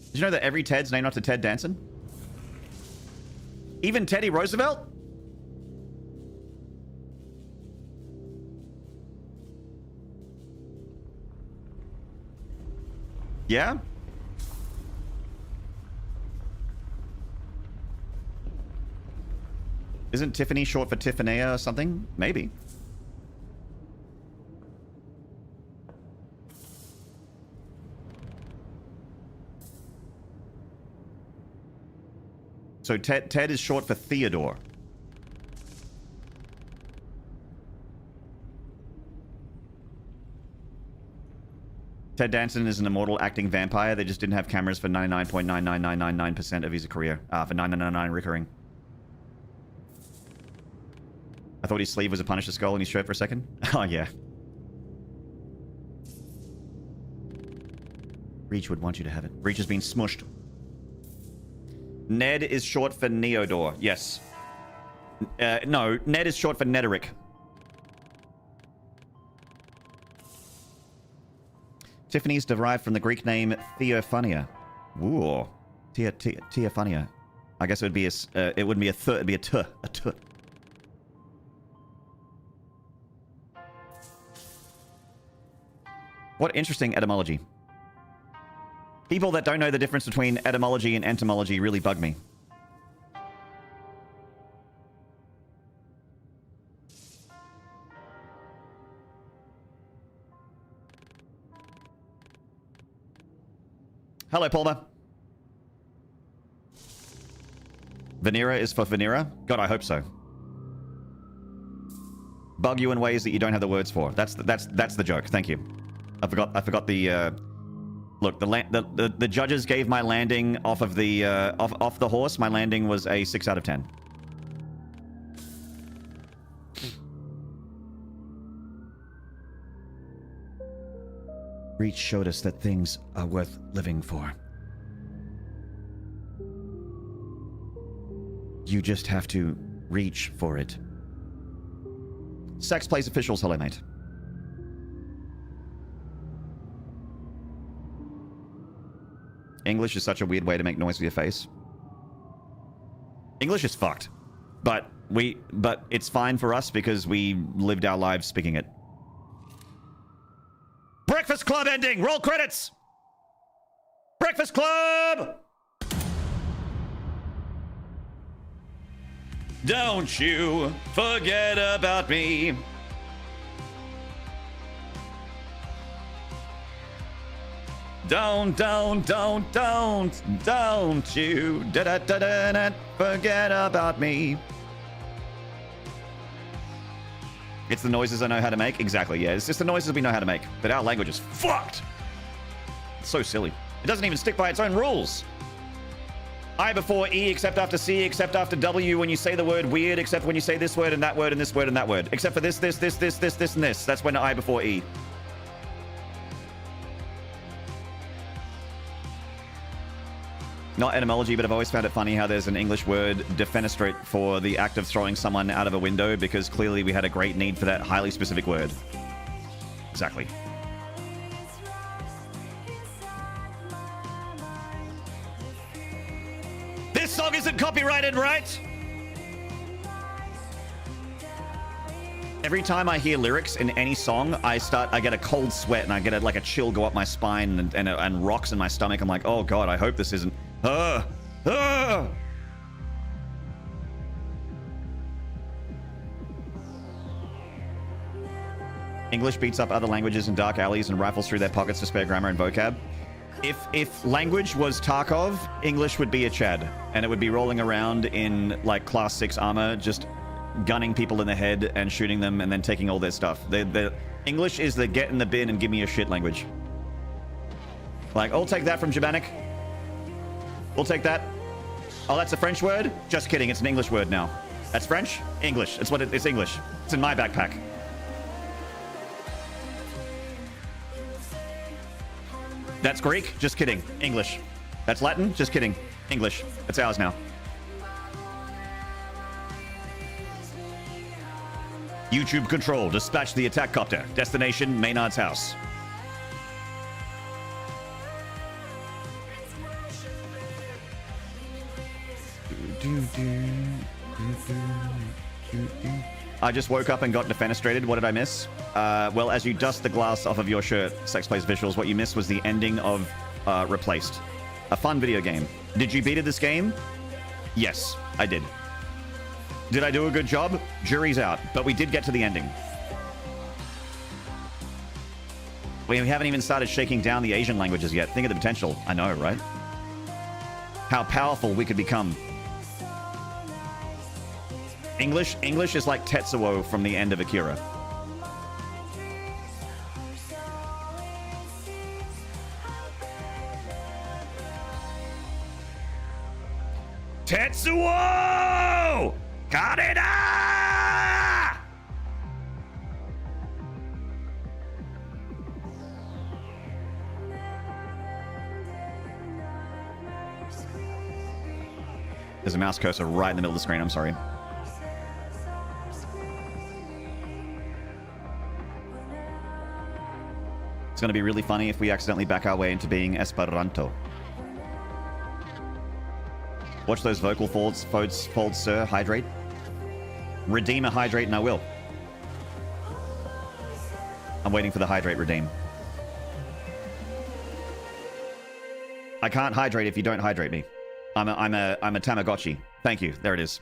Did you know that every Ted's named after Ted Danson? Even Teddy Roosevelt? Yeah? Isn't Tiffany short for Tiffanea or something? Maybe. So Ted is short for Theodore. Ted Danson is an immortal acting vampire. They just didn't have cameras for 99.99999% of his career. For 999 recurring. I thought his sleeve was a Punisher skull in his shirt for a second. Oh, yeah. Reach would want you to have it. Reach has been smushed. Ned is short for Neodor. Yes. No, Ned is short for Nederic. Tiffany's derived from the Greek name Theophania. Ooh. Theophania. I guess it would be a, it wouldn't be a th, it'd be a t. A t. What interesting etymology. People that don't know the difference between etymology and entomology really bug me. Hello, Palmer. Vanera is for Vanera? God, I hope so. Bug you in ways that you don't have the words for. That's the joke. Thank you. I forgot the look, the judges gave my landing off of the off the horse. My landing was a 6 out of 10. Reach showed us that things are worth living for. You just have to reach for it. Sex Plays Officials, hello, mate. English is such a weird way to make noise with your face. English is fucked. But it's fine for us because we lived our lives speaking it. Breakfast Club ending! Roll credits! Breakfast Club! Don't you forget about me. Don't you forget about me. It's the noises I know how to make. Exactly, yeah. It's just the noises we know how to make. But our language is fucked. It's so silly. It doesn't even stick by its own rules. I before E, except after C, except after W when you say the word weird, except when you say this word and that word and this word and that word. Except for this, and this. That's when I before E. Not etymology, but I've always found it funny how there's an English word defenestrate for the act of throwing someone out of a window because clearly we had a great need for that highly specific word. Exactly. This song isn't copyrighted, right? Every time I hear lyrics in any song, I get a cold sweat and I get like a chill go up my spine and rocks in my stomach. I'm like, oh God, I hope this isn't. English beats up other languages in dark alleys and rifles through their pockets to spare grammar and vocab. If language was Tarkov, English would be a Chad, and it would be rolling around in like class 6 armor, just gunning people in the head and shooting them and then taking all their stuff. The English is the get in the bin and give me your shit language. Like, I'll take that from Germanic. We'll take that. Oh, that's a French word? Just kidding, it's an English word now. That's French? English. It's English. It's in my backpack. That's Greek? Just kidding. English. That's Latin? Just kidding. English. It's ours now. YouTube control. Dispatch the attack copter. Destination, Maynard's house. I just woke up and got defenestrated. What did I miss? Well, as you dust the glass off of your shirt, Sex Plays Visuals, what you missed was the ending of Replaced. A fun video game. Did you beat this game? Yes, I did. Did I do a good job? Jury's out, but we did get to the ending. We haven't even started shaking down the Asian languages yet. Think of the potential. I know, right? How powerful we could become. English is like Tetsuo from the end of Akira. Tetsuo! Kareda! There's a mouse cursor right in the middle of the screen. I'm sorry. It's going to be really funny if we accidentally back our way into being Esperanto. Watch those vocal folds, sir. Hydrate. Redeem a hydrate and I will. I'm waiting for the hydrate redeem. I can't hydrate if you don't hydrate me. I'm a Tamagotchi. Thank you. There it is.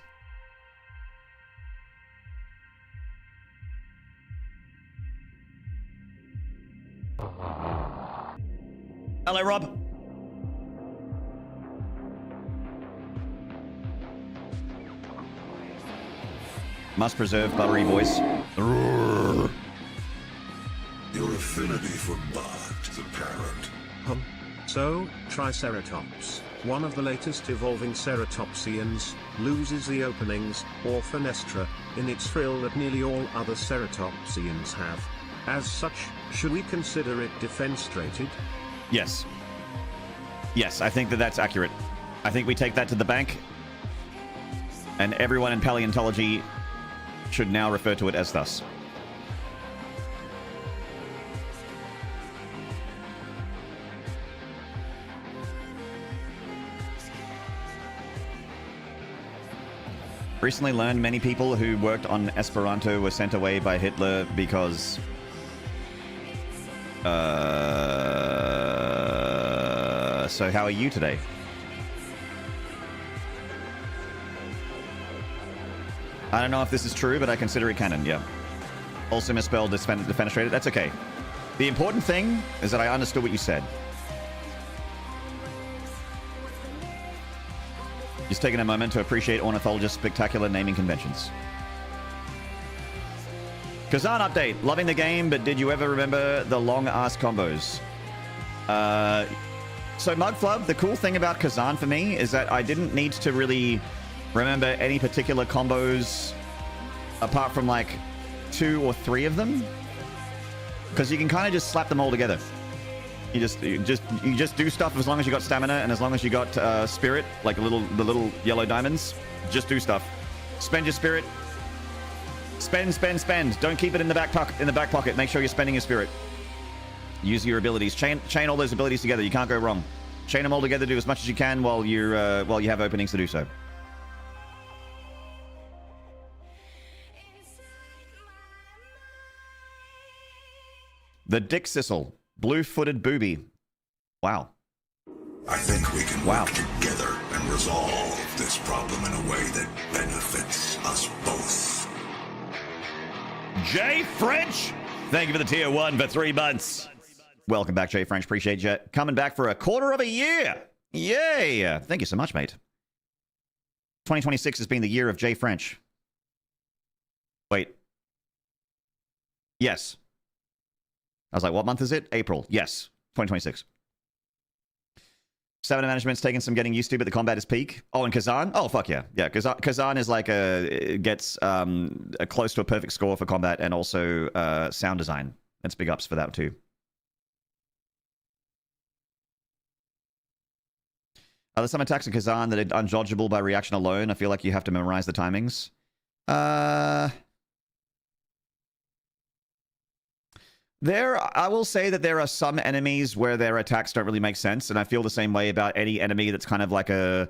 Hello, Rob. Must preserve buttery voice. Your affinity for Bart is apparent. So, Triceratops, one of the latest evolving ceratopsians, loses the openings, or fenestra, in its frill that nearly all other ceratopsians have. As such, should we consider it defenestrated? Yes. Yes, I think that that's accurate. I think we take that to the bank, and everyone in paleontology should now refer to it as thus. Recently learned many people who worked on Esperanto were sent away by Hitler because... So how are you today? I don't know if this is true, but I consider it canon, yeah. Also misspelled defenestrated. That's okay. The important thing is that I understood what you said. Just taking a moment to appreciate ornithologists' spectacular naming conventions. Kazan update. Loving the game, but did you ever remember the long-ass combos? So Mugflub, the cool thing about Kazan for me is that I didn't need to really remember any particular combos apart from like 2 or 3 of them, because you can kind of just slap them all together. You just do stuff as long as you got stamina and as long as you got spirit, like the little yellow diamonds. Just do stuff. Spend your spirit. Spend. Don't keep it in the back pocket. Make sure you're spending your spirit. Use your abilities. Chain all those abilities together. You can't go wrong. Chain them all together. Do as much as you can while you have openings to do so. The Dick Sissel. Blue-footed booby. Wow. I think we can work together and resolve this problem in a way that benefits us both. Jay French, thank you for the tier 1 for 3 months. Welcome back, Jay French. Appreciate you coming back for a quarter of a year. Yay! Thank you so much, mate. 2026 has been the year of Jay French. Wait. Yes. I was like, what month is it? April. Yes. 2026. Stamina management's taken some getting used to, but the combat is peak. Oh, and Kazan? Oh, fuck yeah. Yeah, Kazan is like gets a close to a perfect score for combat and also sound design. That's big ups for that too. There's some attacks in Kazan that are undodgeable by reaction alone. I feel like you have to memorize the timings. I will say that there are some enemies where their attacks don't really make sense, and I feel the same way about any enemy that's kind of like a...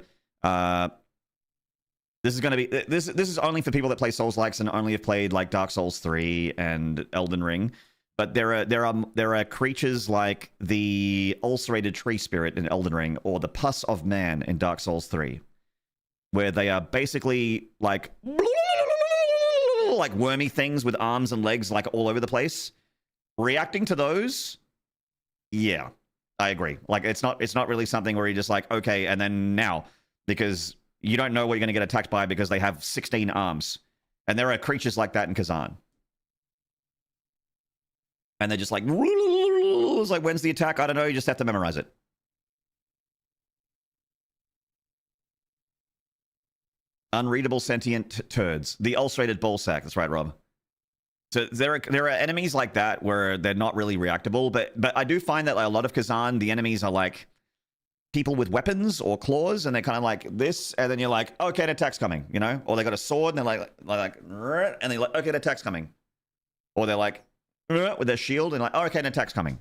this is only for people that play Souls-likes and only have played like Dark Souls 3 and Elden Ring. But there are creatures like the ulcerated tree spirit in Elden Ring or the pus of man in Dark Souls 3, where they are basically like like wormy things with arms and legs like all over the place. Reacting to those, yeah, I agree. Like it's not really something where you're just like, okay, and then now, because you don't know what you're going to get attacked by because they have 16 arms. And there are creatures like that in Kazan. And they're just like, it's like, when's the attack? I don't know. You just have to memorize it. Unreadable sentient turds. The ulcerated ball sack. That's right, Rob. So there are enemies like that where they're not really reactable. But I do find that like, a lot of Kazan, the enemies are like people with weapons or claws, and they're kind of like this, and then you're like, okay, an attack's coming, you know? Or they got a sword, and they're like, and they're like, okay, an attack's coming. Or they're like, with their shield, and like, oh, okay, an attack's coming.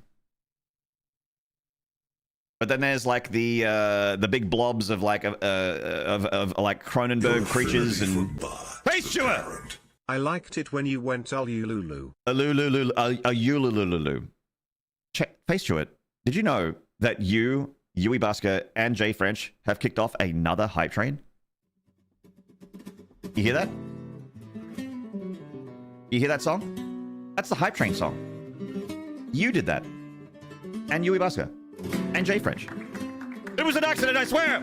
But then there's like the big blobs of like like Cronenberg creatures and face chewer. I liked it when you went ulululu. Ulululu. Face chewer. Did you know that Yui Basker and Jay French have kicked off another hype train? You hear that? You hear that song? That's the hype train song. You did that. And Yui Basker. And Jay French. It was an accident, I swear!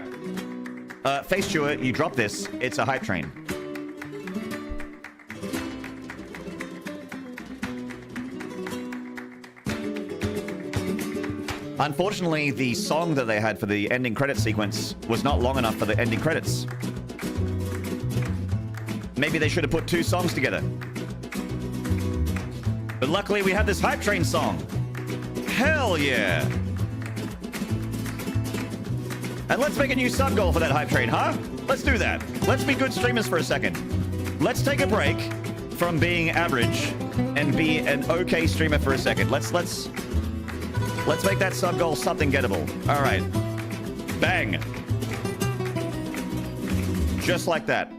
Face chewer, you drop this. It's a hype train. Unfortunately, the song that they had for the ending credit sequence was not long enough for the ending credits. Maybe they should have put two songs together. But luckily, we have this hype train song. Hell yeah! And let's make a new sub goal for that hype train, huh? Let's do that. Let's be good streamers for a second. Let's take a break from being average and be an okay streamer for a second. Let's make that sub goal something gettable. All right. Bang. Just like that.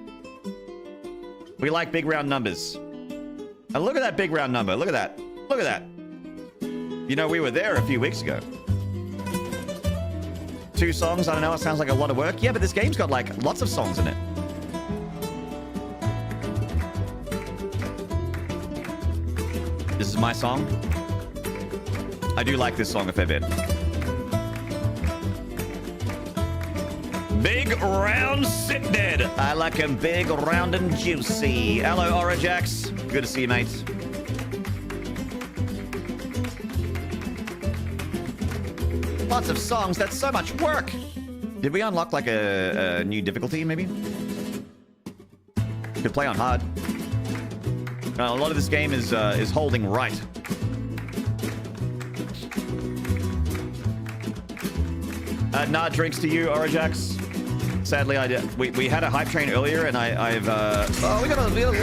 We like big round numbers. And look at that big round number. Look at that. Look at that. You know, we were there a few weeks ago. 2 songs, I don't know, it sounds like a lot of work. Yeah, but this game's got like lots of songs in it. This is my song. I do like this song a fair bit. Big round sit dead. I like 'em big, round, and juicy. Hello, Orajax. Good to see you, mate. Lots of songs. That's so much work. Did we unlock like a new difficulty, maybe? Could play on hard. A lot of this game is holding right. Nah, drinks to you, Orajax. Sadly, we had a hype train earlier, and we got a little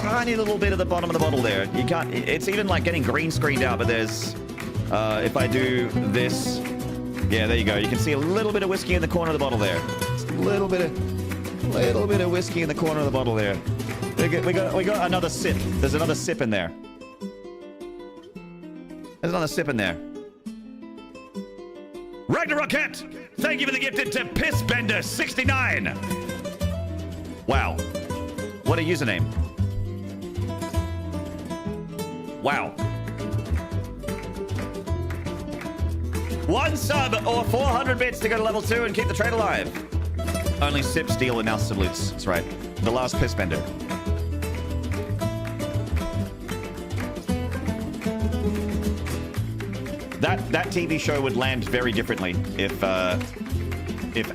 tiny little bit at the bottom of the bottle there. You can't. It's even like getting green screened out. But there's, if I do this, yeah, there you go. You can see a little bit of whiskey in the corner of the bottle there. Just a little bit of whiskey in the corner of the bottle there. We got another sip. There's another sip in there. There's another sip in there. Ragnarokette, thank you for the gifted to Pissbender69. Wow. What a username. Wow. 1 sub or 400 bits to go to level 2 and keep the trade alive. Only sip, steal, and now salutes. That's right. The last Pissbender. That TV show would land very differently if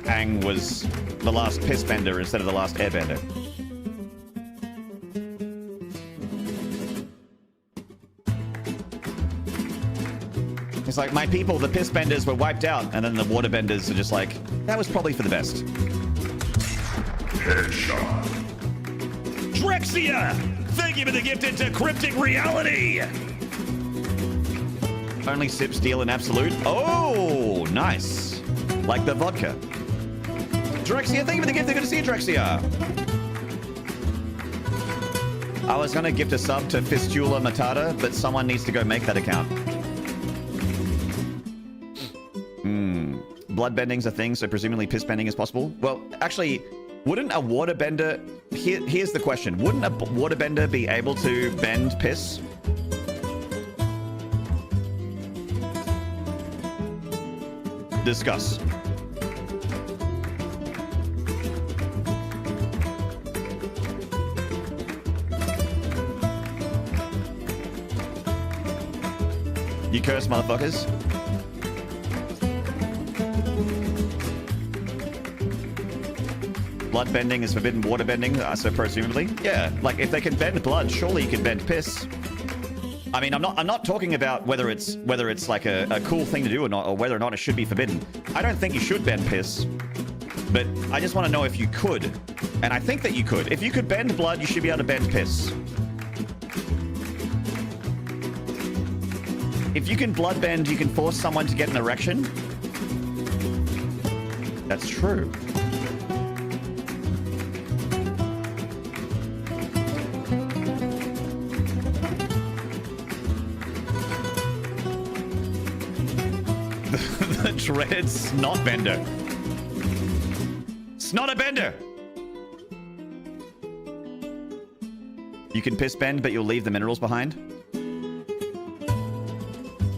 Aang was the last Pissbender instead of the last Airbender. It's like, my people, the Pissbenders were wiped out, and then the Waterbenders are just like, that was probably for the best. Headshot. Drexia! Thank you for the gifted to Cryptic Reality! Only sip, steal, and absolute. Oh, nice. Like the vodka. Drexia, thank you for the gift. Good to see you, Drexia. I was going to gift a sub to Fistula Matata, but someone needs to go make that account. Bloodbending's a thing, so presumably pissbending is possible. Well, actually, Wouldn't a waterbender... Here's the question. Wouldn't a waterbender be able to bend piss? Discuss. You curse motherfuckers. Blood bending is forbidden, water bending, so presumably. Yeah, like if they can bend blood, surely you can bend piss. I mean, I'm not talking about whether it's like a cool thing to do or not, or whether or not it should be forbidden. I don't think you should bend piss, but I just want to know if you could. And I think that you could. If you could bend blood, you should be able to bend piss. If you can blood bend, you can force someone to get an erection. That's true. The dreaded snot bender. Snot bender! You can piss bend, but you'll leave the minerals behind?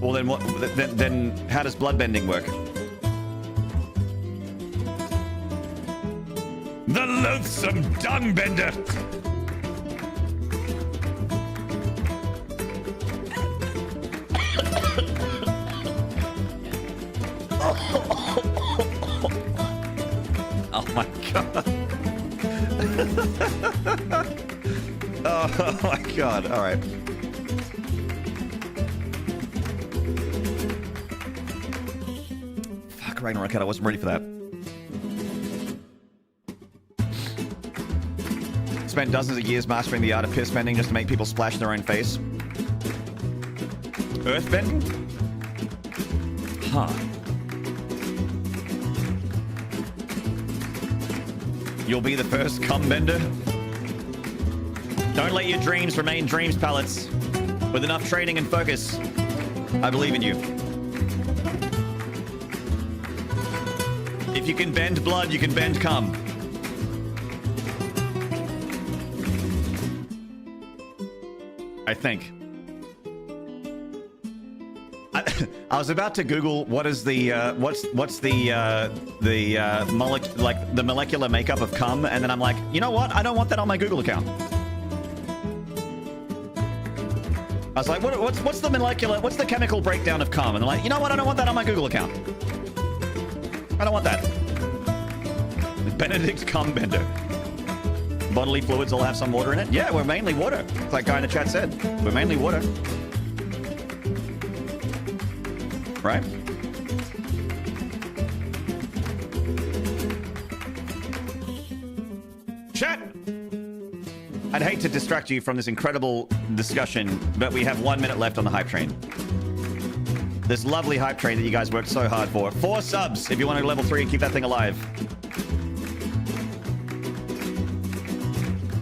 Well, then what? Then how does blood bending work? The loathsome dung bender! Oh my god. Oh my god. All right. Fuck, Ragnarok, I wasn't ready for that. Spent dozens of years mastering the art of piss bending just to make people splash in their own face. Earth bending? Huh. You'll be the first cum bender? Don't let your dreams remain dreams, pallets. With enough training and focus, I believe in you. If you can bend blood, you can bend cum. I think. I was about to Google what is the what's the molecular makeup of cum, and then I'm like, you know what? I don't want that on my Google account. I was like, what's the chemical breakdown of cum? And I'm like, you know what? I don't want that on my Google account. I don't want that. Benedict cum bender. Bodily fluids all have some water in it. Yeah, we're mainly water. Like guy in the chat said, we're mainly water. Right? Chat! I'd hate to distract you from this incredible discussion, but we have 1 minute left on the hype train. This lovely hype train that you guys worked so hard for. 4 subs if you want to go level 3 and keep that thing alive.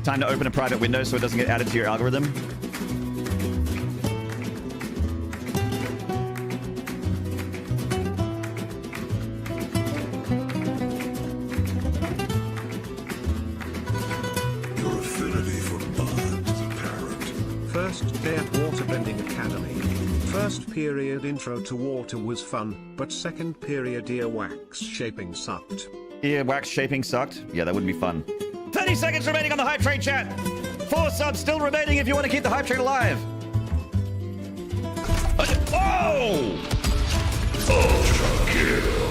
Time to open a private window so it doesn't get added to your algorithm. First period intro to water was fun, but second period earwax shaping sucked. Earwax shaping sucked? Yeah, that wouldn't be fun. 30 seconds remaining on the hype train, chat! 4 subs still remaining if you want to keep the hype train alive. Oh! Ultra kill.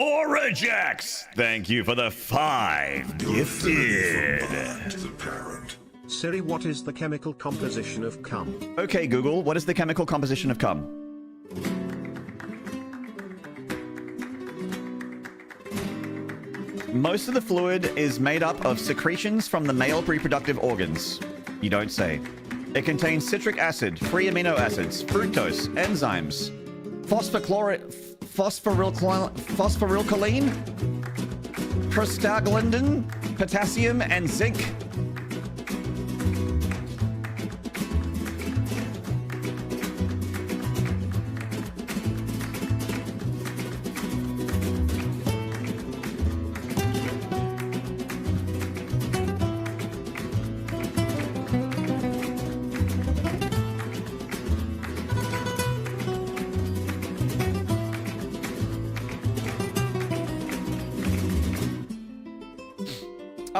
Orajax! Thank you for the 5 gifted. Siri, what is the chemical composition of cum? Okay, Google, what is the chemical composition of cum? Most of the fluid is made up of secretions from the male reproductive organs. You don't say. It contains citric acid, free amino acids, fructose, enzymes, phosphorylcholine, prostaglandin, potassium, and zinc.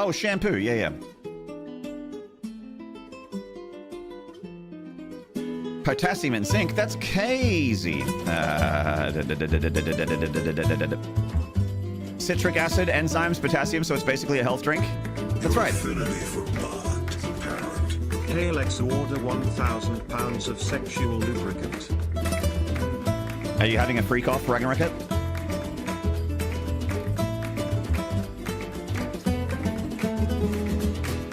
Oh, shampoo. Yeah, yeah. Potassium and zinc. That's crazy. Citric acid, enzymes, potassium. So it's basically a health drink. That's right. Hey Alexa, order 1,000 pounds of sexual lubricant. Are you having a freak off, Ragnarok?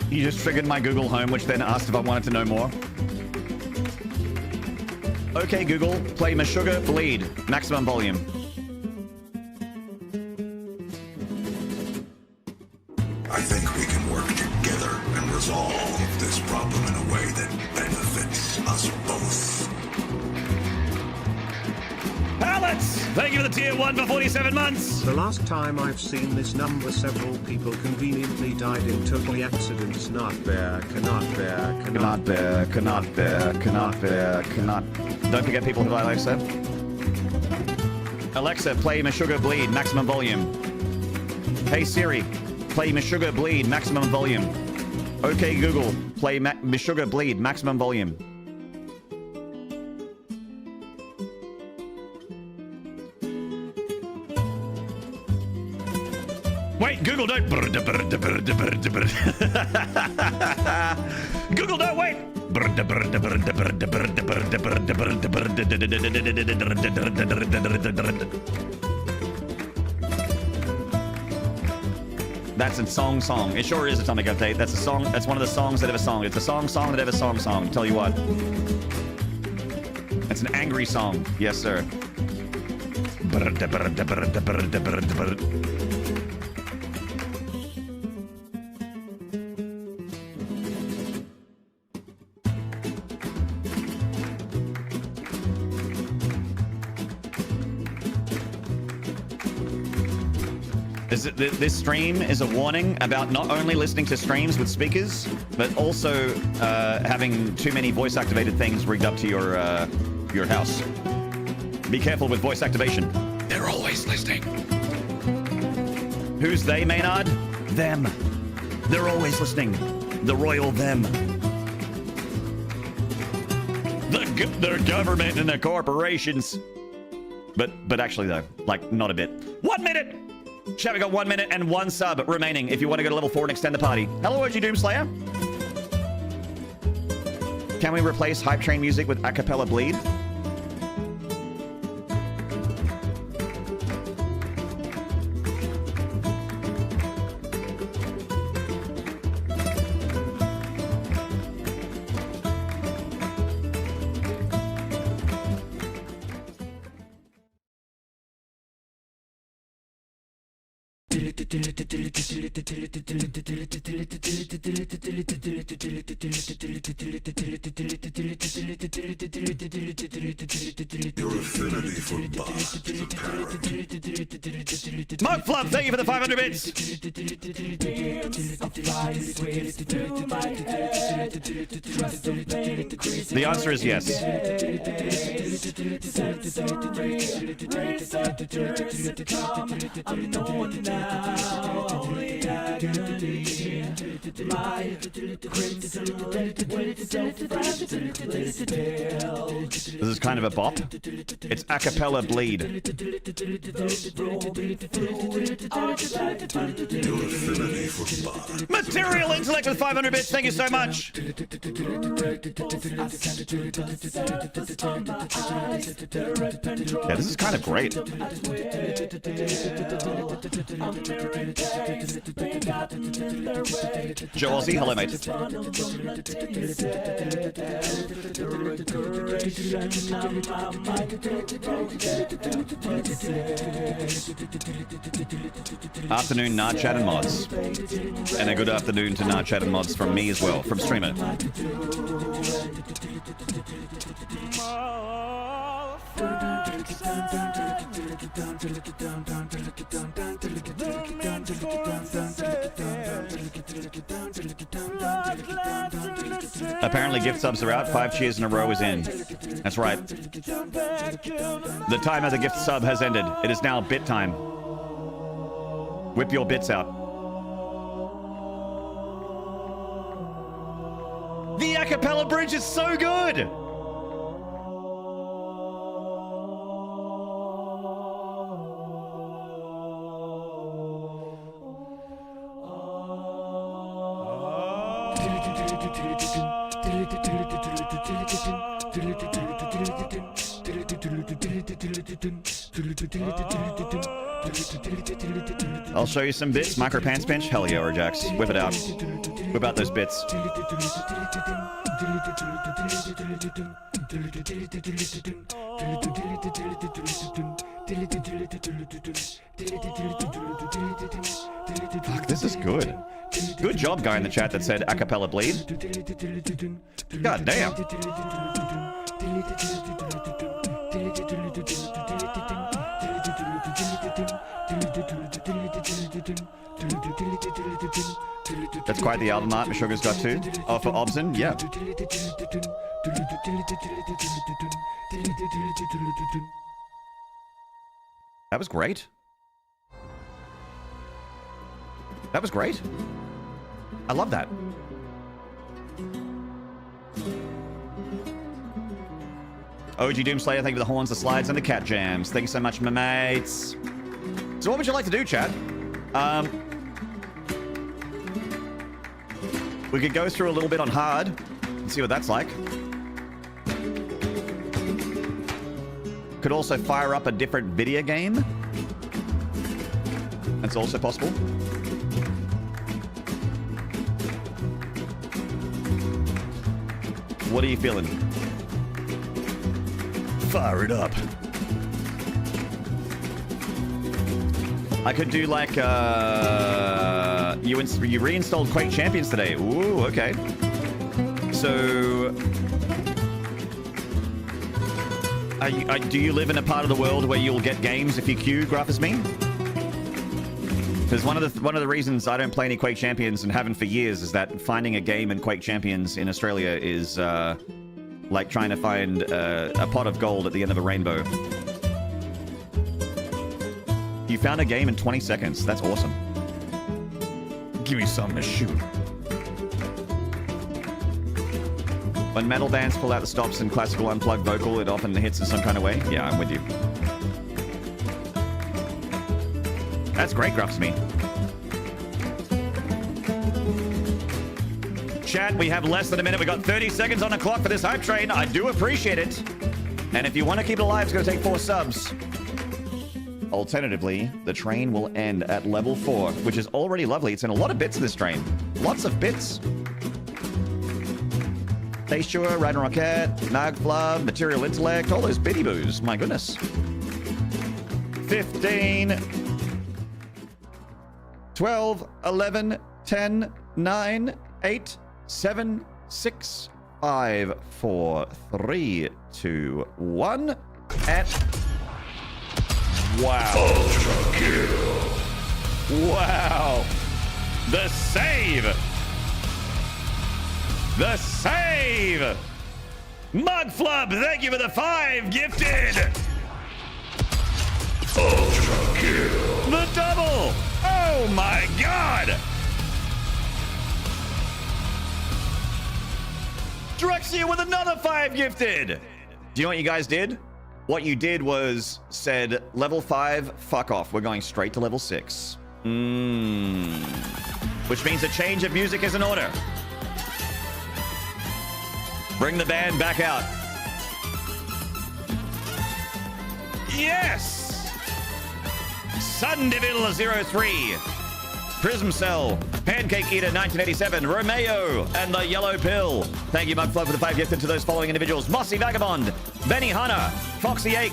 You just triggered my Google Home, which then asked if I wanted to know more. Okay, Google, play Meshuggah Bleed, maximum volume. I think we can work together and resolve this problem in a way that benefits us both. Alex! Thank you for the tier 1 for 47 months! The last time I've seen this number, several people conveniently died in totally accidents. Cannot bear, cannot bear, cannot bear, cannot bear, cannot bear, cannot. Don't forget people who like Alexa. Alexa, play Meshuggah Bleed, maximum volume. Hey Siri, play Meshuggah Bleed, maximum volume. Okay Google, play Meshuggah Bleed, maximum volume. Wait, Google don't. Google don't wait. That's a song. It sure is Atomic Update. That's a song. That's one of the songs that ever song. It's a song that ever song. Tell you what. It's an angry song. Yes, sir. This stream is a warning about not only listening to streams with speakers, but also having too many voice-activated things rigged up to your house. Be careful with voice activation. They're always listening. Who's they, Maynard? Them. They're always listening. The royal them. Their government and their corporations. But actually though, like not a bit. 1 minute! Chat, we got 1 minute and 1 sub remaining if you want to go to level 4 and extend the party. Hello, OG Doomslayer. Can we replace Hype Train music with acapella Bleed? Mark Fluff, thank you for the 500 bits. The answer is yes. This is kind of a bop. It's acapella Bleed. Material Intellect with 500 bits, thank you so much. Yeah, this is kind of great. Joe Aussie, hello mate. Afternoon, Nard Chat and Mods. And a good afternoon to Nard Chat and Mods from me as well, from Streamer. Apparently gift subs are out. 5 cheers in a row is in. That's right. The time as a gift sub has ended. It is now bit time. Whip your bits out. acapella bridge is so good. I'll show you some bits. Micro pants pinch. Hell yeah, Orjax. Whip it out. Whip out those bits. Fuck, this is good. Good job, guy in the chat that said acapella bleed. God damn. That's quite the album art Meshuggah's got too. Oh, for Obson? Yeah. That was great. That was great. I love that. OG Doomslayer, thank you for the horns, the slides, and the cat jams. Thank you so much, my mates. So what would you like to do, chat? We could go through a little bit on hard and see what that's like. Could also fire up a different video game. That's also possible. What are you feeling? Fire it up. I could do like, you reinstalled Quake Champions today. Ooh, okay. So, do you live in a part of the world where you'll get games if you queue, Graph as me? Because one of the reasons I don't play any Quake Champions and haven't for years is that finding a game in Quake Champions in Australia is like trying to find a pot of gold at the end of a rainbow. You found a game in 20 seconds. That's awesome. Give me something to shoot. When metal bands pull out the stops in classical unplugged vocal, it often hits in some kind of way. Yeah, I'm with you. That's great, Gruffs me. Chat, we have less than a minute. We got 30 seconds on the clock for this hype train. I do appreciate it. And if you want to keep it alive, it's going to take 4 subs. Alternatively, the train will end at level 4, which is already lovely. It's in a lot of bits of this train. Lots of bits. Tasture, Riding Rocket, Nagflub, Material Intellect, all those bitty boos. My goodness. 15, 12, 11, 10, 9, 8, 7, 6, 5, 4, 3, 2, 1, and... Wow. Ultra kill. Wow. The save. The save. Mugflub, thank you for the 5 gifted. Ultra kill. The double. Oh my God. Drexia with another 5 gifted. Do you know what you guys did? What you did was said, level 5, fuck off. We're going straight to level 6. Which means a change of music is in order. Bring the band back out. Yes! Sundeville 03. Prism Cell, Pancake Eater 1987, Romeo, and the Yellow Pill. Thank you, Mugflow, for the 5 gifted to those following individuals: Mossy Vagabond, Benny Hunter, Foxy Ache,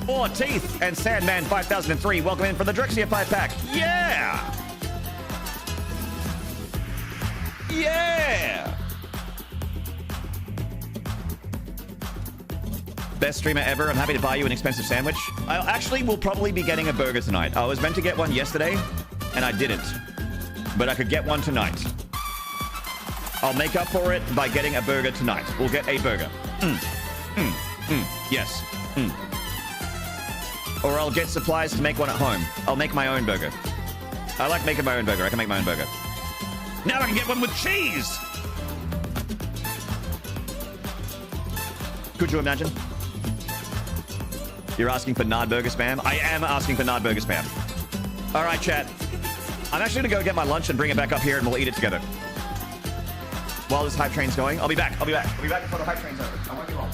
Four Teeth, and Sandman 5003. Welcome in for the Drexia 5-pack. Yeah! Yeah! Best streamer ever. I'm happy to buy you an expensive sandwich. I actually will probably be getting a burger tonight. I was meant to get one yesterday, and I didn't. But I could get one tonight. I'll make up for it by getting a burger tonight. We'll get a burger. Yes. Or I'll get supplies to make one at home. I'll make my own burger. I like making my own burger. I can make my own burger. Now I can get one with cheese! Could you imagine? You're asking for Nard Burger spam? I am asking for Nard Burger spam. All right, chat. I'm actually gonna go get my lunch and bring it back up here and we'll eat it together. While this hype train's going, I'll be back. I'll be back before the hype train's over. I won't be long.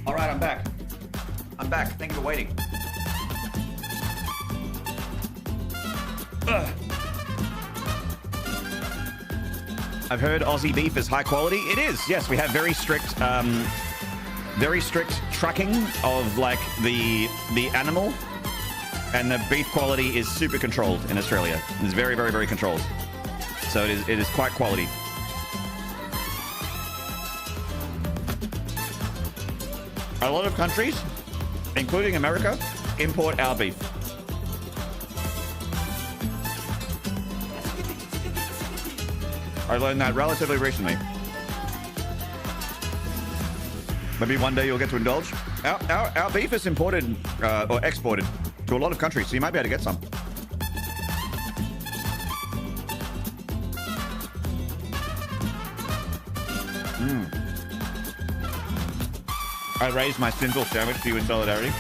All right, I'm back. I'm back. Thank you for waiting. Ugh. I've heard Aussie beef is high quality. It is. Yes, we have very strict tracking of like the animal, and the beef quality is super controlled in Australia. It's very, very, very controlled. So it is quite quality. A lot of countries, including America, import our beef. I learned that relatively recently. Maybe one day you'll get to indulge. Our beef is imported or exported to a lot of countries, so you might be able to get some. I raised my sinful sandwich to you in solidarity.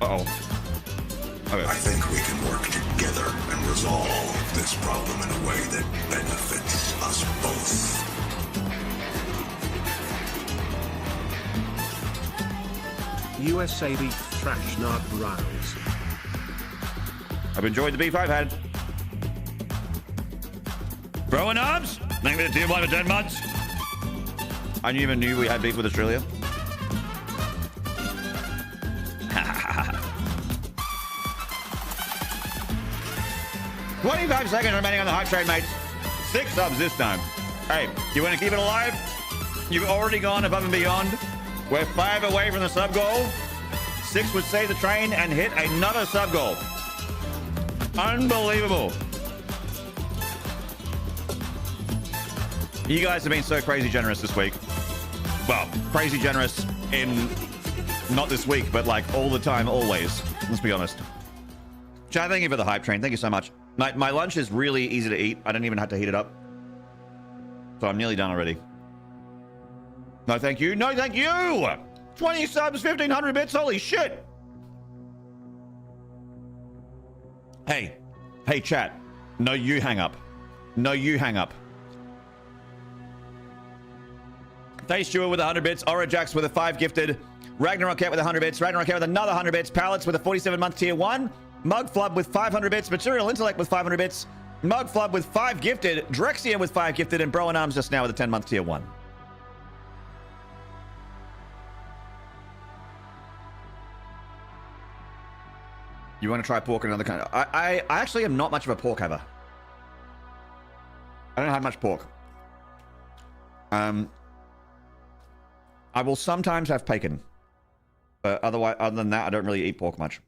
Uh-oh. Okay. I think we can work together and resolve this problem in a way that benefits us both. USA beef trash nard browse. I've enjoyed the beef I've had. Growing arms? Thank me to tier 1 for 10 months. I even knew we had beef with Australia. 25 seconds remaining on the hype train, mates. 6 subs this time. Hey, you want to keep it alive? You've already gone above and beyond. We're 5 away from the sub goal. 6 would save the train and hit another sub goal. Unbelievable. You guys have been so crazy generous this week. Well, crazy generous in not this week, but like all the time, always. Let's be honest. Chad, thank you for the hype train. Thank you so much. My lunch is really easy to eat. I don't even have to heat it up. So I'm nearly done already. No, thank you. No, thank you. 20 subs, 1,500 bits. Holy shit. Hey, chat. No, you hang up. No, you hang up. Thanks, Stuart with 100 bits. Orajax with a 5 gifted. Ragnarok with 100 bits. Ragnarok with another 100 bits. Pallets with a 47-month tier 1. Mugflub with 500 bits. Material Intellect with 500 bits. Mugflub with 5 gifted. Drexia with 5 gifted. And Bro in Arms just now with a 10-month tier 1. You want to try pork in another kind? I actually am not much of a pork haver. I don't have much pork. I will sometimes have bacon, but other than that, I don't really eat pork much.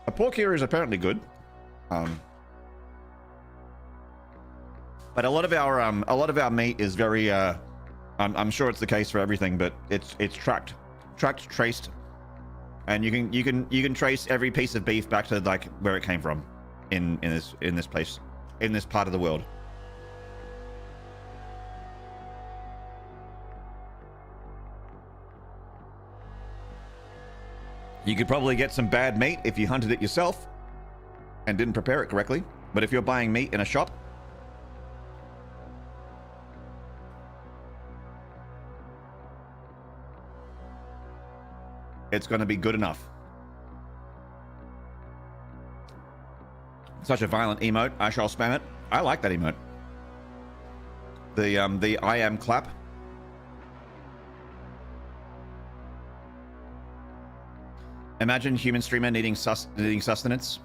A pork here is apparently good, but a lot of our meat is very. I'm sure it's the case for everything, but it's tracked, traced, and you can trace every piece of beef back to like where it came from in this place, in this part of the world. You could probably get some bad meat if you hunted it yourself and didn't prepare it correctly. But if you're buying meat in a shop, it's going to be good enough. Such a violent emote. I shall spam it. I like that emote. The I am clap. Imagine human streamer needing sustenance.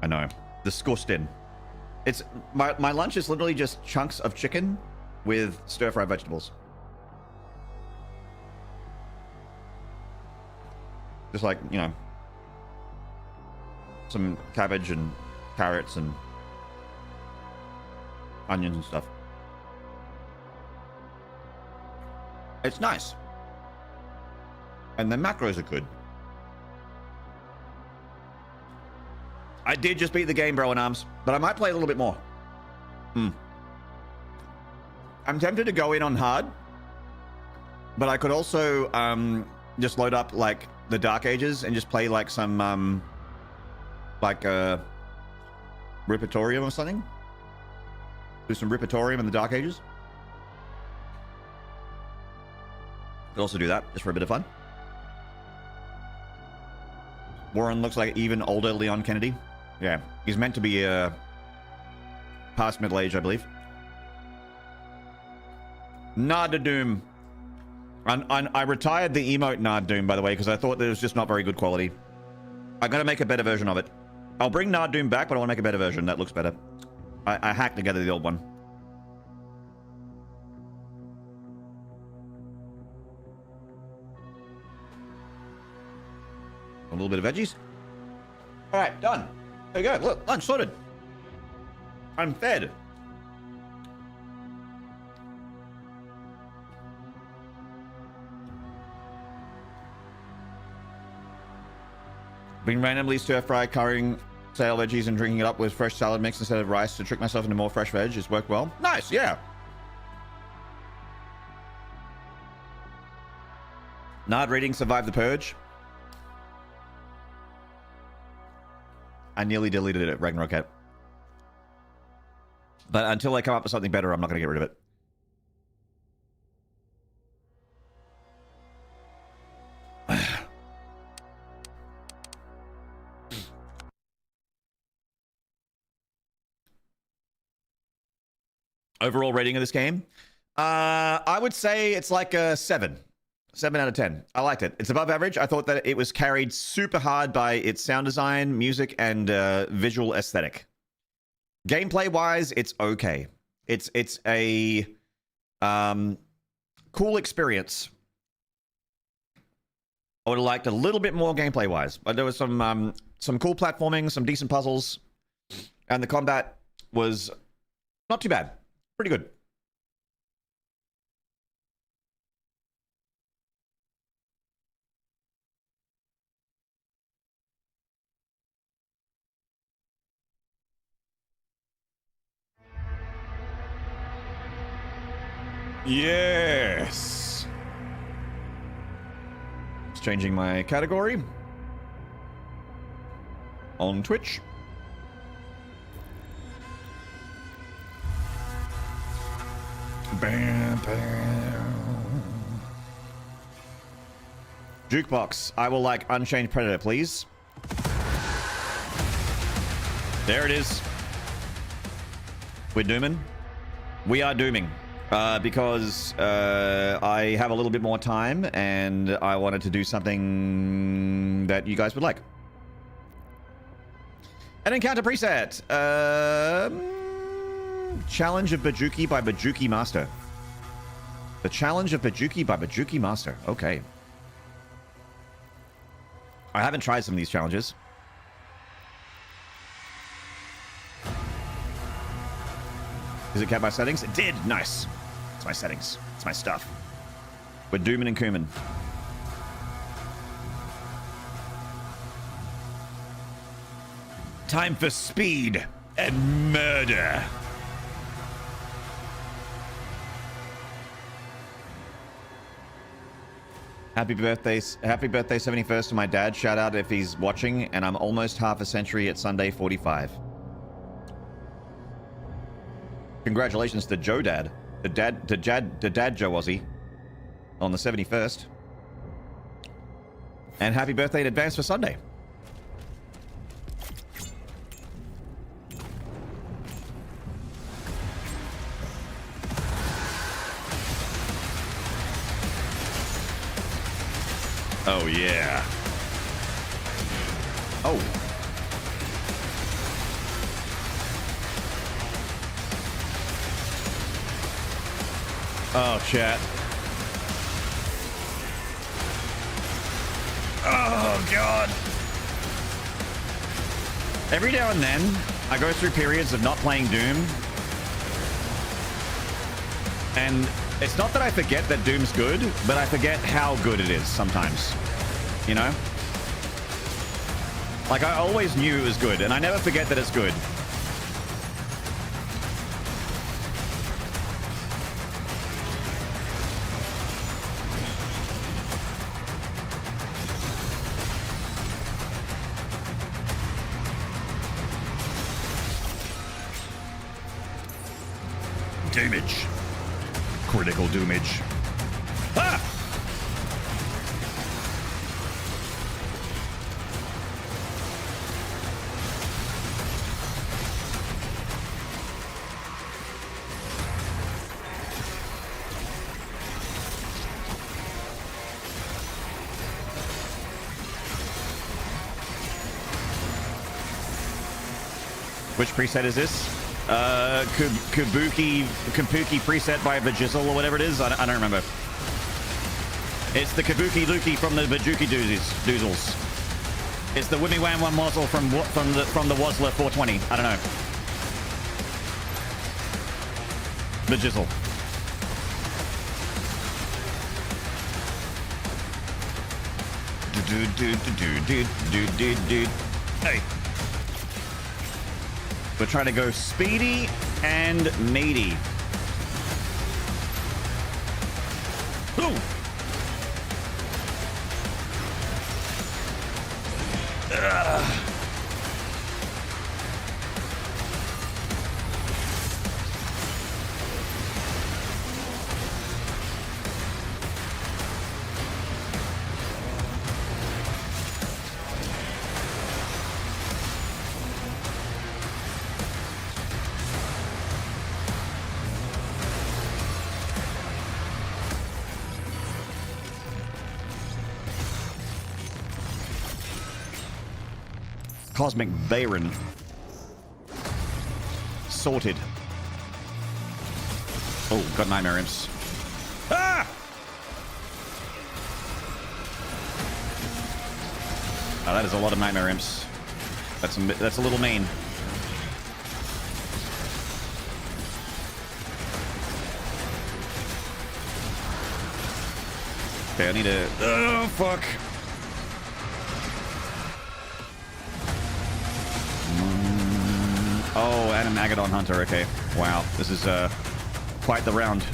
I know. Disgusting. It's my lunch is literally just chunks of chicken with stir-fried vegetables. Just like, you know, some cabbage and carrots and onions and stuff. It's nice. And the macros are good. I did just beat the game, bro in arms, but I might play a little bit more. I'm tempted to go in on hard, but I could also just load up like the Dark Ages and just play like some like Repertorium or something. Do some Repertorium in the Dark Ages. Could also do that just for a bit of fun. Warren looks like even older Leon Kennedy. Yeah, he's meant to be past middle age, I believe. Nada Doom. I retired the emote Nard Doom, by the way, because I thought that it was just not very good quality. I'm going to make a better version of it. I'll bring Nard Doom back, but I want to make a better version. That looks better. I hacked together the old one. A little bit of veggies. All right, done. There you go. Look, lunch sorted. I'm fed. Been randomly stir-fry currying stale veggies and drinking it up with fresh salad mix instead of rice to trick myself into more fresh veg. It's worked well. Nice, yeah. Nard reading Survive the Purge. I nearly deleted it, Ragnarok. But until they come up with something better, I'm not going to get rid of it. Overall rating of this game? I would say it's like a 7. 7 out of 10. I liked it. It's above average. I thought that it was carried super hard by its sound design, music, and visual aesthetic. Gameplay-wise, it's okay. It's a cool experience. I would have liked a little bit more gameplay-wise, but there was some cool platforming, some decent puzzles, and the combat was not too bad. Pretty good. Yes. Just changing my category on Twitch. Bam, bam. Jukebox. I will like Unchained Predator, please. There it is. We're dooming. We are dooming. Because I have a little bit more time and I wanted to do something that you guys would like. An encounter preset. Challenge of Bajuki by Bajuki Master. The Challenge of Bajuki by Bajuki Master. Okay. I haven't tried some of these challenges. Is it kept my settings? It did. Nice. It's my settings. It's my stuff. We're dooming and cooming. Time for speed and murder. Happy birthday 71st to my dad. Shout out if he's watching, and I'm almost half a century at Sunday 45. Congratulations to Joe Dad. The dad Joe Aussie on the 71st. And happy birthday in advance for Sunday. Oh, yeah. Oh. Oh, chat. Oh, God. Every now and then, I go through periods of not playing Doom. And it's not that I forget that Doom's good, but I forget how good it is sometimes. You know? Like, I always knew it was good, and I never forget that it's good. Doomage. Critical doomage. Ah! Which preset is this? Kabuki preset by Vajizzle or whatever it is. I don't remember. It's the Kabuki Luki from the Vajuki Doozles. It's the Wimmy Wham One Mozzle from the Wazzler 420. I don't know. Vajizzle. Hey. We're trying to go speedy and meaty. Ooh. Cosmic Baron. Sorted. Oh, got nightmare imps. Ah! Oh, that is a lot of nightmare imps. That's a little mean. Okay, I need to... Oh, fuck. Oh, and a Magadon Hunter. Okay. Wow. This is quite the round.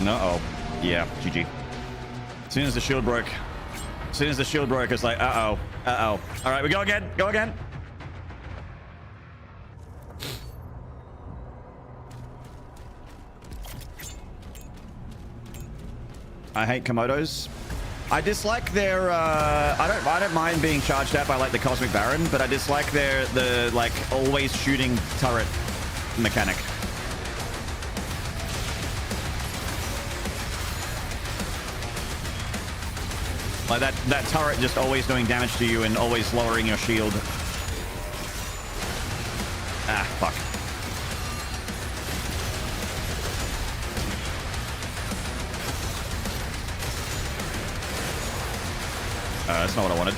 No-oh. Yeah, GG. As soon as the shield broke, it's like, uh-oh. Uh-oh. All right, we go again. Go again. I hate Komodos. I dislike their I don't mind being charged at by like the Cosmic Baron, but I dislike the like always shooting turret mechanic. Like that turret just always doing damage to you and always lowering your shield. Ah, fuck. That's not what I wanted.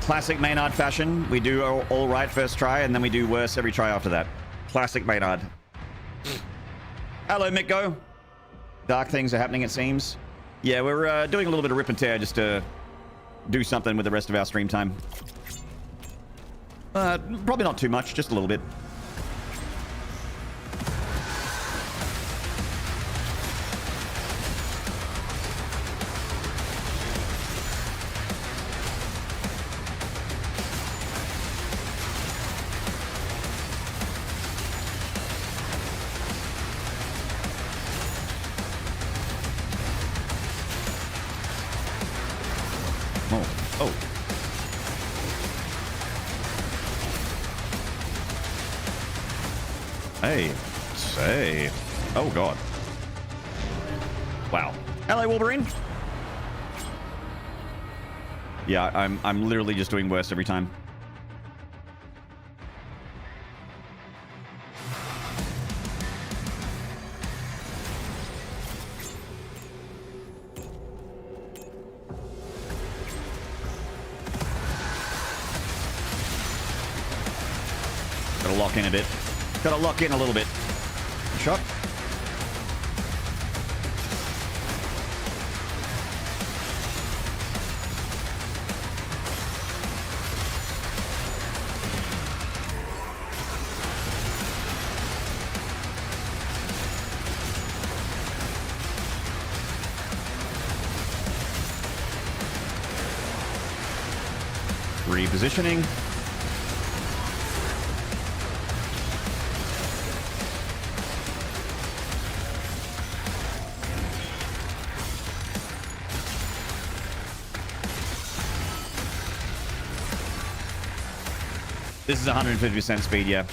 Classic Maynard fashion. We do all right first try, and then we do worse every try after that. Classic Maynard. Hello, Mikko. Dark things are happening, it seems. Yeah, we're doing a little bit of rip and tear just to do something with the rest of our stream time. Probably not too much, just a little bit. Oh. Hey. Say. Oh, God. Wow. Hello, Wolverine. Yeah, I'm literally just doing worse every time. Gotta lock in a bit. Gotta lock in a little bit. Shot. Repositioning. This is 150% speed, yeah.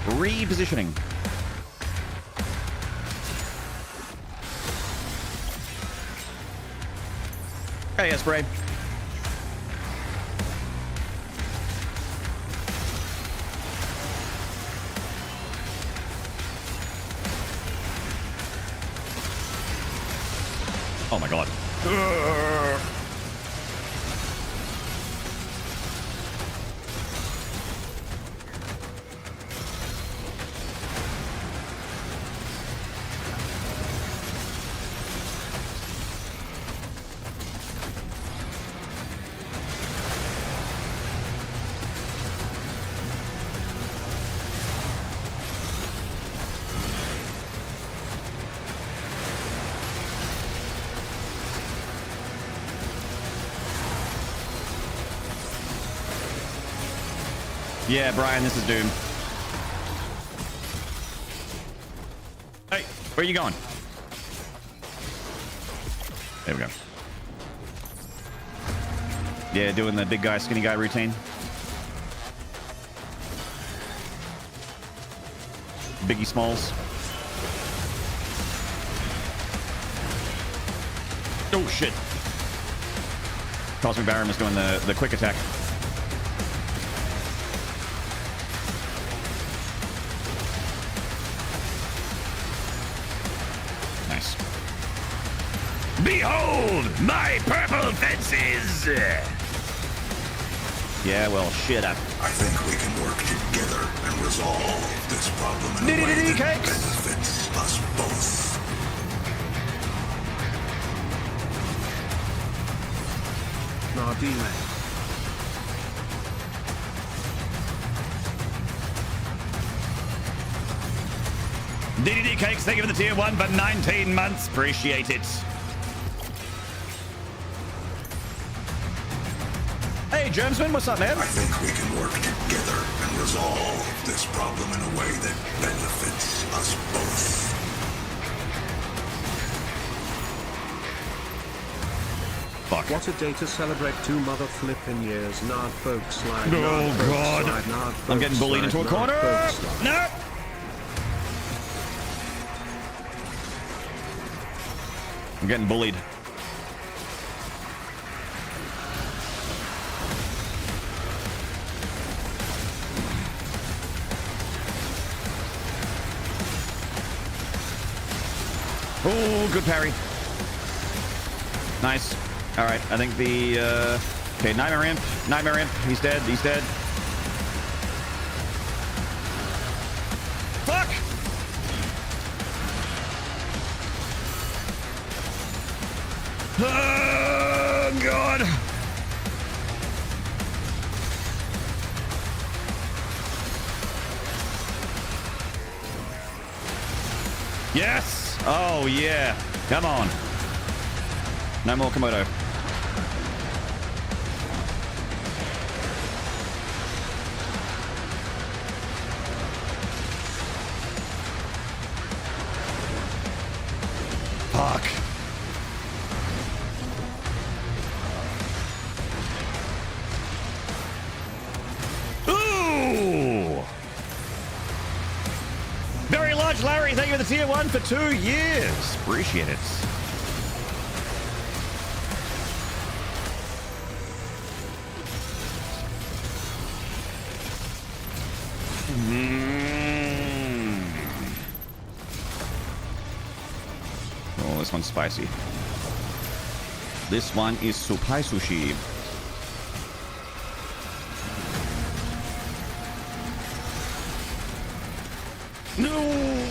Repositioning. Hey, spray. Oh my God. Yeah, Brian, this is Doom. Hey, where are you going? There we go. Yeah, doing the big guy, skinny guy routine. Biggie Smalls. Oh, shit. Cosmic Baron is doing the quick attack. Nice. Behold my purple fences! Yeah, well, shit up. I think we can work together and resolve this problem in a way that benefits us both. Nardine. DDD Cakes, thank you for the tier 1 for 19 months. Appreciate it. Hey, Germsman, what's up, man? I think we can work together and resolve this problem in a way that benefits us both. Fuck. What a day to celebrate 2 mother flipping years. Nard folks slide. Oh, nard folks God. slide, nard I'm folks getting bullied slide, into a nard corner. folks slide. No. I'm getting bullied. Oh, good parry. Nice. All right, I think the Okay, Nightmare Imp. Nightmare Imp. He's dead. He's dead. Fuck! Oh, God. Yes! Oh, yeah. Come on. No more Komodo. Fuck. Ooh! Very large Larry, thank you for the tier 1 for 2 years. Appreciate it. Oh, this one's spicy. This one is supai sushi. No,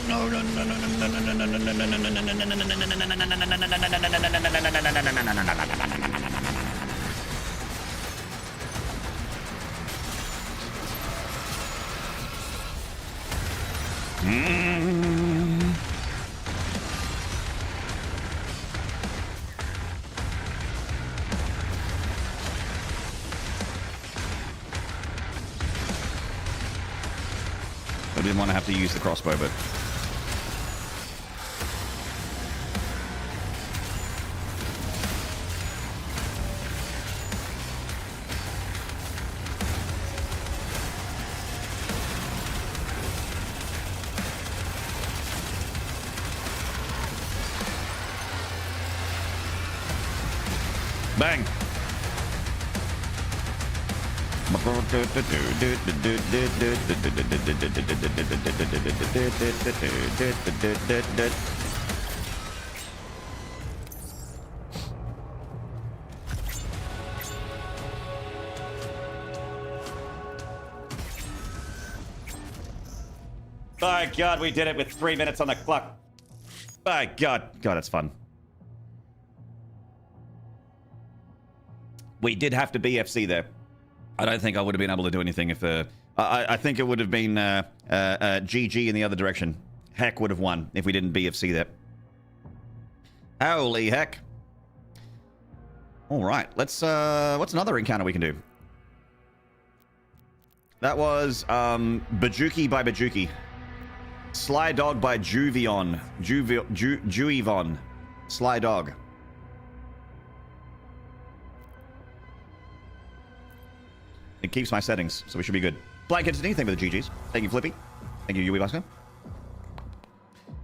no, no, no, no, no, no, no, no, no, I didn't want to have to use the crossbow, but... Bang! By God, we did it with 3 minutes on the clock. By God. God, that's fun. We did have to BFC there. I don't think I would have been able to do anything if... I think it would have been GG in the other direction. Heck would have won if we didn't BFC there. Holy heck. All right, let's... what's another encounter we can do? That was Bajuki by Bajuki. Sly Dog by Juvion. Juivon. Sly Dog. It keeps my settings, so we should be good. Blanket to anything with the GGs. Thank you, Flippy. Thank you, Yui Busker.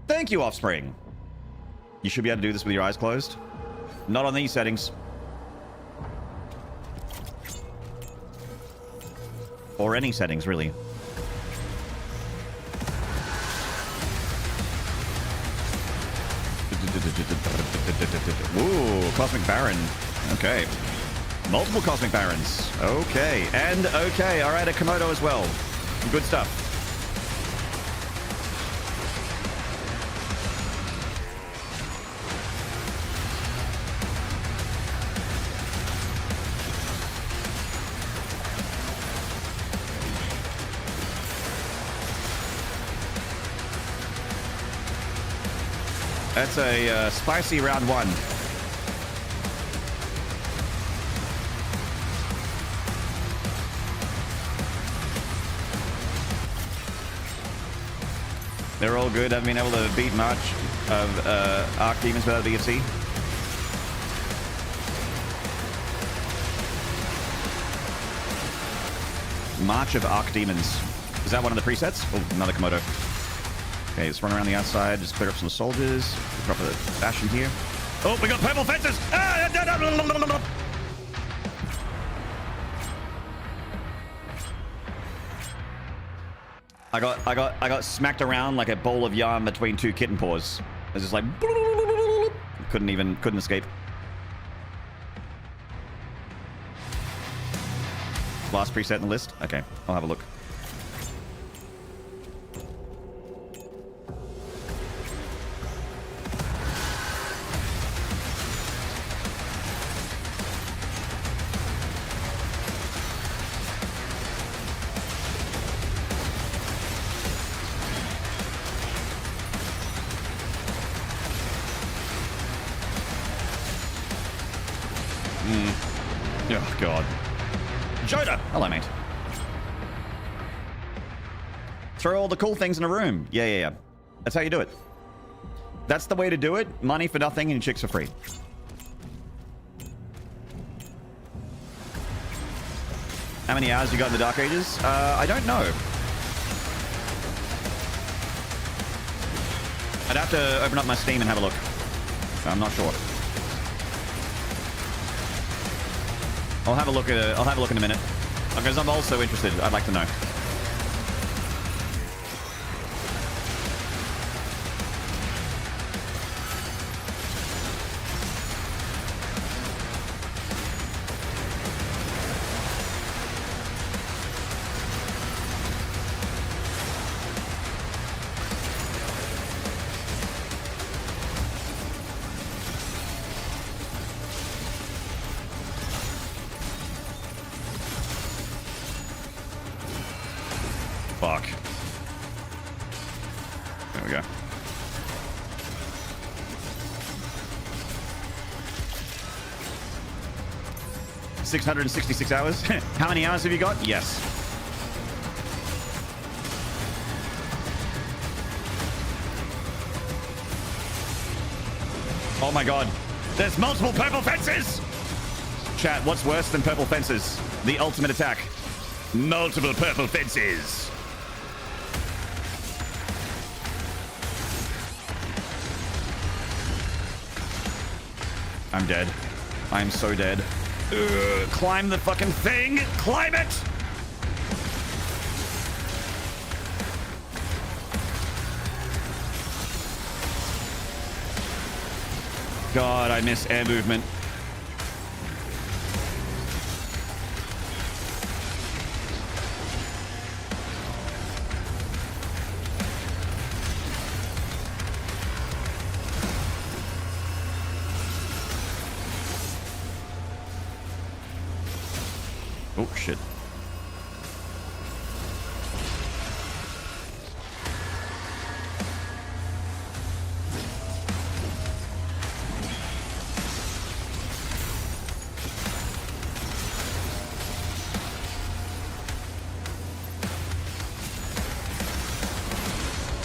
Thank you, Offspring. You should be able to do this with your eyes closed. Not on these settings. Or any settings, really. Ooh, Cosmic Baron. Okay. Multiple Cosmic Barons. Okay. And okay. All right, a Komodo as well. Good stuff. That's a spicy round 1. They're all good. Haven't been able to beat March of Arc Demons without a BFC. March of Arc Demons. Is that one of the presets? Oh, another Komodo. Okay, let's run around the outside. Just clear up some soldiers. Drop a bastion here. Oh, we got purple fences! Ah! I got smacked around like a bowl of yarn between 2 kitten paws. I was just like couldn't escape. last preset in the list? Okay, I'll have a look. Oh, God. Joda! Hello, mate. Throw all the cool things in a room. Yeah. That's how you do it. That's the way to do it. Money for nothing and chicks for free. How many hours you got in the Dark Ages? I don't know. I'd have to open up my Steam and have a look. I'm not sure. I'll have a look in a minute. Because I'm also interested. I'd like to know. Fuck. There we go. $666 hours. How many hours have you got? Yes. Oh my god. There's multiple purple fences! Chat, what's worse than purple fences? The ultimate attack. Multiple purple fences. I'm dead. I'm so dead. Ugh, climb the fucking thing! Climb it! God, I miss air movement. Oh, shit.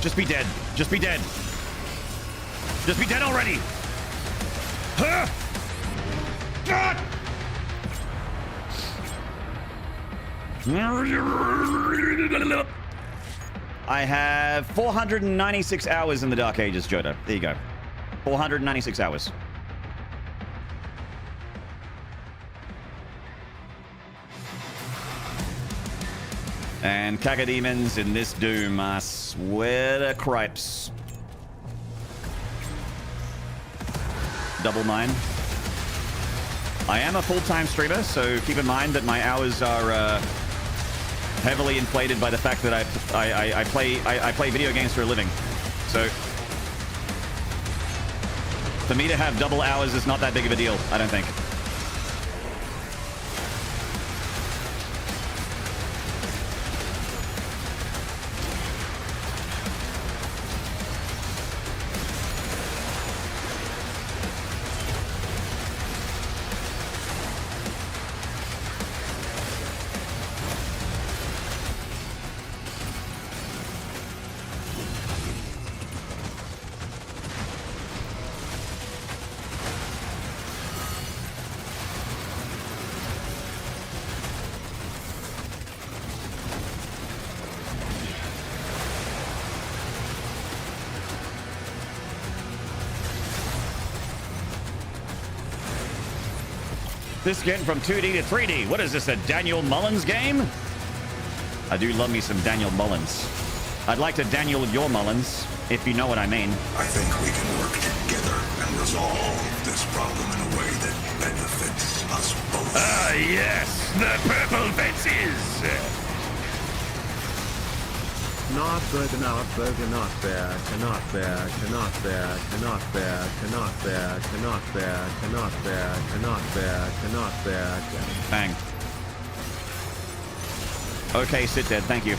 Just be dead. Just be dead. Just be dead already. Huh? God! I have 496 hours in the Dark Ages, Jodo. There you go. 496 hours. And Cagademons in this Doom, I swear to cripes. Double mine. I am a full-time streamer, so keep in mind that my hours are heavily inflated by the fact that I play video games for a living. So for me to have double hours is not that big of a deal, I don't think. This getting from 2D to 3D. What is this, a Daniel Mullins game? I do love me some Daniel Mullins. I'd like to Daniel your Mullins, if you know what I mean. I think we can work together and resolve this problem in a way that benefits us both. Ah, yes! the purple fences! Not burger, not burger, not bear, cannot bear, cannot bear, cannot bear, cannot bear, cannot bear, cannot bear, cannot bear, cannot bear. Bang. Okay, sit dead, thank you.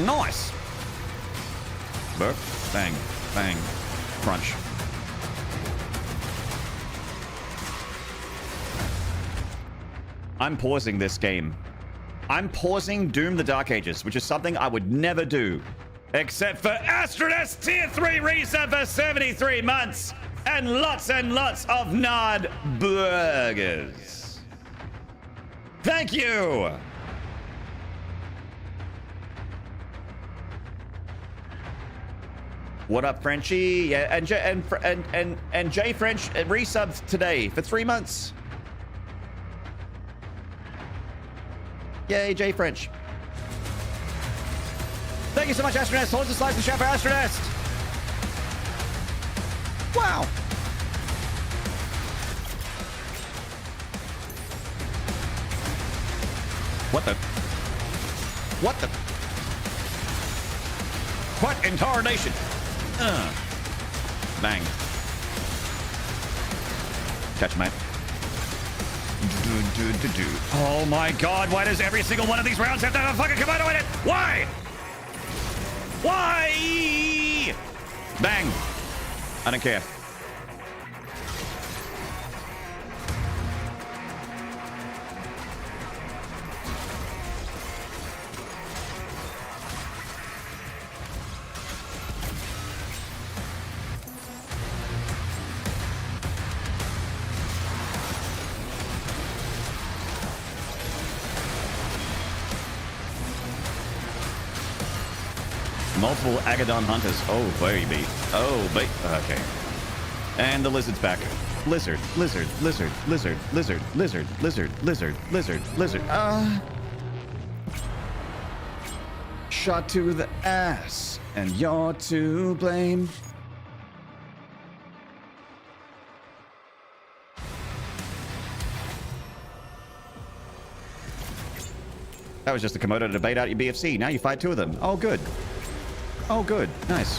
Nice! Burp, bang, bang, crunch. I'm pausing this game. I'm pausing Doom the Dark Ages, which is something I would never do. Except for Astronauts Tier 3 resub for 73 months and lots of Nod burgers. Thank you! What up, Frenchie? Yeah, and Jay French resubbed today for 3 months. Yay, Jay French. Thank you so much, Astronest. Hold the slice and shout for Astronest. Wow. What the? What the? What in tarnation? Bang. Catch, mate. Oh my god, why does every single one of these rounds have to have a fucking Komodo in it? Why? Why? Bang. I don't care. Multiple Agadon hunters. Oh, baby. Oh, baby. Okay. And the lizard's back. Lizard, lizard, lizard, lizard, lizard, lizard, lizard, lizard, lizard, lizard. Shot to the ass. And you're to blame. That was just a Komodo to bait out your BFC. Now you fight 2 of them. Oh, good. Oh, good. Nice.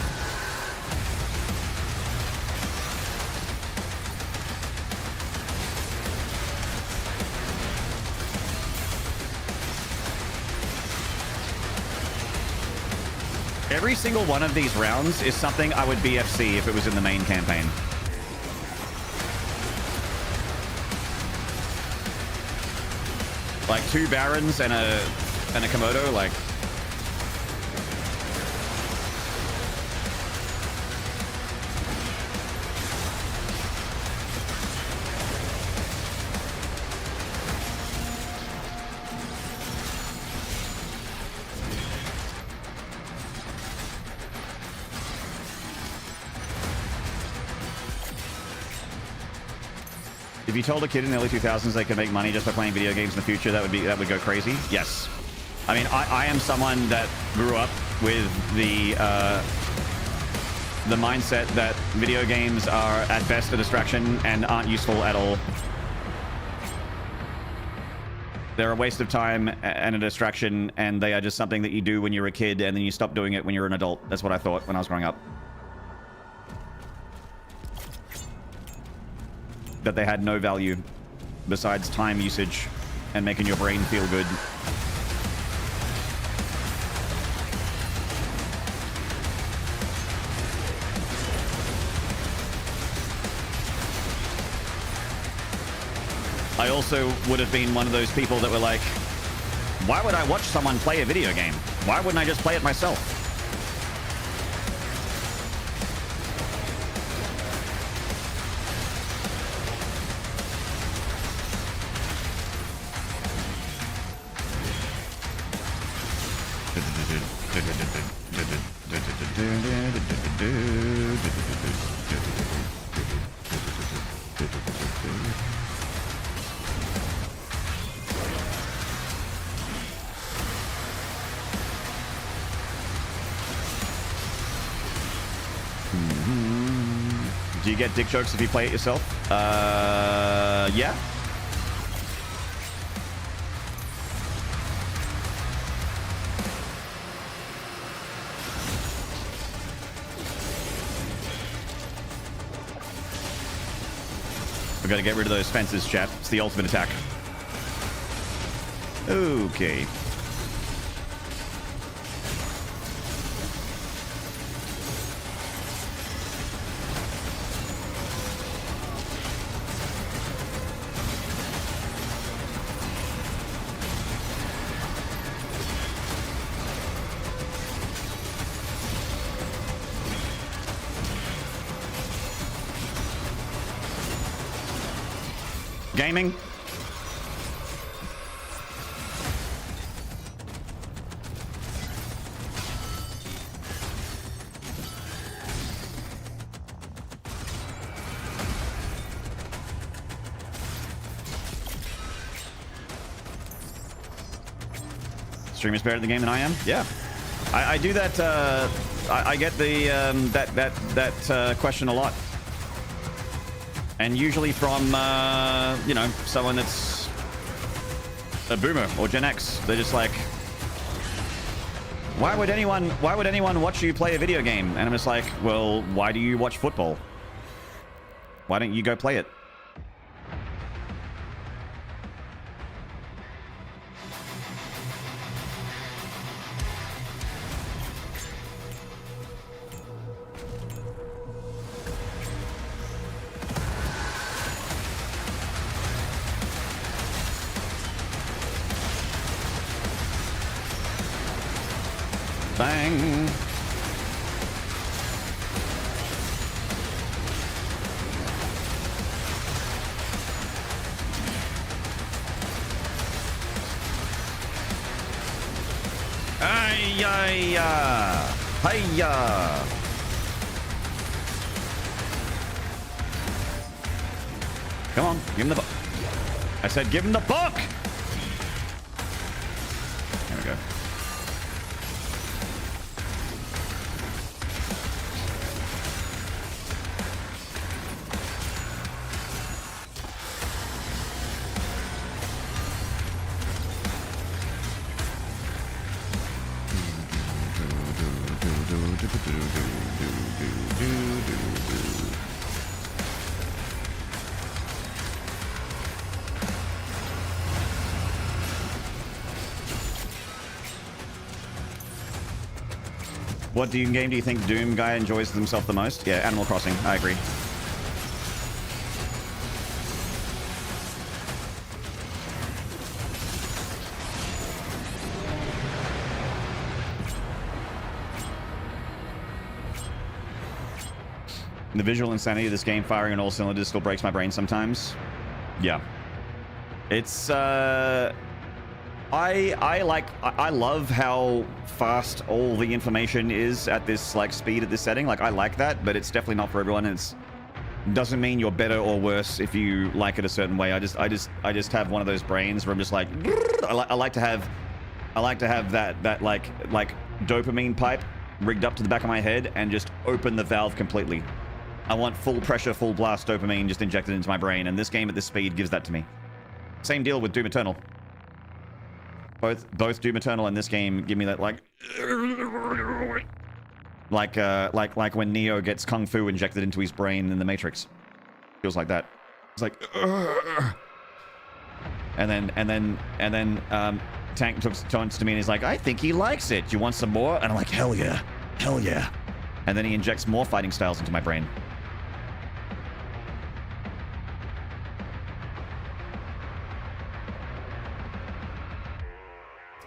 Every single one of these rounds is something I would BFC if it was in the main campaign. Like 2 Barons and a Komodo, like... If you told a kid in the early 2000s they could make money just by playing video games in the future, that would go crazy. Yes. I mean, I am someone that grew up with the mindset that video games are at best a distraction and aren't useful at all. They're a waste of time and a distraction, and they are just something that you do when you're a kid and then you stop doing it when you're an adult. That's what I thought when I was growing up. That they had no value besides time usage and making your brain feel good. I also would have been one of those people that were like, why would I watch someone play a video game? Why wouldn't I just play it myself? Do you get dick jokes if you play it yourself? Yeah. We gotta get rid of those fences, chat. It's the ultimate attack. Okay. Gaming. Streamer's better at the game than I am. Yeah, I do that. I get the that question a lot. And usually from, you know, someone that's a boomer or Gen X. They're just like, why would anyone watch you play a video game? And I'm just like, well, why do you watch football? Why don't you go play it? Bang. Ay-ya-ya. Hi-ya. Come on, give him the book. I said give him the book. There we go. What game do you think Doom guy enjoys himself the most? Yeah, Animal Crossing. I agree. The visual insanity of this game firing on all cylinders still breaks my brain sometimes. Yeah. It's I love how fast all the information is at this like speed at this setting. Like I like that, but it's definitely not for everyone. And it doesn't mean you're better or worse if you like it a certain way. I just have one of those brains where I'm just like I like to have that like dopamine pipe rigged up to the back of my head and just open the valve completely. I want full pressure, full blast dopamine just injected into my brain, and this game at this speed gives that to me. Same deal with Doom Eternal. Both Doom Eternal and this game give me that like when Neo gets Kung Fu injected into his brain in the Matrix. Feels like that. It's like and then Tank turns to me and he's like, I think he likes it. Do you want some more? And I'm like, hell yeah. Hell yeah. And then he injects more fighting styles into my brain.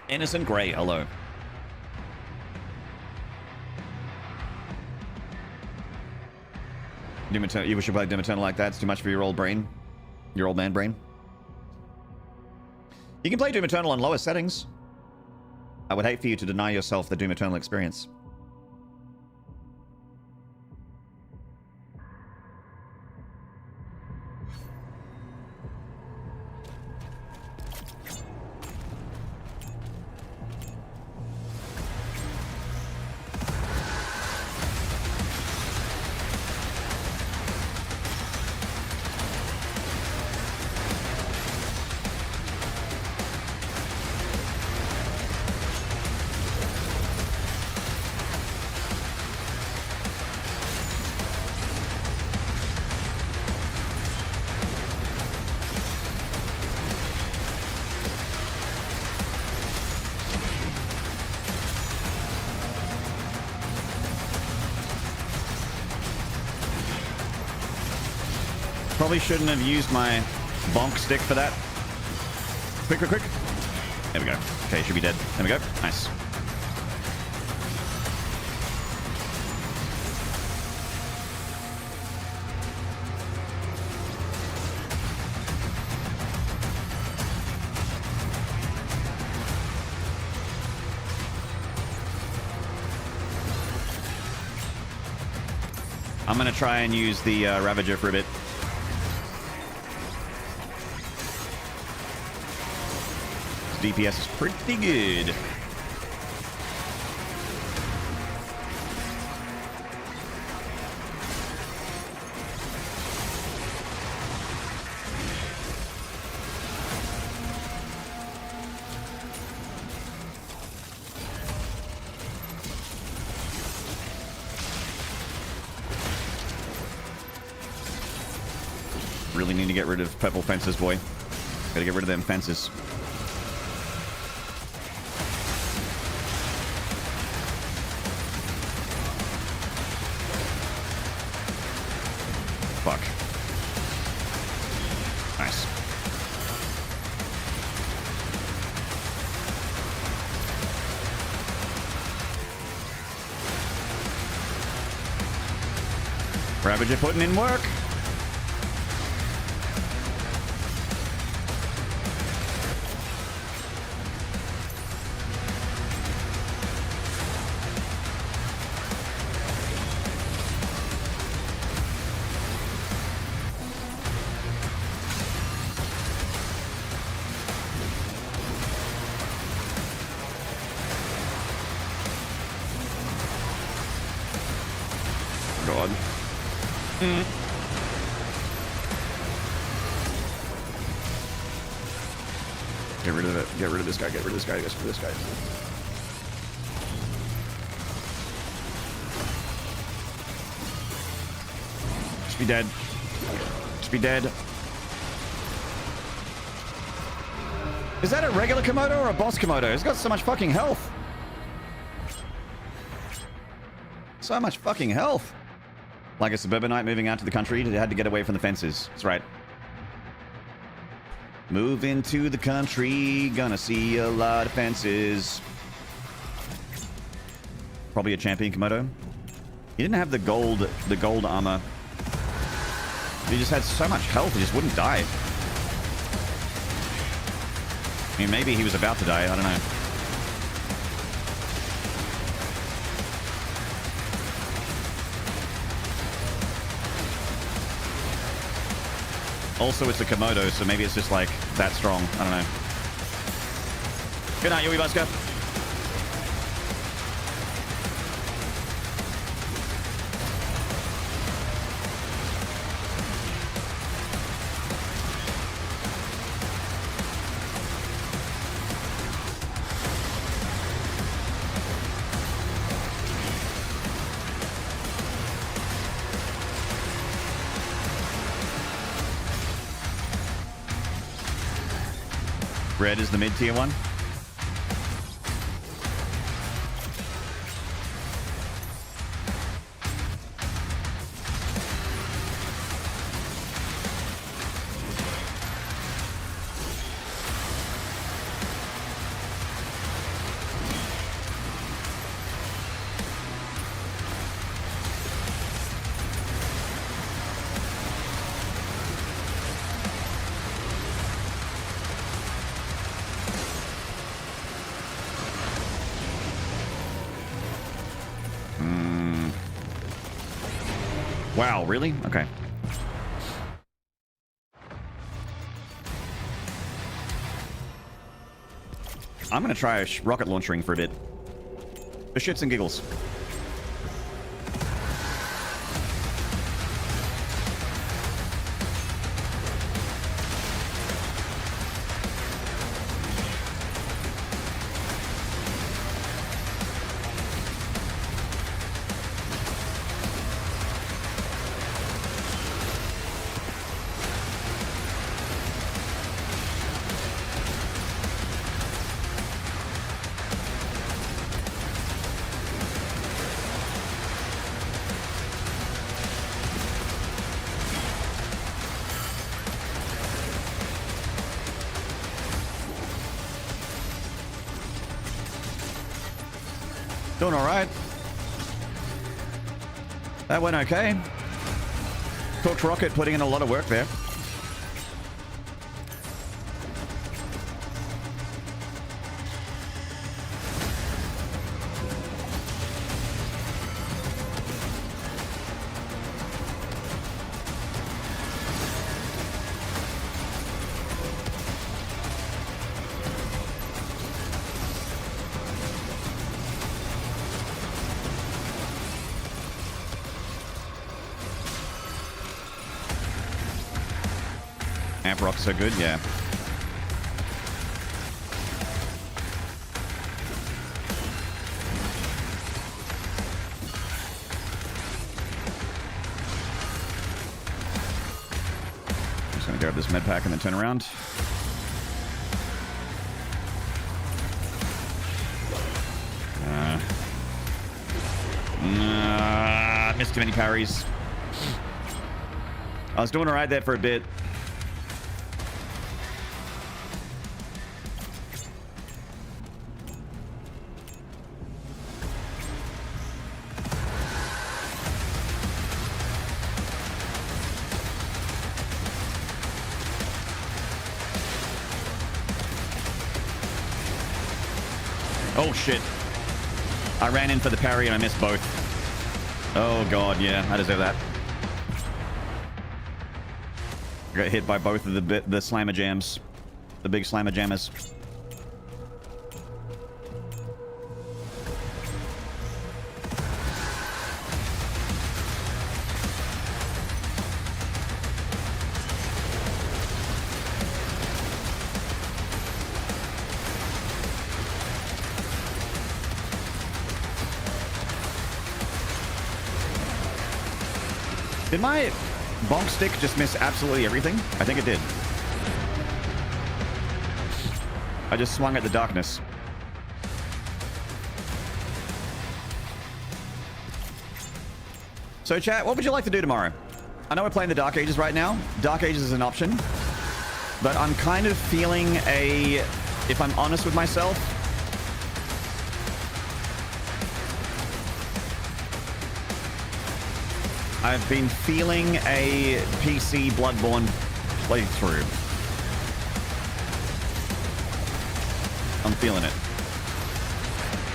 Innocent Grey, hello. Doom Eternal, you wish you played Doom Eternal like that? It's too much for your old brain? Your old man brain? You can play Doom Eternal on lower settings. I would hate for you to deny yourself the Doom Eternal experience. Probably shouldn't have used my bonk stick for that. Quick, quick, quick. There we go. Okay, should be dead. There we go. Nice. I'm gonna try and use the Ravager for a bit. DPS is pretty good. Really need to get rid of purple fences, boy. Gotta get rid of them fences. Fuck. Nice. Ravager putting in work. God. Get rid of it. Get rid of this guy. Get rid of this guy. Get rid of this guy. Just be dead. Just be dead. Is that a regular Komodo or a boss Komodo? It's got so much fucking health. So much fucking health. Like a suburbanite moving out to the country, they had to get away from the fences. That's right. Move into the country, gonna see a lot of fences. Probably a champion Komodo. He didn't have the gold armor. He just had so much health, he just wouldn't die. I mean, maybe he was about to die, I don't know. Also, it's a Komodo, so maybe it's just like that strong. I don't know. Good night, Yui Busker. Red is the mid-tier one. Wow, really? Okay. I'm gonna try rocket launchering for a bit. For shits and giggles. Doing all right. That went okay. Coach Rocket putting in a lot of work there. Amp rock's so good, yeah. Just gonna grab this med pack and then turn around. Missed too many parries. I was doing alright there for a bit. Oh shit. I ran in for the parry and I missed both. Oh god, yeah, I deserve that. I got hit by both of the slammer jams. The big slammer jammers. Did my bonk stick just miss absolutely everything? I think it did. I just swung at the darkness. So chat, what would you like to do tomorrow? I know we're playing the Dark Ages right now. Dark Ages is an option. But I'm kind of feeling if I'm honest with myself, I've been feeling a PC Bloodborne playthrough. I'm feeling it.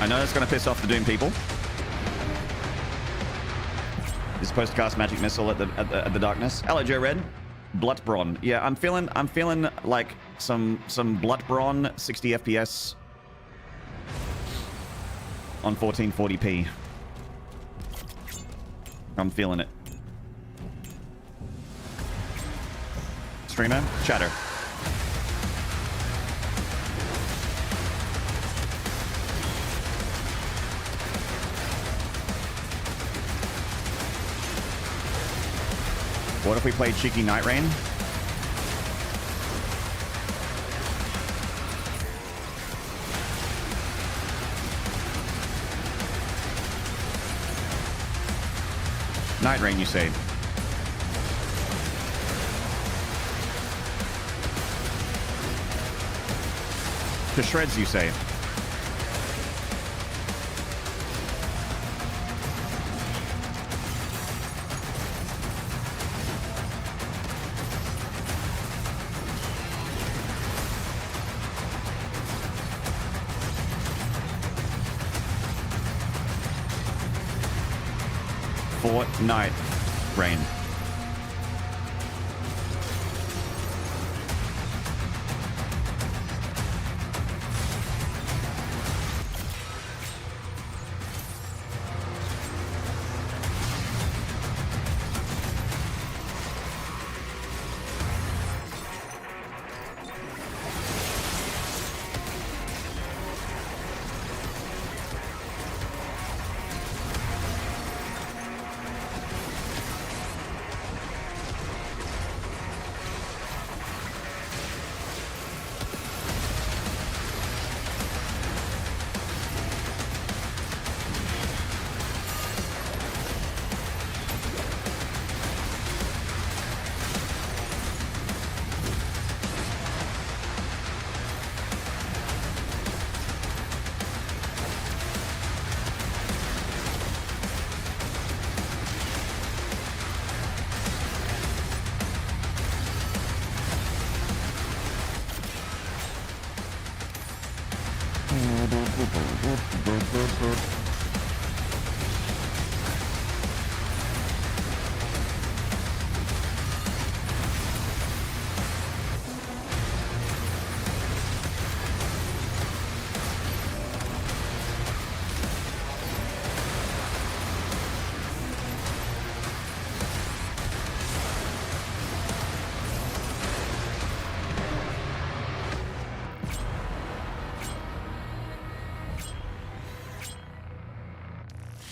I know it's going to piss off the Doom people. You're supposed to cast Magic Missile at the darkness. Hello, Joe Red. Bloodborne. Yeah, I'm feeling like some Bloodborne 60 FPS on 1440p. I'm feeling it. Streamer, chatter. What if we played Cheeky Night Rain? Night Rain, you say? To shreds, you say? Night Rain.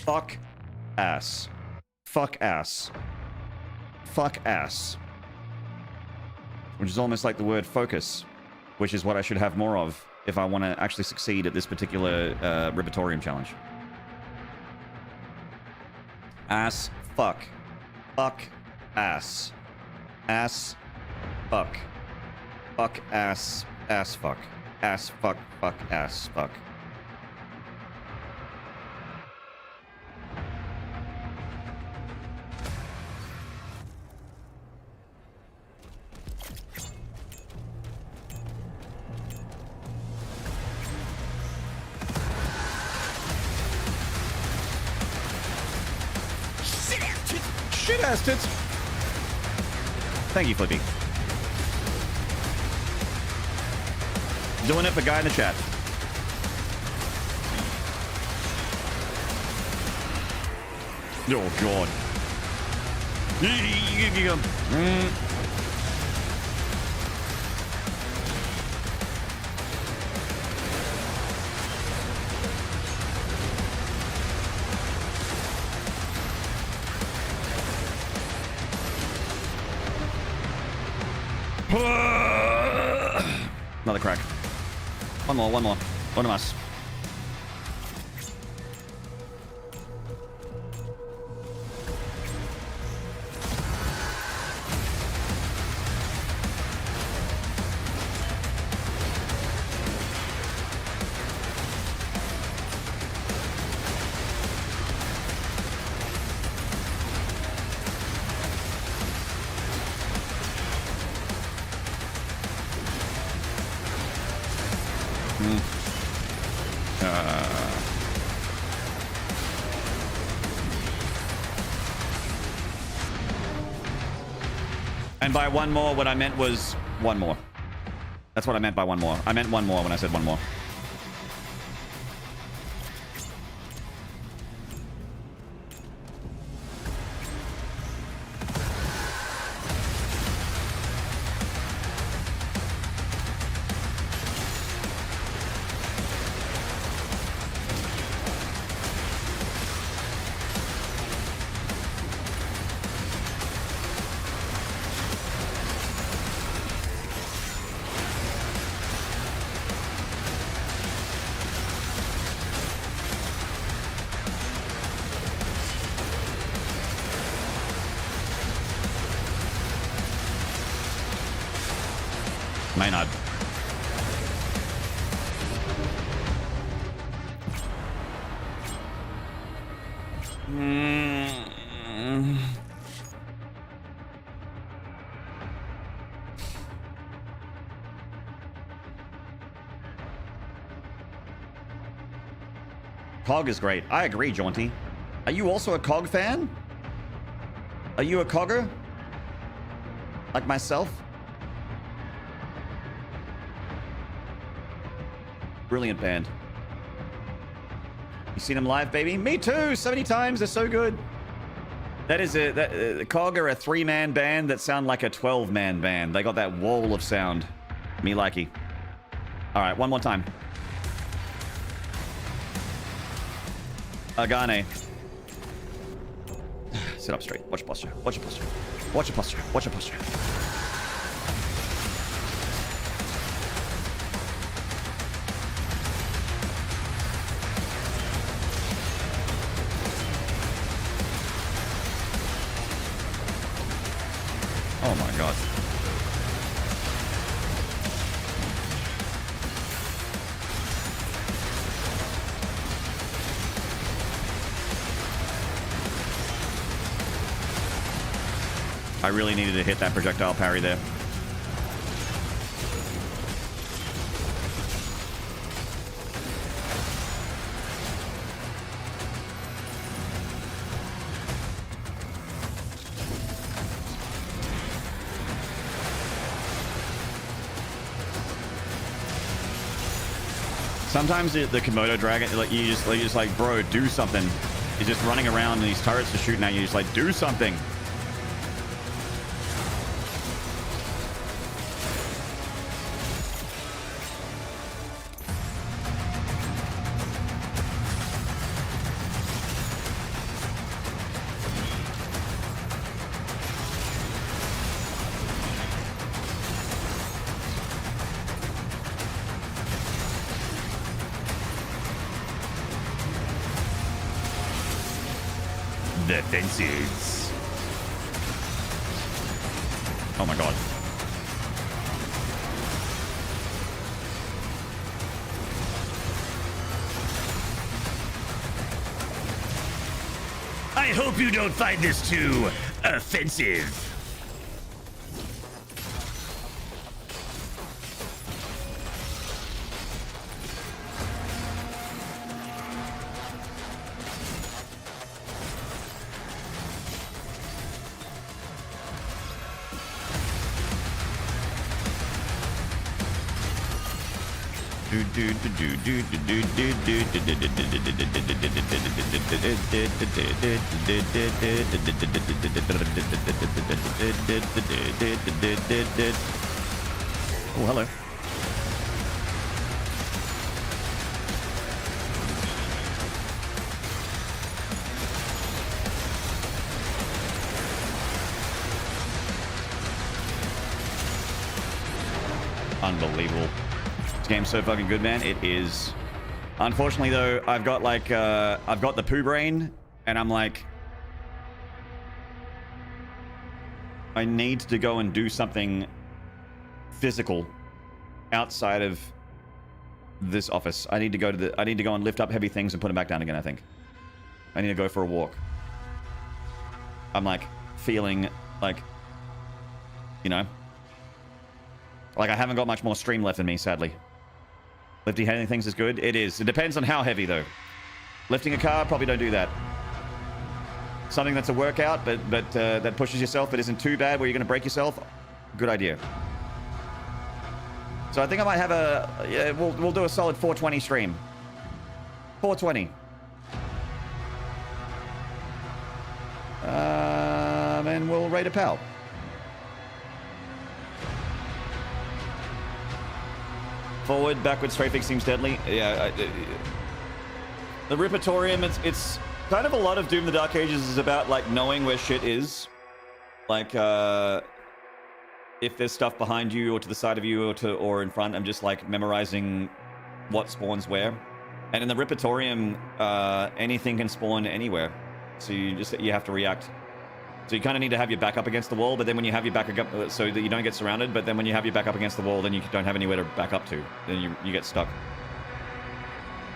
Fuck ass. Fuck ass. Fuck ass. Which is almost like the word focus, which is what I should have more of if I want to actually succeed at this particular Ribotorium challenge. Ass, fuck. Fuck, ass. Ass, fuck. Fuck, ass. Ass, fuck. Ass, fuck, fuck, ass, fuck. Shit ass tits. Thank you, Flippy. Doing it for guy in the chat. Oh god. Another crack. One more, one more. One of us. And by one more, what I meant was one more. That's what I meant by one more. I meant one more when I said one more. Maynard. Cog is great. I agree, Jaunty. Are you also a Cog fan? Are you a Cogger? Like myself? Brilliant band. You seen them live, baby? Me too! 70 times, they're so good. That is a... Cog are a 3-man band that sound like a 12-man band. They got that wall of sound. Me likey. Alright, one more time. Agane. Sit up straight. Watch your posture. Watch your posture. Watch your posture. Watch your posture. Oh my god. I really needed to hit that projectile parry there. Sometimes the Komodo dragon, like you just like, bro, do something. He's just running around and these turrets are shooting at you. Just like, do something. the fences. Oh my god. I hope you don't find this too offensive. Oh, hello. Unbelievable. This game's so fucking good, man. It is. Unfortunately, though, I've got like, I've got the poo brain, and I'm like, I need to go and do something physical outside of this office. I need to go and lift up heavy things and put them back down again, I think. I need to go for a walk. I'm like feeling like, you know, like I haven't got much more stream left in me, sadly. Lifting heavy things is good. It is. It depends on how heavy, though. Lifting a car, probably don't do that. Something that's a workout, but that pushes yourself, but isn't too bad where you're going to break yourself. Good idea. So I think I might have a... Yeah, we'll do a solid 420 stream. 420. And we'll raid a pal. Forward, backward, strafing seems deadly. Yeah, the Repertorium, it's kind of a lot of Doom the Dark Ages is about, like, knowing where shit is. Like, if there's stuff behind you, or to the side of you, or in front, I'm just, like, memorizing what spawns where. And in the Repertorium, anything can spawn anywhere. So you have to react. So you kind of need to have your back up against the wall, but then when you have your back up, so that you don't get surrounded, but then when you have your back up against the wall, then you don't have anywhere to back up to. Then you get stuck.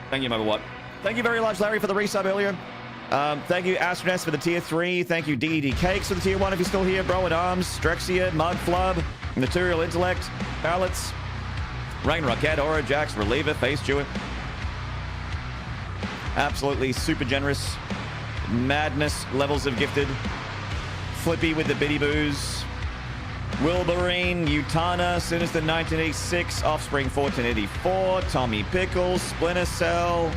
Thank you, What. Thank you very much, Larry, for the resub earlier. Thank you, Astroness, for the tier 3. Thank you, DED Cakes, for the tier 1, if you're still here. Bro at Arms, Drexia, Mug Flub, Material Intellect, Pallets, Rain Rocket, Aura, Jax, Reliever, Face Jewett. Absolutely super generous. Madness levels of gifted. Flippy with the Biddy Boos. Wilburine, Utana, Sinister 1986, Offspring 1484, Tommy Pickles, Splinter Cell.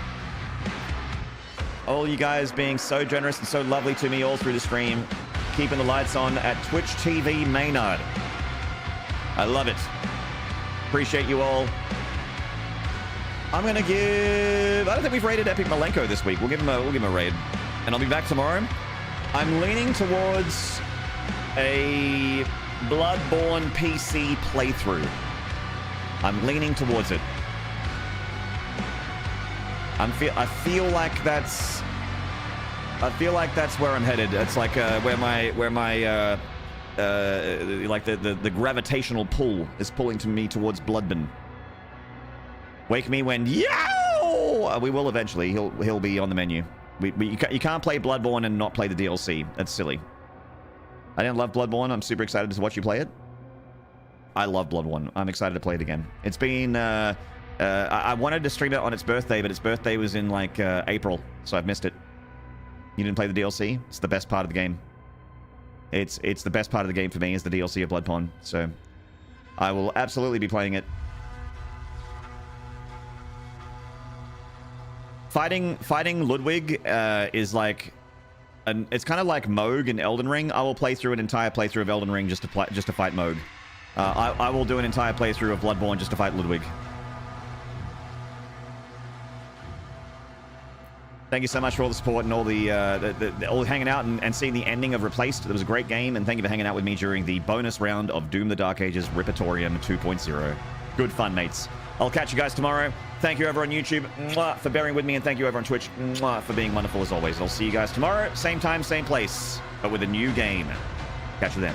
All you guys being so generous and so lovely to me all through the stream. Keeping the lights on at Twitch TV Maynard. I love it. Appreciate you all. I'm gonna give... I don't think we've raided Epic Malenko this week. We'll give him a raid. And I'll be back tomorrow. I'm leaning towards a Bloodborne PC playthrough. I'm leaning towards it. I feel like that's where I'm headed. It's like where my like the gravitational pull is pulling to me towards Bloodborne. Wake me when yow! We will eventually. He'll be on the menu. You can't play Bloodborne and not play the DLC. That's silly. I didn't love Bloodborne. I'm super excited to watch you play it. I love Bloodborne. I'm excited to play it again. It's been... I wanted to stream it on its birthday, but its birthday was in, like, April, so I've missed it. You didn't play the DLC? It's the best part of the game. It's the best part of the game for me, is the DLC of Bloodborne, so... I will absolutely be playing it. Fighting Ludwig is like, it's kind of like Moog in Elden Ring. I will play through an entire playthrough of Elden Ring just to fight Moog. I will do an entire playthrough of Bloodborne just to fight Ludwig. Thank you so much for all the support and all all hanging out and seeing the ending of Replaced. It was a great game, and thank you for hanging out with me during the bonus round of Doom the Dark Ages Repertorium 2.0. Good fun, mates. I'll catch you guys tomorrow. Thank you over on YouTube for bearing with me, and thank you over on Twitch for being wonderful as always. I'll see you guys tomorrow, same time, same place, but with a new game. Catch you then.